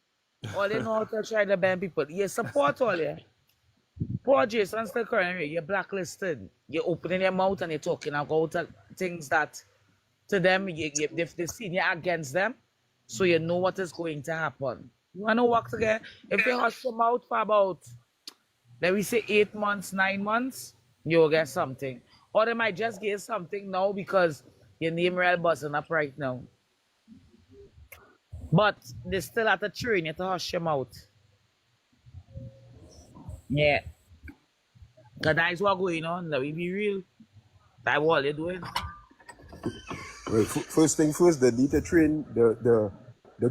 All they know how to try to ban people. You support all yeah. Poor Jason still currently, you're blacklisted. You're opening your mouth and you're talking about things that to them, if they see you against them, so you know what is going to happen. You want to work together? If you hush them out for about, let me say 8 months, 9 months, you'll get something. Or they might just get something now because your name real buzzing up right now. But they still have to train you to hush them out. Yeah. Because that's what going on. Let me be real. That's what they're doing. Well, first thing first, they need to train the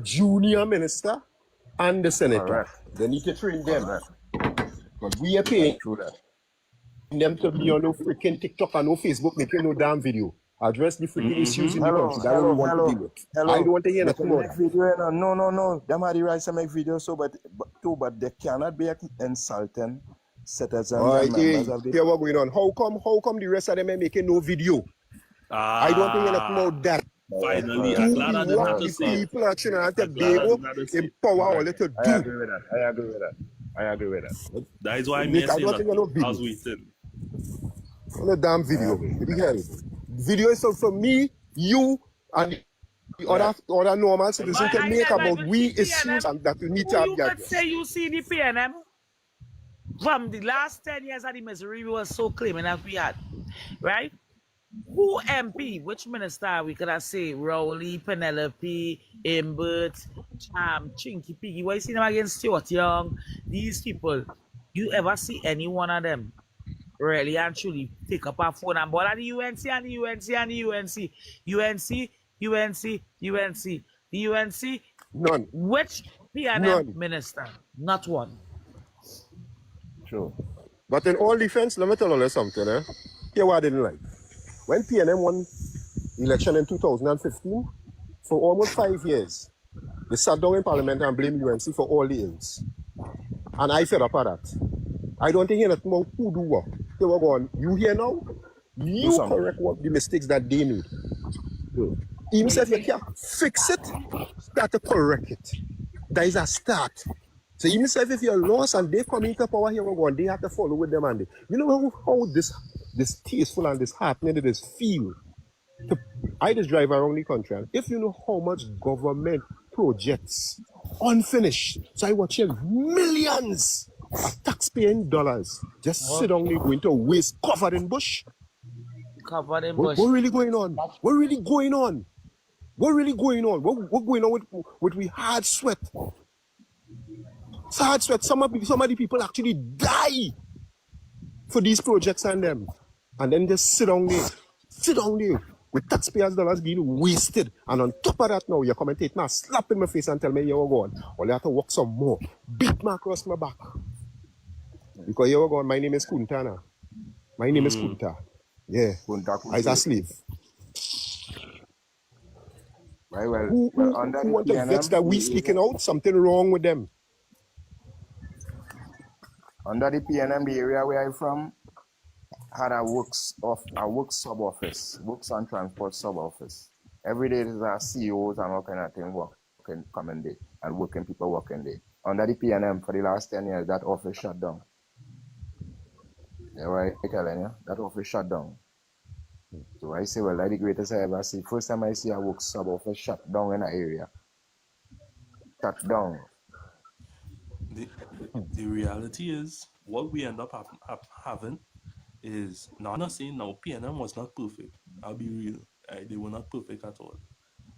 junior minister and the senator. Correct. They need to train them. Correct. But we are paying True that. them to be on no freaking TikTok and no Facebook making no damn video. Address the freaking issues in the country. That's what we want to deal with. I don't want to hear nothing more. Video, no. Them have the rights to make videos, so but they cannot be insulting citizens and members of the. Here what going on? How come the rest of them are making no video? I don't want to hear nothing about that. Finally, I'm glad I didn't have to say it. People are trying to Tobago empower all to do. I agree with that. That is why I'm here saying that. I was waiting. On a damn video. Video is for me, you, and the other normal citizens to make about we issues and that we need to have. You could say you see the PNM from the last 10 years of the misery we were so claiming that we had, right? Who MP? Which minister we could have say? Rowley, Penelope, Imbert, Chinky Piggy. Why you see them against Stuart Young? These people. You ever see any one of them really and truly pick up a phone and bother the UNC and the UNC and the UNC? UNC, UNC, UNC. The UNC, None. which PNM None. minister? Not one. True. But in all defense, let me tell you something. Here what I didn't like. When PNM won election in 2015, for almost 5 years, they sat down in Parliament and blamed UNC for all the ills. And I fed up at that. I don't think anything about who do what. They were going, you here now? You correct what the mistakes that they made. Even if you can't fix it, start to correct it. That is a start. So even if you're lost and they come into power here, they have to follow with them. And they, you know how this tasteful and disheartening it is feel. I just drive around the country, and if you know how much government projects unfinished, so I watch millions of taxpaying dollars just sit down there going to waste covered in bush. Covered in bush. What really going on? What really going on? What really going on? What going on with we hard sweat? It's hard sweat. Some of the people actually die for these projects and them. And then just sit down there with taxpayers' dollars being wasted. And on top of that now, you commentate now, slap in my face and tell me you're going. Well, you have to work some more. Beat me across my back. Because you're going, my name is Kuntana. My name is Kunta. Yeah. I was a slave. Right, well, Who want to vex that we speaking out? Something wrong with them. Under the PNM, the area where I'm from, had a works sub office, works and transport sub office. Every day there's a CEOs and all kind of thing working coming day and working people working day. Under the PNM for the last 10 years, that office shut down. Yeah, right, I'm telling you, that office shut down. So I say, well, that's the greatest I ever see. First time I see a work sub office shut down in an area. Shut down. The reality is, what we end up having is, now I'm not saying now PNM was not perfect. I'll be real. They were not perfect at all.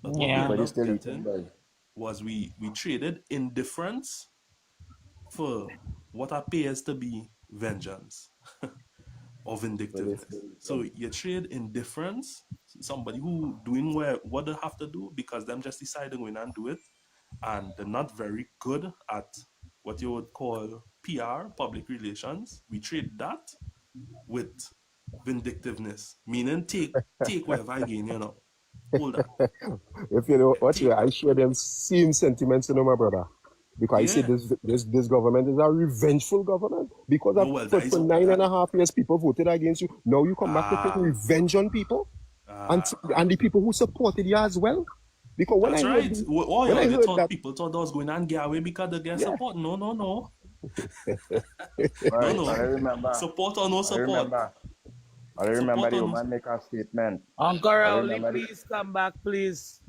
But what we ended up getting was we traded indifference for what appears to be vengeance or vindictiveness. So you trade indifference, somebody who doing what they have to do because them just decide to go in and do it, and they're not very good at what you would call PR, public relations. We trade that with vindictiveness, meaning take whatever I gain, you know. Hold that. If you know what, I share them same sentiments, you know, my brother. Because I say this government is a revengeful government. Because for 9.5 years, people voted against you. Now you come back to take revenge on people. And the people who supported you as well. Because when that's I right. people thought I was going and get away because they get support. No. No. I remember. Support or no support. I remember the woman make a statement. Uncle Rowley, please come back, please.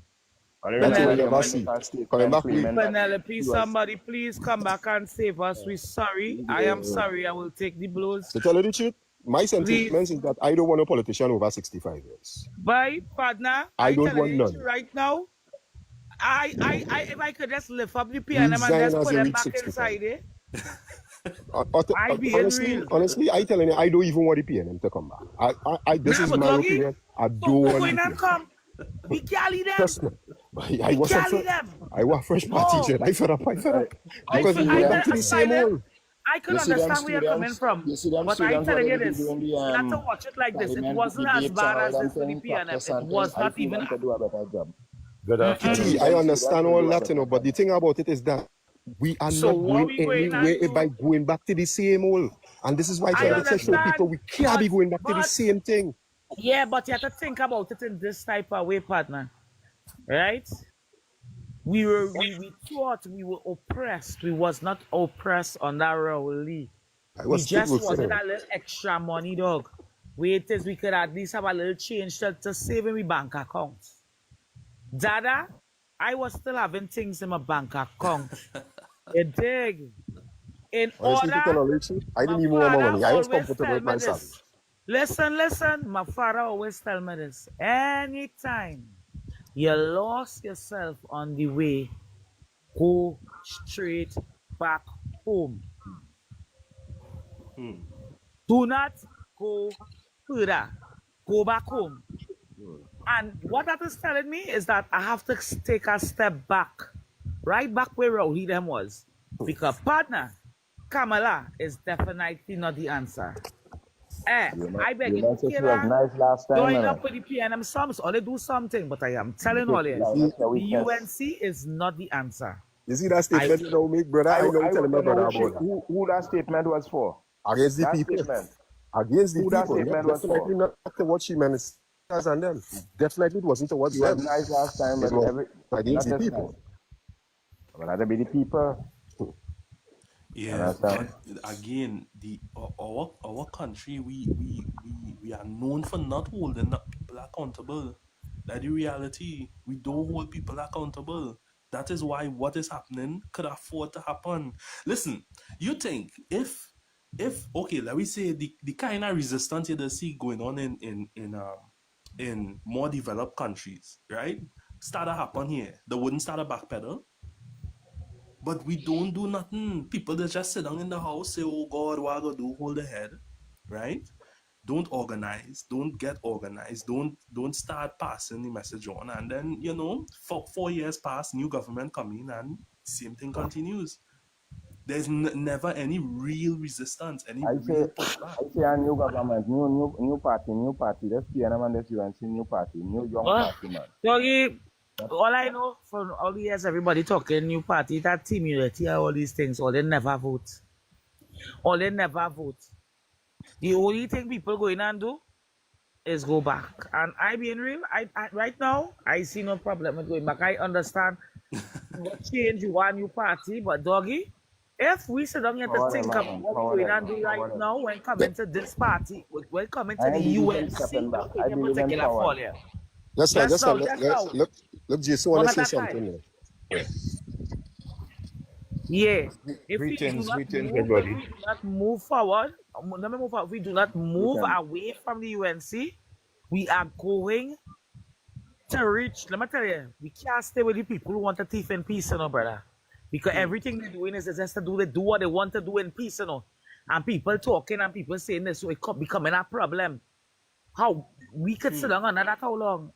Penelope, somebody please come back and save us. We're sorry. I am sorry. I will take the blows. To tell you the truth, my sentiments is that I don't want a politician over 65 years. Bye, partner. I don't want none. Right now, if I could just lift up the PNM and just put them back inside it. Honestly, I telling you, I don't even want the PNM to come back. This is my opinion. I don't want them. Come. We carry them. Trust me. I was fresh party. I fed up. Because we went back to the same old. I could understand where you're coming from, but I'm telling you this, you have to watch it like this. It wasn't as bad as this with the PNM. It was not even. Kitty, I understand all that, you know, but the thing about it is that we are not going anywhere by going back to the same old. And this is why I try to show people we can't be going back to the same thing. Yeah, but you have to think about it in this type of way, partner. Right? We thought we were oppressed. We was not oppressed on that Rowley. We just wanted a little extra money, dog. Wait till we could at least have a little change to save in my bank account. Dada, I was still having things in my bank account. You dig? In honestly, order, I didn't even want my money. I was comfortable with my salary. Listen. My father always tell me this. Anytime you lost yourself on the way, go straight back home. Do not go further. Go back home. And what that is telling me is that I have to take a step back, right back where Rowdy them was. Because partner, Kamala is definitely not the answer. I beg You you, know, she was Kira, nice last time, join man. up with the PNM Psalms or they do something, but I am telling all you, That's your the weakness. UNC is not the answer. You see that statement you know make, brother? I know telling my want to brother know about that. who that statement was for. Against the That people. statement. Against the Who that people. statement was Definitely for. not to what she meant and them. Definitely it wasn't towards He them. was nice last time, It but was against not the this time. people. But that'll be the people. Yeah, but again, our country, we are known for not holding people accountable. That's the reality. We don't hold people accountable. That is why what is happening could afford to happen. Listen, you think if okay, let me say the kind of resistance you see going on in more developed countries, right? Start to happen here. They wouldn't start a backpedal. But we don't do nothing. People that just sit down in the house, say, oh God, what I gotta do? Hold the head, right? Don't organize, don't get organized, don't start passing the message on. And then, 4 years pass, new government come in and same thing continues. There's never any real resistance, any real pushback. I say a new government, new party. Let's PNM and this UNC new party, new young party, man. Doggy, all I know from all the years everybody talking new party, that team unity, all these things, all they never vote. The only thing people going and do is go back. And I being real, I right now I see no problem with going back. I understand what change you want new party, but doggy, if we sit down here to think about what we're going and do right now when coming to this party, when coming to the UNC, in your particular fall here. Just now. Look, Jason want to say something here. Yeah. If we Greetings, do everybody. not move forward, if we do not move away from the UNC, we are going to reach. Let me tell you, we can't stay with the people who want to thief in peace, brother. Because everything they're doing is just to do what they want to do in peace, And people talking and people saying this, so it could becoming a problem. How we could sit down on that how long?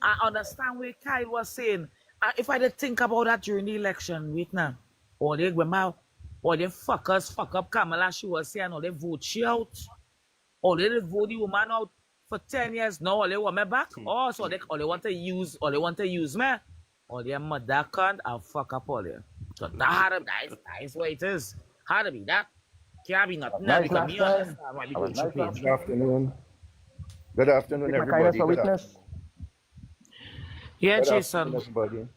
I understand what Kyle was saying. If I did think about that during the election, wait now. Or they fuckers fuck up Kamala, she was saying, or they vote she out. Or they vote the woman out for 10 years. Now or they want me back. So they want to use me. Or their mother can't fuck up all there. So that is what it is. How to be that? Can't be nothing. Nice Because me understand why we going through pain. Good afternoon. Good afternoon, everybody. Kind of witness. Yeah, Good Jason. afternoon, everybody.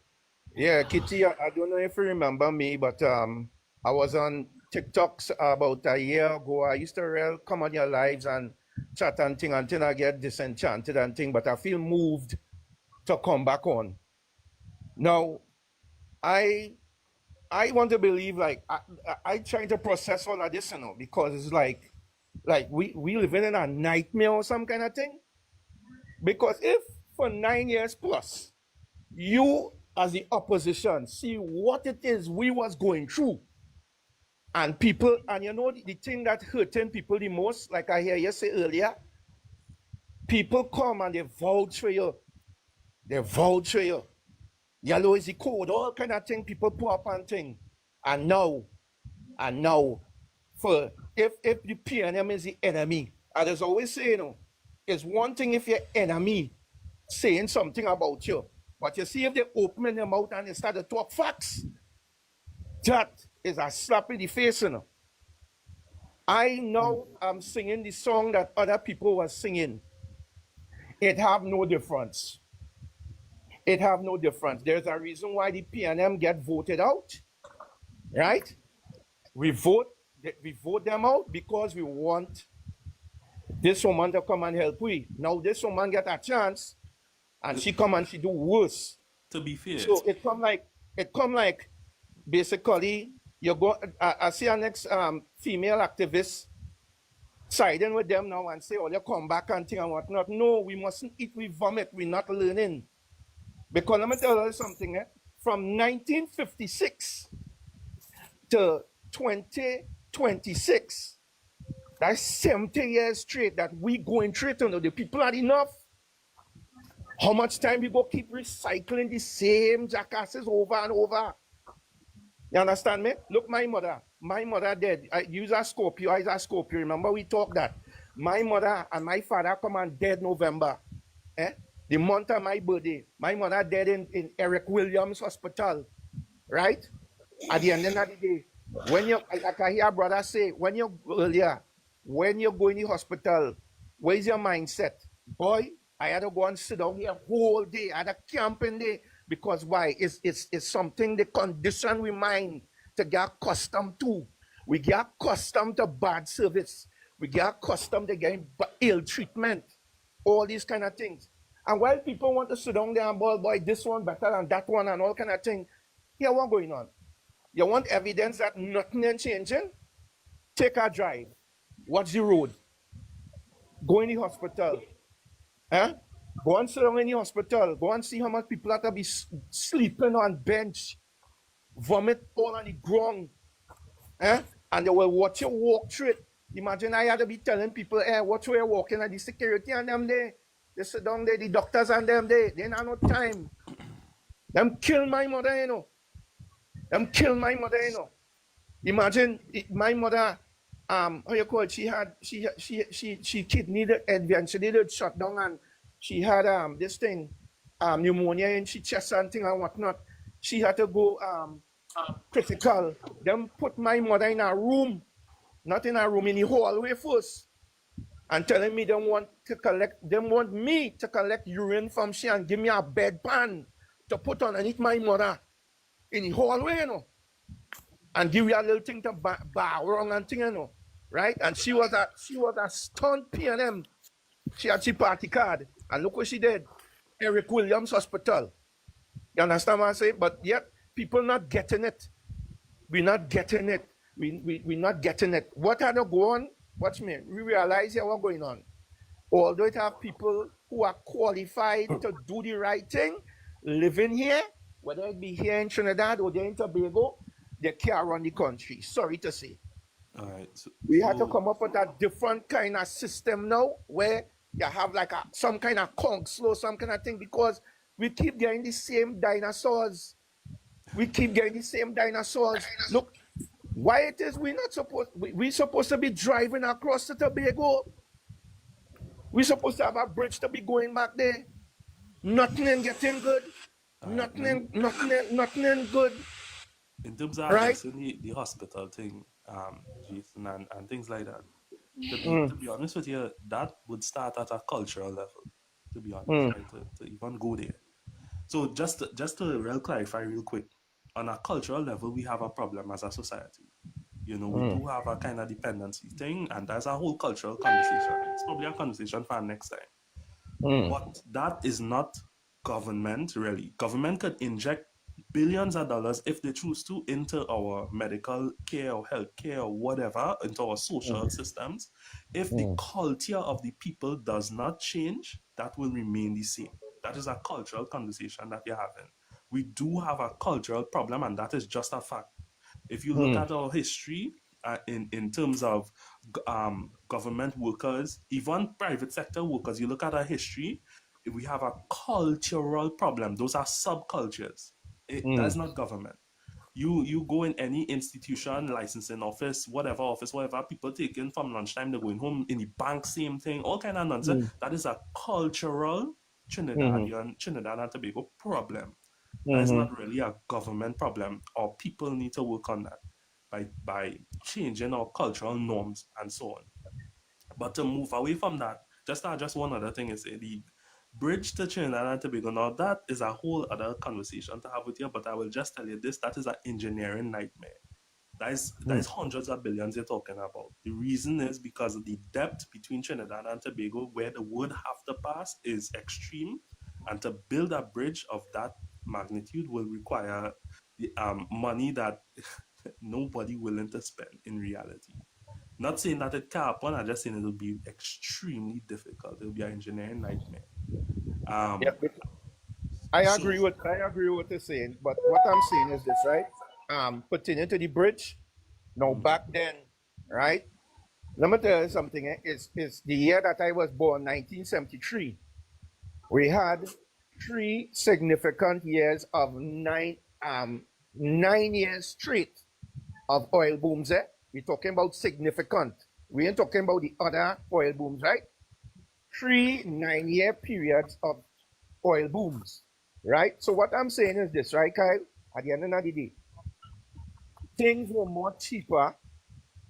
Yeah, Kitty, I don't know if you remember me, but I was on TikTok about a year ago. I used to come on your lives and chat and thing until I get disenchanted and thing, but I feel moved to come back on. Now, I want to believe, like, I trying to process all of this, because it's like we living in a nightmare or some kind of thing. Because if for 9 years plus, you as the opposition see what it is we was going through, and people, and the thing that hurting people the most, like I hear you say earlier, people come and they vouch for you. Yellow is the code, all kind of thing people put up and thing. And now, for if the PNM is the enemy, and there's always saying, it's one thing if your enemy saying something about you, but you see if they open their mouth and they start to talk facts, that is a slap in the face, I know I'm singing the song that other people were singing. It have no difference. There's a reason why the PNM get voted out, right? We vote them out because we want this woman to come and help we. Now this woman get a chance, and she come and she do worse. To be fair. So it come like basically you go. I see our next female activist siding with them now and say, oh, you come back and thing and whatnot. No, we mustn't eat, we vomit, we're not learning. Because let me tell you something, from 1956 to 2026, that's 70 years straight that we going straight to the people are enough. How much time we go keep recycling the same jackasses over and over? You understand me? Look, my mother dead. I use a Scorpio, I use a Scorpio. Remember we talked that. My mother and my father come on dead November. The month of my birthday. My mother dead in Eric Williams Hospital. Right? At the end of the day, when you, like I hear brother say, when you go in the hospital, where's your mindset? Boy, I had to go and sit down here whole day. I had a camping day. Because why? It's something the condition we mind to get accustomed to. We get accustomed to bad service. We get accustomed to getting ill treatment. All these kind of things. And while people want to sit down there and boy, this one better than that one and all kind of thing, here what's going on? You want evidence that nothing is changing? Take a drive. Watch the road. Go in the hospital. Go and sit down in the hospital. Go and see how much people have to be sleeping on bench, vomit all on the ground. And they will watch you walk through it. Imagine I had to be telling people, watch where you're walking, and the security and them there. They sit down there, the doctors and them there. They don't have no time. Them kill my mother, you know. Imagine my mother, how you call it? She kidney eventually did shut down, and she had this thing, pneumonia in she chest and thing and whatnot. She had to go critical. Them put my mother in a room, not in a room, in the hallway first, and telling me they want me to collect urine from she and give me a bedpan to put underneath my mother in the hallway, you know, and give you a little thing to bow around and thing, you know, right? And she was a stunt PNM. She had she party card, and look what she did. Eric Williams Hospital. You understand what I say? But yet people not getting it. We're not getting it. We're not getting it. What are they going? Watch me. We realize here what's going on. Although it have people who are qualified to do the right thing, living here, whether it be here in Trinidad or there in Tobago, they can't run the country. Sorry to say. All right. We have to come up with a different kind of system now where you have like some kind of slow, some kind of thing, because we keep getting the same dinosaurs. Look, why it is we're supposed to be driving across the Tobago. We're supposed to have a bridge to be going back there. Nothing ain't getting good. Nothing ain't good. In terms of right? addressing the hospital thing, Jason, and things like that, to be honest with you, that would start at a cultural level, to be honest, right? To even go there. So just to real clarify real quick, on a cultural level, we have a problem as a society. You know, we do have a kind of dependency thing, and that's a whole cultural conversation. It's probably a conversation for next time. But that is not government, really. Government could inject billions of dollars if they choose to into our medical care or health care or whatever, into our social systems. If the culture of the people does not change, that will remain the same. That is a cultural conversation that you're having. We do have a cultural problem, and that is just a fact. If you look at our history in terms of government workers, even private sector workers, you look at our history, we have a cultural problem. Those are subcultures. That's not government. You go in any institution, licensing office, whatever, people taking from lunchtime, they're going home. In the bank, same thing, all kind of nonsense. That is a cultural Trinidad and Tobago problem. That's not really a government problem. Or people need to work on that by changing our cultural norms and so on. But to move away from that, just one other thing is the bridge to Trinidad and Tobago. Now that is a whole other conversation to have with you, but I will just tell you this: that is an engineering nightmare. That is hundreds of billions you're talking about. The reason is because of the depth between Trinidad and Tobago, where the would have to pass, is extreme, and to build a bridge of that magnitude will require the money that nobody willing to spend in reality. Not saying that it can't happen, I'm just saying it'll be extremely difficult. It'll be an engineering nightmare. Yeah, but I So agree with what you're saying, but what I'm saying is this, right? Pertaining to the bridge. Now back then, right? Let me tell you something. It's the year that I was born, 1973. We had 3 significant years of 9 years straight of oil booms. We're talking about significant. We ain't talking about the other oil booms, right? 3 9-year periods of oil booms, right? So what I'm saying is this, right, Kyle? At the end of the day, things were more cheaper,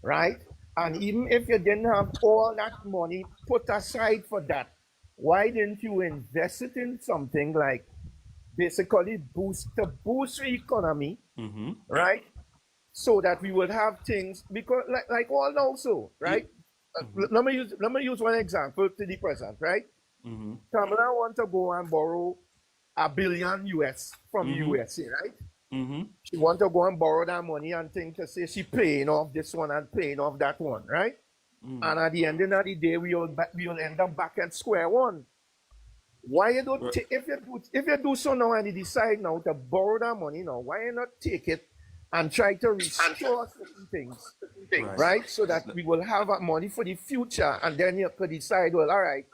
right? And even if you didn't have all that money put aside for that, why didn't you invest it in something like basically boost the economy, right? So that we would have things because like all also, right? Let me use one example to the present, right? Kamala want to go and borrow $1 billion US from USA, right? She want to go and borrow that money and think to say she paying off this one and paying off that one, right? And at the end of the day, we'll end up back at square one. Why you don't if you do so now and you decide now to borrow that money now, why you not take it and try to restore certain things, right? So that we will have that money for the future, and then you could decide, well, all right,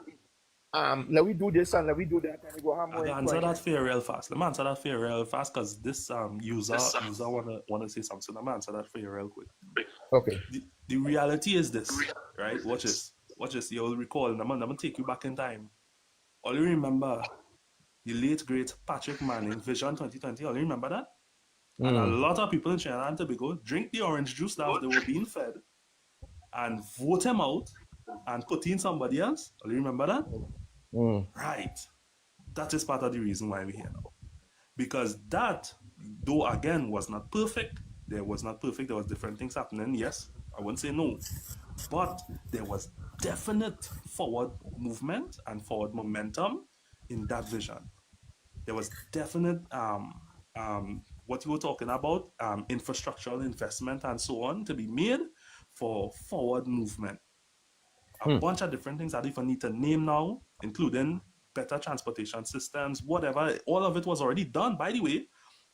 let we do this and let we do that, and we go have more. I answer that for you real fast. Let me answer that for you real fast because this user wanna say something. Let me answer that for you real quick. Okay. The reality is this, right? Watch this. You'll recall. I'm gonna take you back in time. All you remember the late great Patrick Manning Vision 2020. All you remember that? And a lot of people in Trinidad and Tobago drink the orange juice that they were being fed and vote him out and put in somebody else. All you remember that? Right. That is part of the reason why we're here now. Because that, though again, was not perfect. There was different things happening. Yes, I wouldn't say no. But there was definite forward movement and forward momentum in that vision. There was definite what you were talking about, infrastructural investment and so on to be made for forward movement. A bunch of different things I don't even need to name now, including better transportation systems, whatever. All of it was already done, by the way.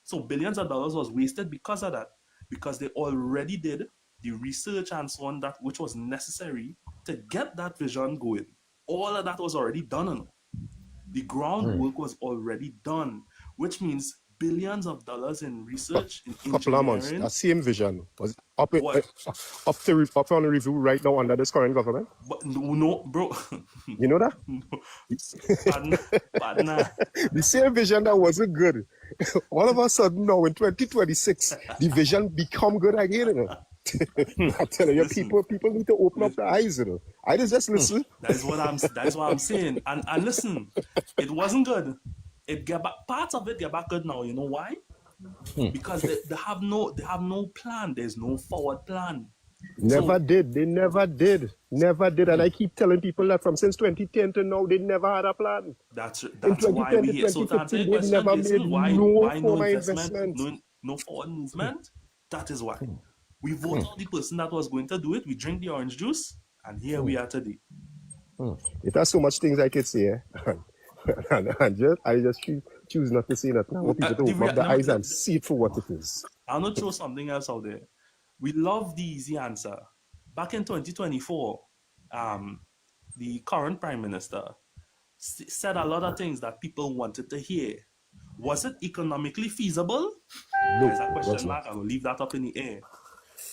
So billions of dollars was wasted because of that, because they already did the research and so on, that which was necessary to get that vision going. All of that was already done. The groundwork was already done, which means billions of dollars in research, in engineering. Couple of months, that same vision was up on the review right now under this current government. But no, bro. You know that? No. Partner. The same vision that wasn't good. All of a sudden now in 2026, the vision become good again. You know? I'm telling you, people need to open up their eyes. You know? I just listen. That is what I'm saying. And listen, it wasn't good. It get back, parts of it get back good now. You know why? Because they have no plan. There's no forward plan. They never did. And I keep telling people that from since 2010 to now, they never had a plan. That's why we here. So to answer your question, Jason, why no investment, no forward movement? That is why. We vote out the person that was going to do it. We drink the orange juice, and here we are today. It has so much things I could say, and I just choose not to say that. I want people to open up their eyes and see it for what it is. I'll not throw something else out there. We love the easy answer. Back in 2024, the current Prime Minister said a lot of things that people wanted to hear. Was it economically feasible? No, there's a question mark. I will leave that up in the air.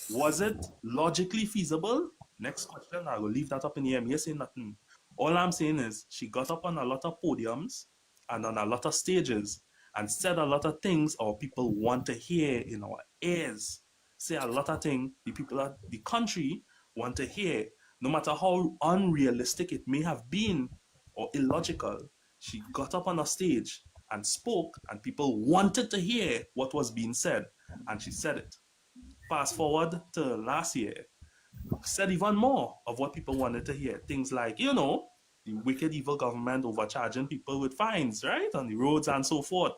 Was it logically feasible? Next question, I will leave that up in the air. I'm saying nothing. All I'm saying is she got up on a lot of podiums and on a lot of stages and said a lot of things our people want to hear in our ears. Say a lot of things the people of the country want to hear. No matter how unrealistic it may have been or illogical, she got up on a stage and spoke, and people wanted to hear what was being said, and she said it. Fast forward to last year, said even more of what people wanted to hear. Things like, the wicked evil government overcharging people with fines, right, on the roads and so forth.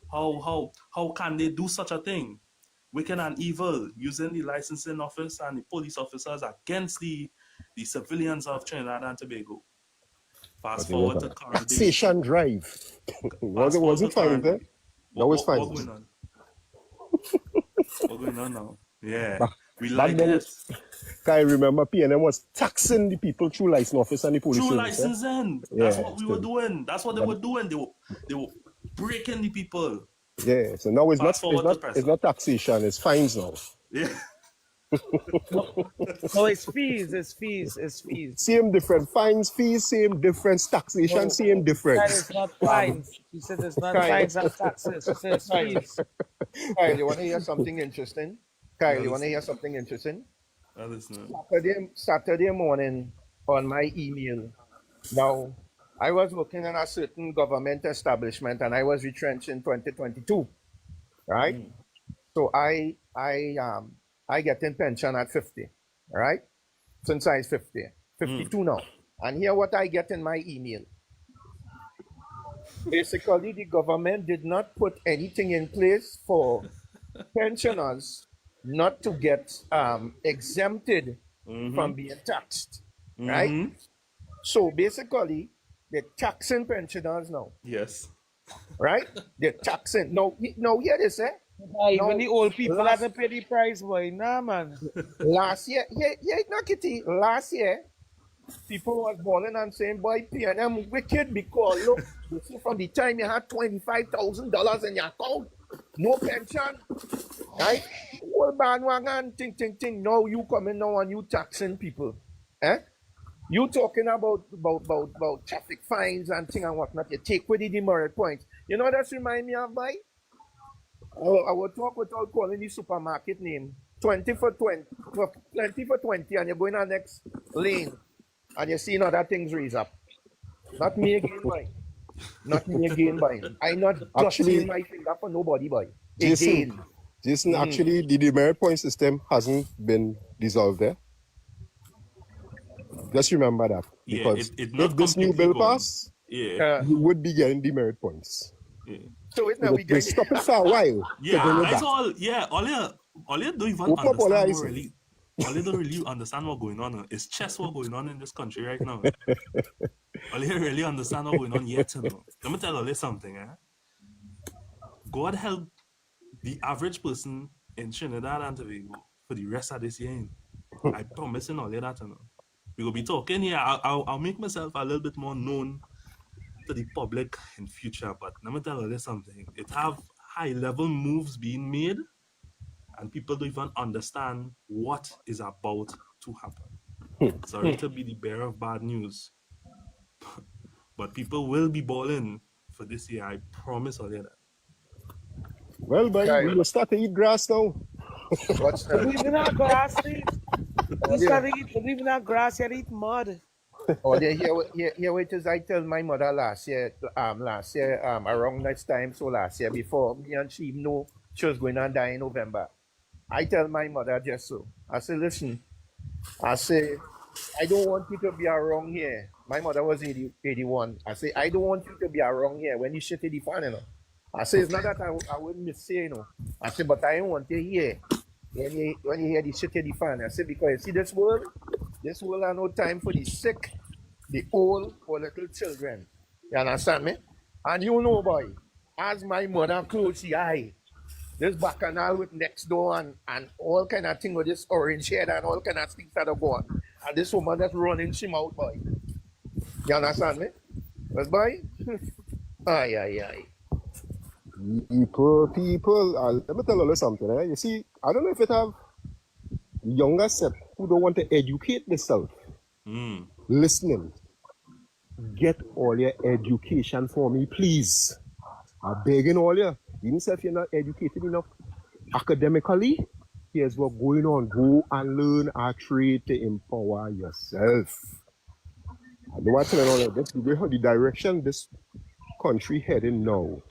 How can they do such a thing? wicked and evil, using the licensing office and the police officers against the civilians of Trinidad and Tobago. Fast forward to current day. Taxation drive. wasn't fine there. That was fine. What going on? What going on now? Yeah. We Back like then, it. I remember PNM was taxing the people through license office and the police Through service. licensing. That's what we were doing. That's what they were doing. They were breaking the people. Yeah. So now it's not taxation, it's fines now. Yeah. No, it's fees. Same different. Fines, fees, same difference. Taxation, same difference. That is not fines. He said it's not fines and taxes. He said it's fees. Kyle, you want to hear something interesting? Saturday morning on my email. Now, I was working in a certain government establishment and I was retrenched in 2022, right? So I get in pension at 50, right? Since I is 52 now. And here what I get in my email. Basically, the government did not put anything in place for pensioners not to get exempted from being taxed, right? So basically, they're taxing pensioners now. Yes. Right? They're taxing. No, hear this, eh? Even the old people have to pay the price, boy. Nah, man. Last year, Kitty, last year, people was balling and saying, boy, PNM wicked because look, you see, from the time you had $25,000 in your account, no pension, right? Whole bandwagon, ting. Now you coming now and you taxing people, eh? You talking about traffic fines and thing and whatnot. You take with the demerit points. You know what that remind me of, boy? I will talk without calling the supermarket name. 20 for 20, and you're going on next lane, and you see other things raise up. Not me again, boy. I not actually my finger for nobody, boy. Jason, actually, the demerit point system hasn't been dissolved there. Just remember that. Because if this new bill pass, you would be getting demerit points. Yeah. So it's now they stop it for a while. Yeah, that's all. Yeah, all you don't even understand all you don't really understand what's going on. It's just what's going on in this country right now. All you really understand what's going on yet, you know. Let me tell you something, eh? God help the average person in Trinidad and Tobago for the rest of this year. I promise you all that, you know. We will be talking here. I'll make myself a little bit more known to the public in future, but let me tell you something. It have high-level moves being made, and people don't even understand what is about to happen. Sorry to be the bearer of bad news, but people will be balling for this year. I promise all that. Well, buddy, we will start to eat grass now. What's that? Leaving our grass, you start leaving our grass, you eat mud. Oh, here wait as I tell my mother last year, around this time, so last year, before me and she know she was going to die in November. I tell my mother just so. I say, listen, I don't want you to be around here. My mother was 81. I say, I don't want you to be around here when you shit the fan, you know. I say, it's not that I wouldn't miss say, you know. I say, but I don't want you here when you hear the shit the fan. I say, because you see this world has no time for the sick, the old, or little children. You understand me? And you know, boy, as my mother close the eye, this bacchanal with next door and all kind of thing with this orange head and all kind of things that are going. And this woman that's running she mouth, boy. You understand me? But boy, aye. People, let me tell you something. Eh? You see, I don't know if it have younger set who don't want to educate themselves. Listening. Get all your education for me, please. I'm begging all you. Even if you're not educated enough academically, here's what's going on. Go and learn a trade to empower yourself. I don't want to tell you all that. The direction this country heading now.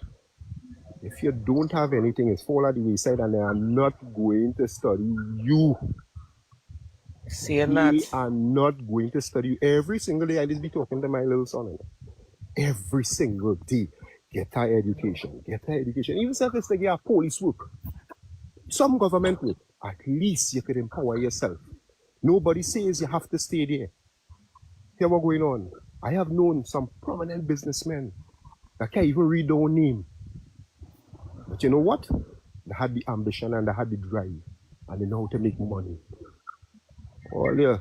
If you don't have anything, it's fall at the wayside and they are not going to study you. They are not going to study you. Every single day I just be talking to my little son. Every single day. Get her education. Even if it's like police work. Some government work, at least you could empower yourself. Nobody says you have to stay there. Hear what's going on? I have known some prominent businessmen that can't even read their own name. But you know what? They had the ambition and they had the drive. And they know how to make money. Oh yeah.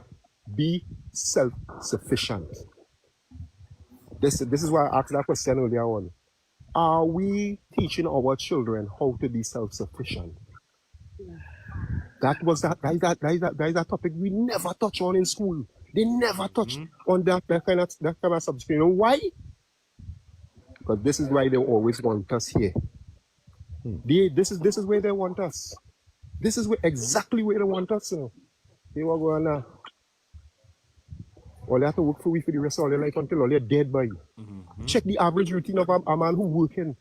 Be self-sufficient. This is why I asked that question earlier on. Are we teaching our children how to be self-sufficient? That is that topic we never touch on in school. They never touch on that kind of subject. You know why? Because this is why they always want us here. This is where they want us. This is exactly where they want us. You know. They were going now. All they have to work for the rest of their life until all they're dead by. Check the average routine of a man who working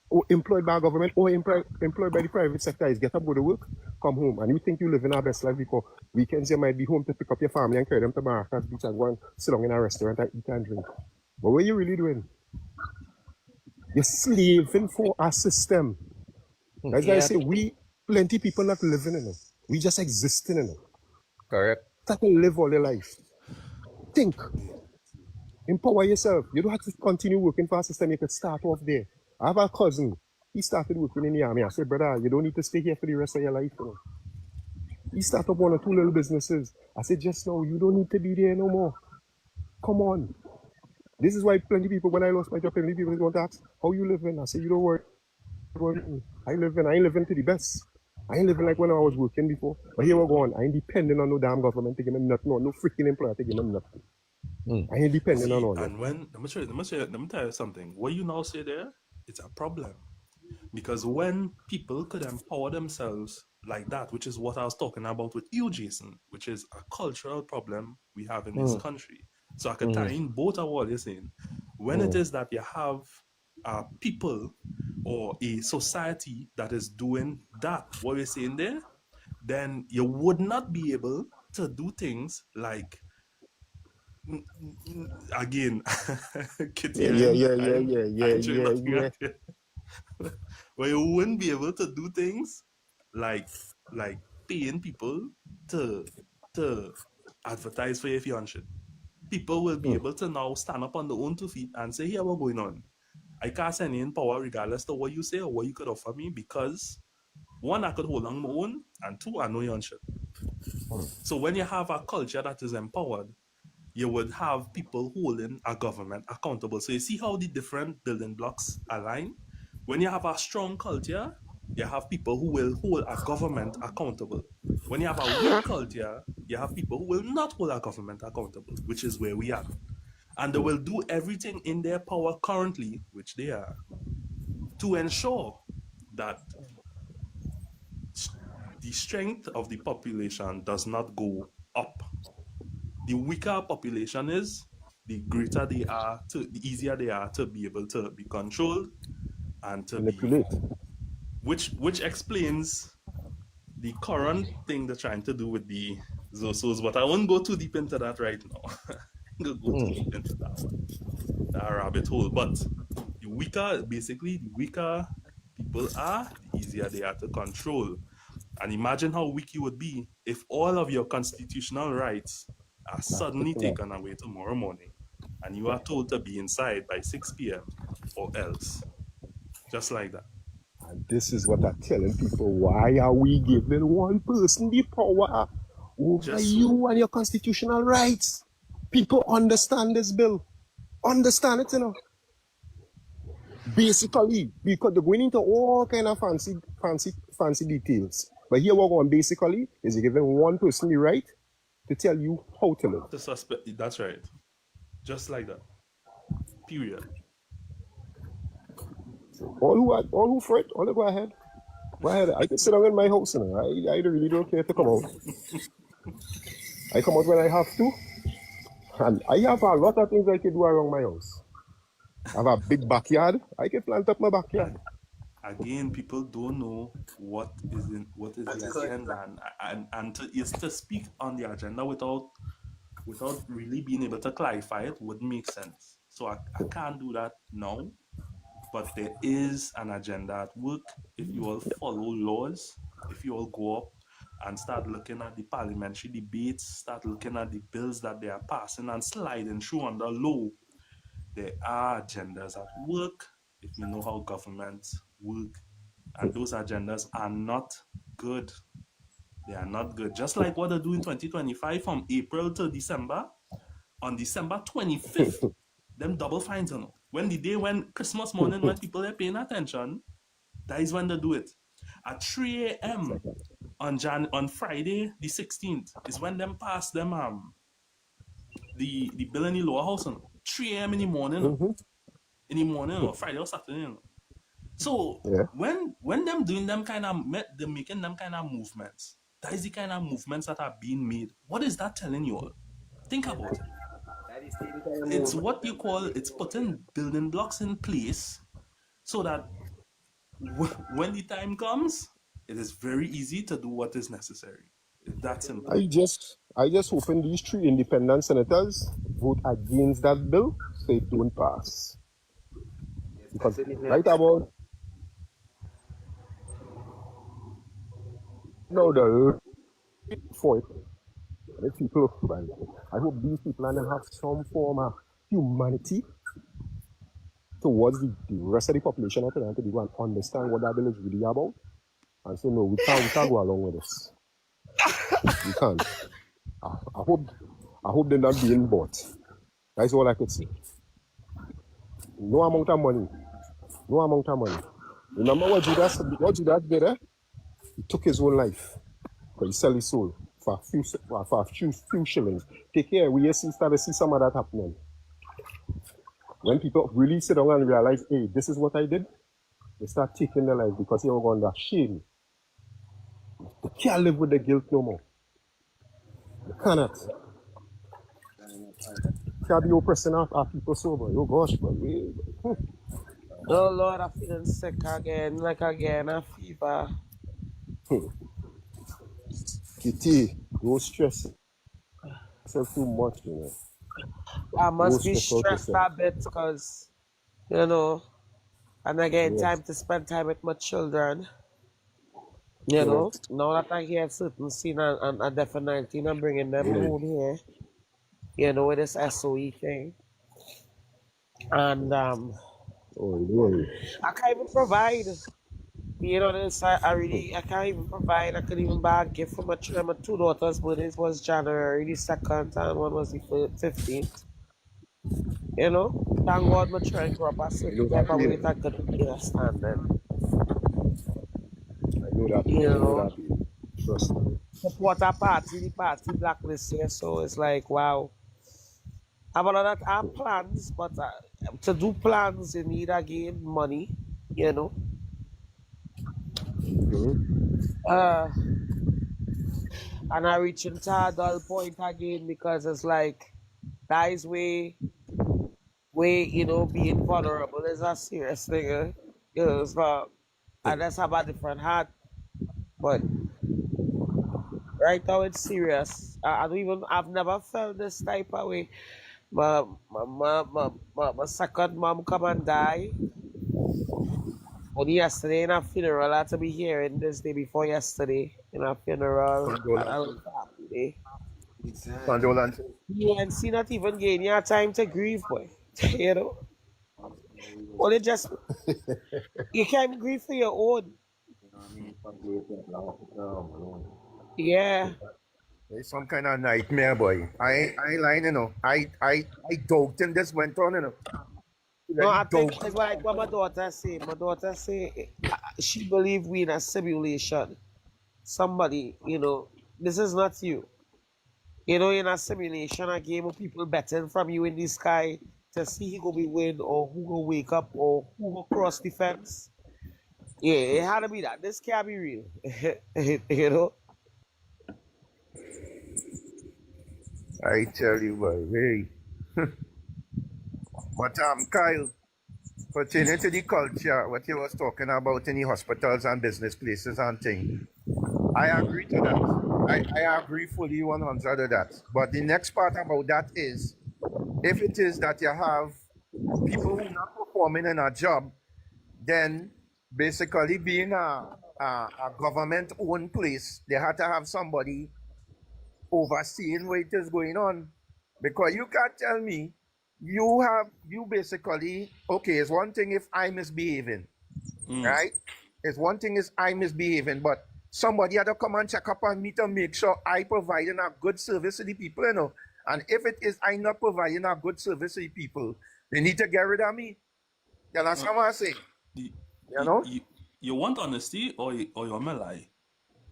or employed by government or employed by the private sector is get up, go to work, come home. And you think you live in our best life because weekends you might be home to pick up your family and carry them to Barrackers Beach and go and sit down in a restaurant and eat and drink. But what are you really doing? You're slaving for our system. That's why I say plenty people not living in it. We just existing in it. Correct. Start to live all their life. Think. Empower yourself. You don't have to continue working for a system. You can start off there. I have a cousin. He started working in the army. I said, brother, you don't need to stay here for the rest of your life. You know? He started up 1 or 2 little businesses. I said, just now, you don't need to be there no more. Come on. This is why plenty of people, when I lost my job, plenty of people want to ask, how you living? I said, you don't worry. I ain't living to the best. I ain't living like when I was working before. But here we're going. I ain't depending on no damn government to give me nothing. No freaking employer to give me nothing. I ain't depending on all that. And when let me tell you something. What you now say there, it's a problem. Because when people could empower themselves like that, which is what I was talking about with you, Jason, which is a cultural problem we have in this country. So I could tie in both of what you're saying. When it is that you have people or a society that is doing that, what we're saying there, then you would not be able to do things like, again, Kitty, Yeah. where you wouldn't be able to do things like paying people to advertise for your fiancé. People will be able to now stand up on their own 2 feet and say, here, what's going on? I can't send in power regardless of what you say or what you could offer me because 1, I could hold on my own, and 2, I know you're on shit. So when you have a culture that is empowered, you would have people holding a government accountable. So you see how the different building blocks align? When you have a strong culture, you have people who will hold a government accountable. When you have a weak culture, you have people who will not hold a government accountable, which is where we are. And they will do everything in their power currently, which they are, to ensure that the strength of the population does not go up. The weaker population is, the greater they are, the easier they are to be able to be controlled and to manipulate. Which explains the current thing they're trying to do with the Zosos, but I won't go too deep into that right now. I'm gonna go too deep into that one, that rabbit hole. But the weaker people are, the easier they are to control. And imagine how weak you would be if all of your constitutional rights are suddenly taken away tomorrow morning and you are told to be inside by 6 p.m. or else. Just like that. And this is what I'm telling people. Why are we giving one person the power over you and your constitutional rights? People understand this bill. Understand it, you know. Basically, because they're going into all kind of fancy details. But here we're going basically is you're giving one person the right to tell you how to live. To suspect, that's right. Just like that. Period. So all who for it, all go ahead. Go ahead. I can sit down in my house, you know. I really don't care to come out. I come out when I have to. And I have a lot of things I can do around my house. I have a big backyard. I can plant up my backyard. Again, people don't know what is the agenda, and to speak on the agenda without really being able to clarify it wouldn't make sense. So I can't do that now. But there is an agenda at work. If you all follow laws, if you all go up and start looking at the parliamentary debates, start looking at the bills that they are passing and sliding through on the low, there are agendas at work, if you know how governments work. And those agendas are not good. They are not good. Just like what they do in 2025 from April to December. On December 25th, them double fines, you know. When Christmas morning, when people are paying attention, that is when they do it. At 3 a.m. on Friday the 16th is when them pass them the bill in the lower house, you know. 3 a.m. in the morning, or Friday or Saturday, you know. So Yeah. when them doing them kind of they're making them kind of movements, that is the kind of movements that are being made. What is that telling you all? Think about it. That is the same kind of It's movement what you them call, creating it's over putting building blocks in place so that when the time comes, it is very easy to do what is necessary. It's that simple. I just hoping these 3 independent senators vote against that bill so it don't pass. Because especially right next. about now the for it, the people, right, I hope these people and them have some form of humanity towards the rest of the population of Trinidad to be able to understand what that bill is really about. And say no, we can't go along with this. We can't. I hope they're not being bought. That's all I could say. No amount of money. No amount of money. Remember what Judas did, eh? He took his own life. Because he sell his soul for a few shillings. Take care, we start to see some of that happening. When people really sit down and realize, hey, this is what I did, they start taking their life because they are under shame. They can't live with the guilt no more. They cannot. Can't be oppressing our people sober. Oh gosh, but Oh Lord, I'm feeling sick again, a fever. Kitty, don't stress yourself too much, you know. I Don't must be stress out stressed yourself. a bit because, you know, and I get Yes. time to spend time with my children. Yeah. Now that I hear certain scene and definitely I'm bringing them Yeah. home here, with this SOE thing. And Oh, really? I can't even provide. Being honest, I can't even provide. I couldn't even buy a gift for my children. My 2 daughters' birthdays was January the 2nd and one was the 15th. Thank God my children grew up a I certain know that type of way with feeling. a good understanding. I know that You feeling. I know know, that feeling. Trust me. support a party, the party blacklist here. So it's like, wow. I've a lot of our plans, but to do plans, you need again money, you know. Uh, and I reach into a dull point again because it's like, that is being vulnerable is a serious thing. It's not, I just have a different heart, but right now it's serious. I've never felt this type of way. My second mom come and die. Only yesterday in a funeral. I had to be here in this day before yesterday in a funeral. And I was Condolences. happy day. Exactly. Condolences. You and see not even getting your time to grieve, boy. you know? Only just, you can't grieve for your own. Yeah. It's some kind of nightmare, boy. I lying, I doubting this went on, No, Really I think doubting. it's like what my daughter say. My daughter say she believe we in a simulation. Somebody, this is not you. In a simulation, a game of people betting from you in the sky to see who go be win or who go wake up or who go cross the fence. Yeah, it had to be that. This can't be real. you know? I tell you, boy, hey. But Kyle, pertaining to the culture, what you was talking about in the hospitals and business places and thing, I agree to that. I agree fully 100 to that. But the next part about that is, if it is that you have people who not performing in a job, then basically being a a government-owned place, they had to have somebody overseeing what is going on. Because you can't tell me you basically, okay, it's one thing if I'm misbehaving, right? It's one thing is I'm misbehaving, but somebody had to come and check up on me to make sure I providing a good service to the people, you know. And if it is I'm not providing a good service to the people, they need to get rid of me. You understand what I'm saying? You, You know? you want honesty or you want to lie?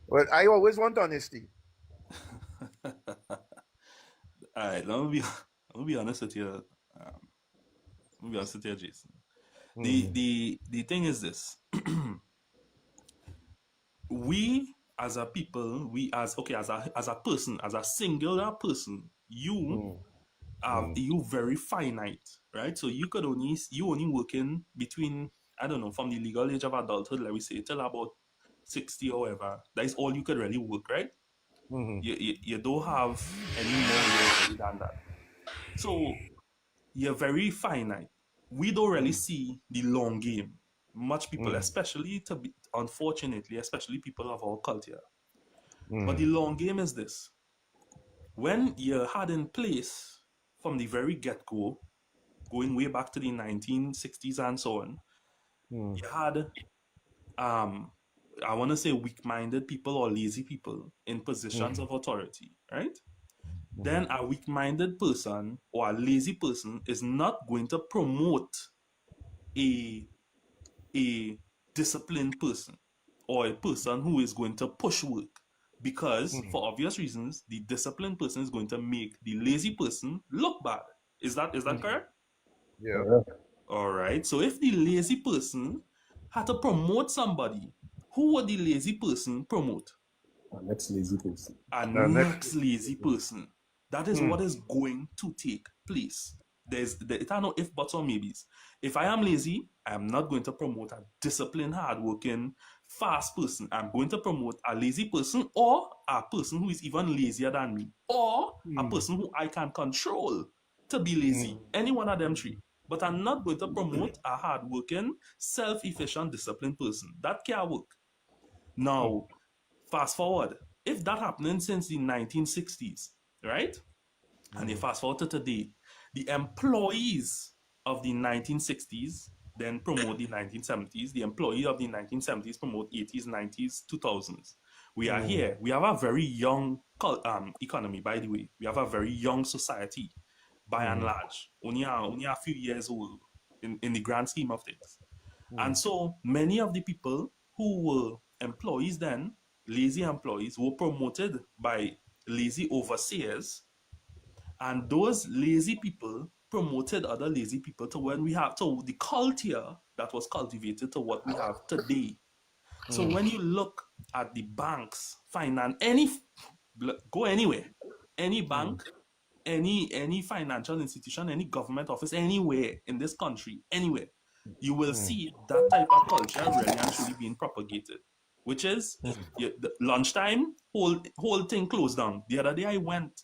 Well, I always want honesty. All right, let me be honest with you. Let me be honest with you, Jason. The thing is this: we as a people, we as a person, as a singular person, you very finite, right? So you only working between, I don't know, from the legal age of adulthood, like we say, till about 60 or whatever. That is all you could really work, right? You don't have any more years than that. So you're very finite. We don't really see the long game. Much people, unfortunately, especially people of our culture. But the long game is this. When you had in place from the very get-go, going way back to the 1960s and so on, you had, I want to say weak-minded people or lazy people in positions of authority, right? Then a weak-minded person or a lazy person is not going to promote a disciplined person or a person who is going to push work, because for obvious reasons the disciplined person is going to make the lazy person look bad. Is that correct? Yeah. All right, so if the lazy person had to promote somebody, who would the lazy person promote? Our next lazy person. A next lazy person. That is what is going to take place. It are no if, buts, or maybes. If I am lazy, I am not going to promote a disciplined, hardworking, fast person. I'm going to promote a lazy person or a person who is even lazier than me, or a person who I can control to be lazy. Any one of them three. But I'm not going to promote a hardworking, self-efficient, disciplined person. That can't work. Now, fast forward. If that happening since the 1960s, right? And you fast forward to today, the employees of the 1960s then promote the 1970s. The employees of the 1970s promote 80s, 90s, 2000s. We are here. We have a very young economy, by the way. We have a very young society, by and large. Only a few years old in the grand scheme of things. And so many of the people who were employees then, lazy employees, were promoted by lazy overseers, and those lazy people promoted other lazy people to the culture that was cultivated to what we have today. So when you look at the banks, go anywhere, any bank, any financial institution, any government office, anywhere in this country, anywhere, you will see that type of culture really and truly being propagated, which is the lunchtime, whole thing closed down. The other day I went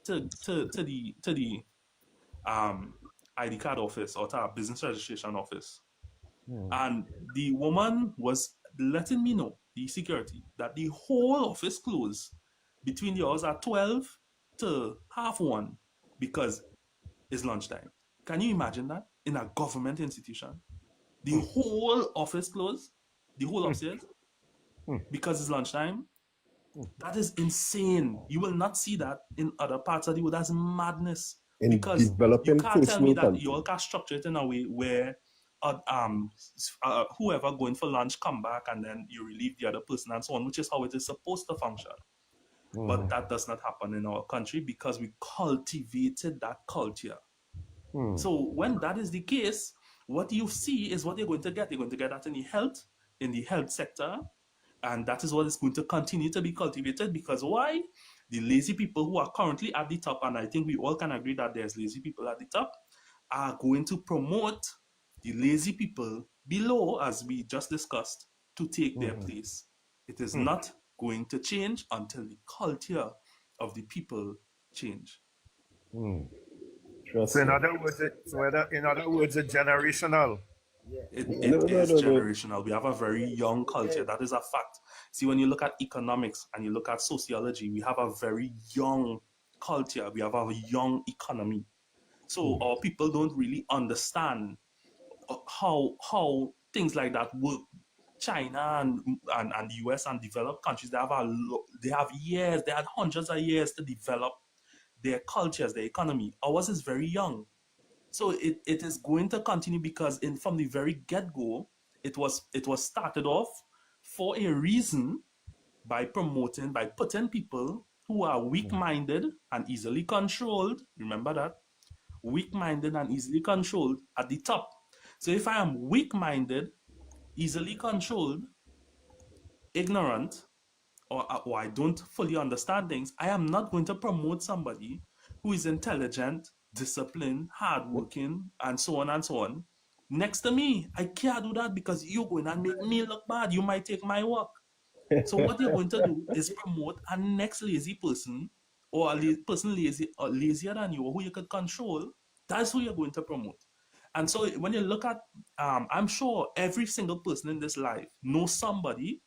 to the ID card office, or to our business registration office, and the woman was letting me know, the security, that the whole office closed between the hours at 12 to 1:30 because it's lunchtime. Can you imagine that in a government institution? The whole office closed, the whole upstairs, because it's lunchtime. That is insane. You will not see that in other parts of the world. That's madness. In Because developing you can't first tell me world that you countries. all can structure it in a way where whoever going for lunch come back and then you relieve the other person and so on, which is how it is supposed to function. But that does not happen in our country because we cultivated that culture. So when that is the case, what you see is what you're going to get. You're going to get that in the health sector, and that is what is going to continue to be cultivated. Because why? The lazy people who are currently at the top, and I think we all can agree that there's lazy people at the top, are going to promote the lazy people below, as we just discussed, to take their place. It is not going to change until the culture of the people change. So in other words, it's generational. Yeah. It is No. generational. We have a very young culture. That is a fact. See, when you look at economics and you look at sociology, we have a very young culture. We have a young economy. So our people don't really understand how things like that work. China and the US and developed countries, they have years, they had hundreds of years to develop their cultures, their economy. Ours is very young. So it is going to continue because from the very get-go, it was started off for a reason by putting people who are weak-minded and easily controlled. Remember that? Weak-minded and easily controlled at the top. So if I am weak-minded, easily controlled, ignorant, or I don't fully understand things, I am not going to promote somebody who is intelligent, disciplined, hardworking, and so on and so on. Next to me, I can't do that because you're going to make me look bad. You might take my work. So what you're going to do is promote a next lazy person or a person lazy or lazier than you or who you could control. That's who you're going to promote. And so when you look at, I'm sure every single person in this life knows somebody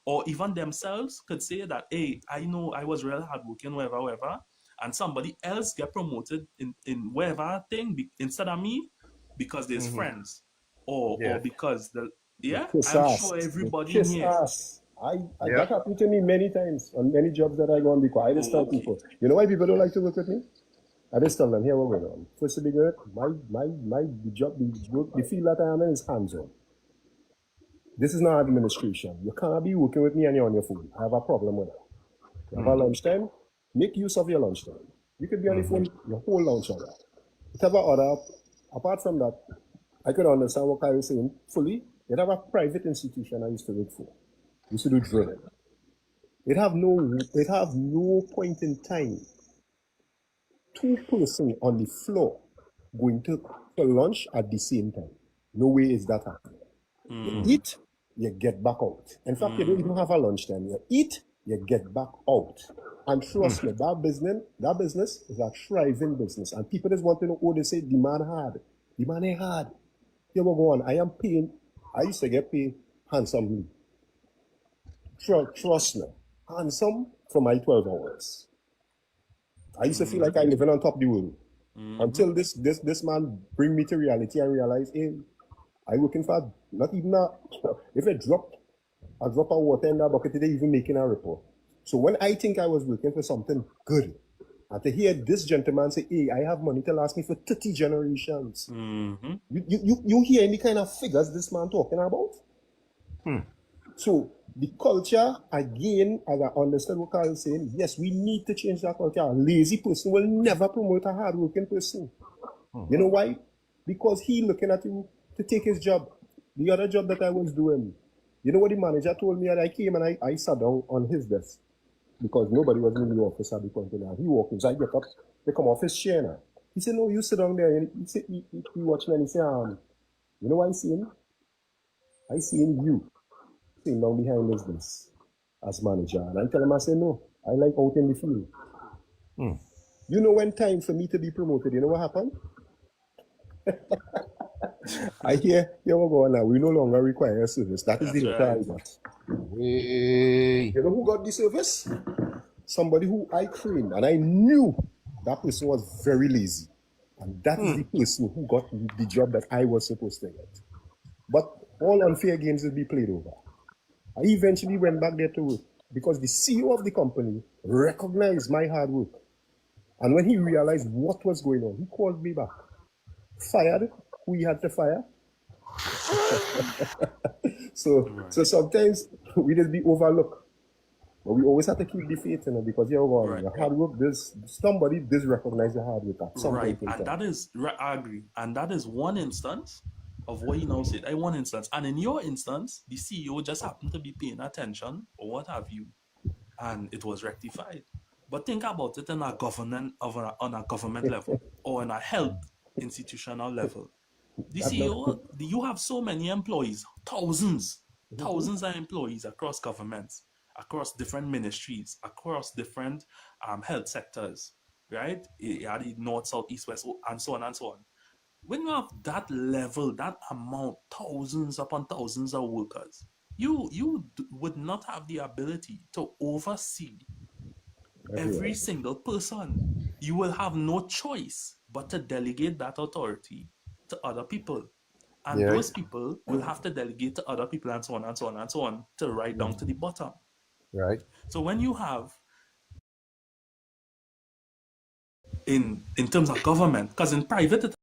or even themselves could say that, hey, I know I was real hardworking, whatever, and somebody else get promoted in whatever thing instead of me because there's friends or because Kiss I'm ass. sure everybody in Kiss here. ass. That happened to me many times on many jobs that I go on because I just tell people, you know why people don't like to work with me? I just tell them, here what going on. First to begin with, my job, the field that I am in is hands-on. This is not administration. You can't be working with me and you're on your phone. I have a problem with that. You have a lunchtime, make use of your lunchtime. You could be on the phone your whole lunch hour. Whatever other, apart from that, I could understand what Kyle was saying fully. You'd have a private institution I used to work for. Used to do drilling. It have no point in time. Two person on the floor going to lunch at the same time. No way is that happening. You eat, you get back out. In fact, you don't even have a lunchtime. You eat, you get back out. And trust me, that business is a thriving business. And people just want to know, they say demand hard. Demand ain't hard. Here we go on. I used to get paid handsomely. Trust me. Handsome for my 12 hours. I used to feel like I living on top of the world. Until this man bring me to reality and realize, hey, I working for not even if I drop of water in that bucket, they even making a report. So when I think I was working for something good, and to hear this gentleman say, hey, I have money to last me for 30 generations. You hear any kind of figures this man talking about? So the culture, again, as I understand what Carl is saying, yes, we need to change that culture. A lazy person will never promote a hardworking person. You know why? Because he looking at you to take his job. The other job that I was doing, you know what the manager told me? And I came and I sat down on his desk because nobody was in the office at the point in time. He walked in, so I get up, they come off his chair now. He said, no, you sit down there. And he watched me and he said, you know what I seen? I seen you sitting down behind his desk as manager. And I tell him, I say, no, I like out in the field. You know when time for me to be promoted, you know what happened? I hear we're going now. We no longer require a service. That is the letter I got. You know who got the service? Somebody who I trained, and I knew that person was very lazy. And that is the person who got the job that I was supposed to get. But all unfair games will be played over. I eventually went back there to work because the CEO of the company recognized my hard work. And when he realized what was going on, he called me back. Fired who he had to fire. So sometimes we just be overlooked. But we always have to keep the faith, because your hard work, somebody recognize your hard work at some point in time. And that is, I agree. And that is one instance of what you now said. One instance. And in your instance, the CEO just happened to be paying attention or what have you. And it was rectified. But think about it on a government level or on a health institutional level. The CEO, you have so many employees, thousands of employees across governments, across different ministries, across different health sectors, right? The north, south, east, west, and so on and so on. when you have that level, that amount, thousands upon thousands of workers, you would not have the ability to oversee every single person. You will have no choice but to delegate that authority to other people. And Yeah. those people will have to delegate to other people and so on and so on and so on to right down to the bottom. Right. So when you have in terms of government, because in private it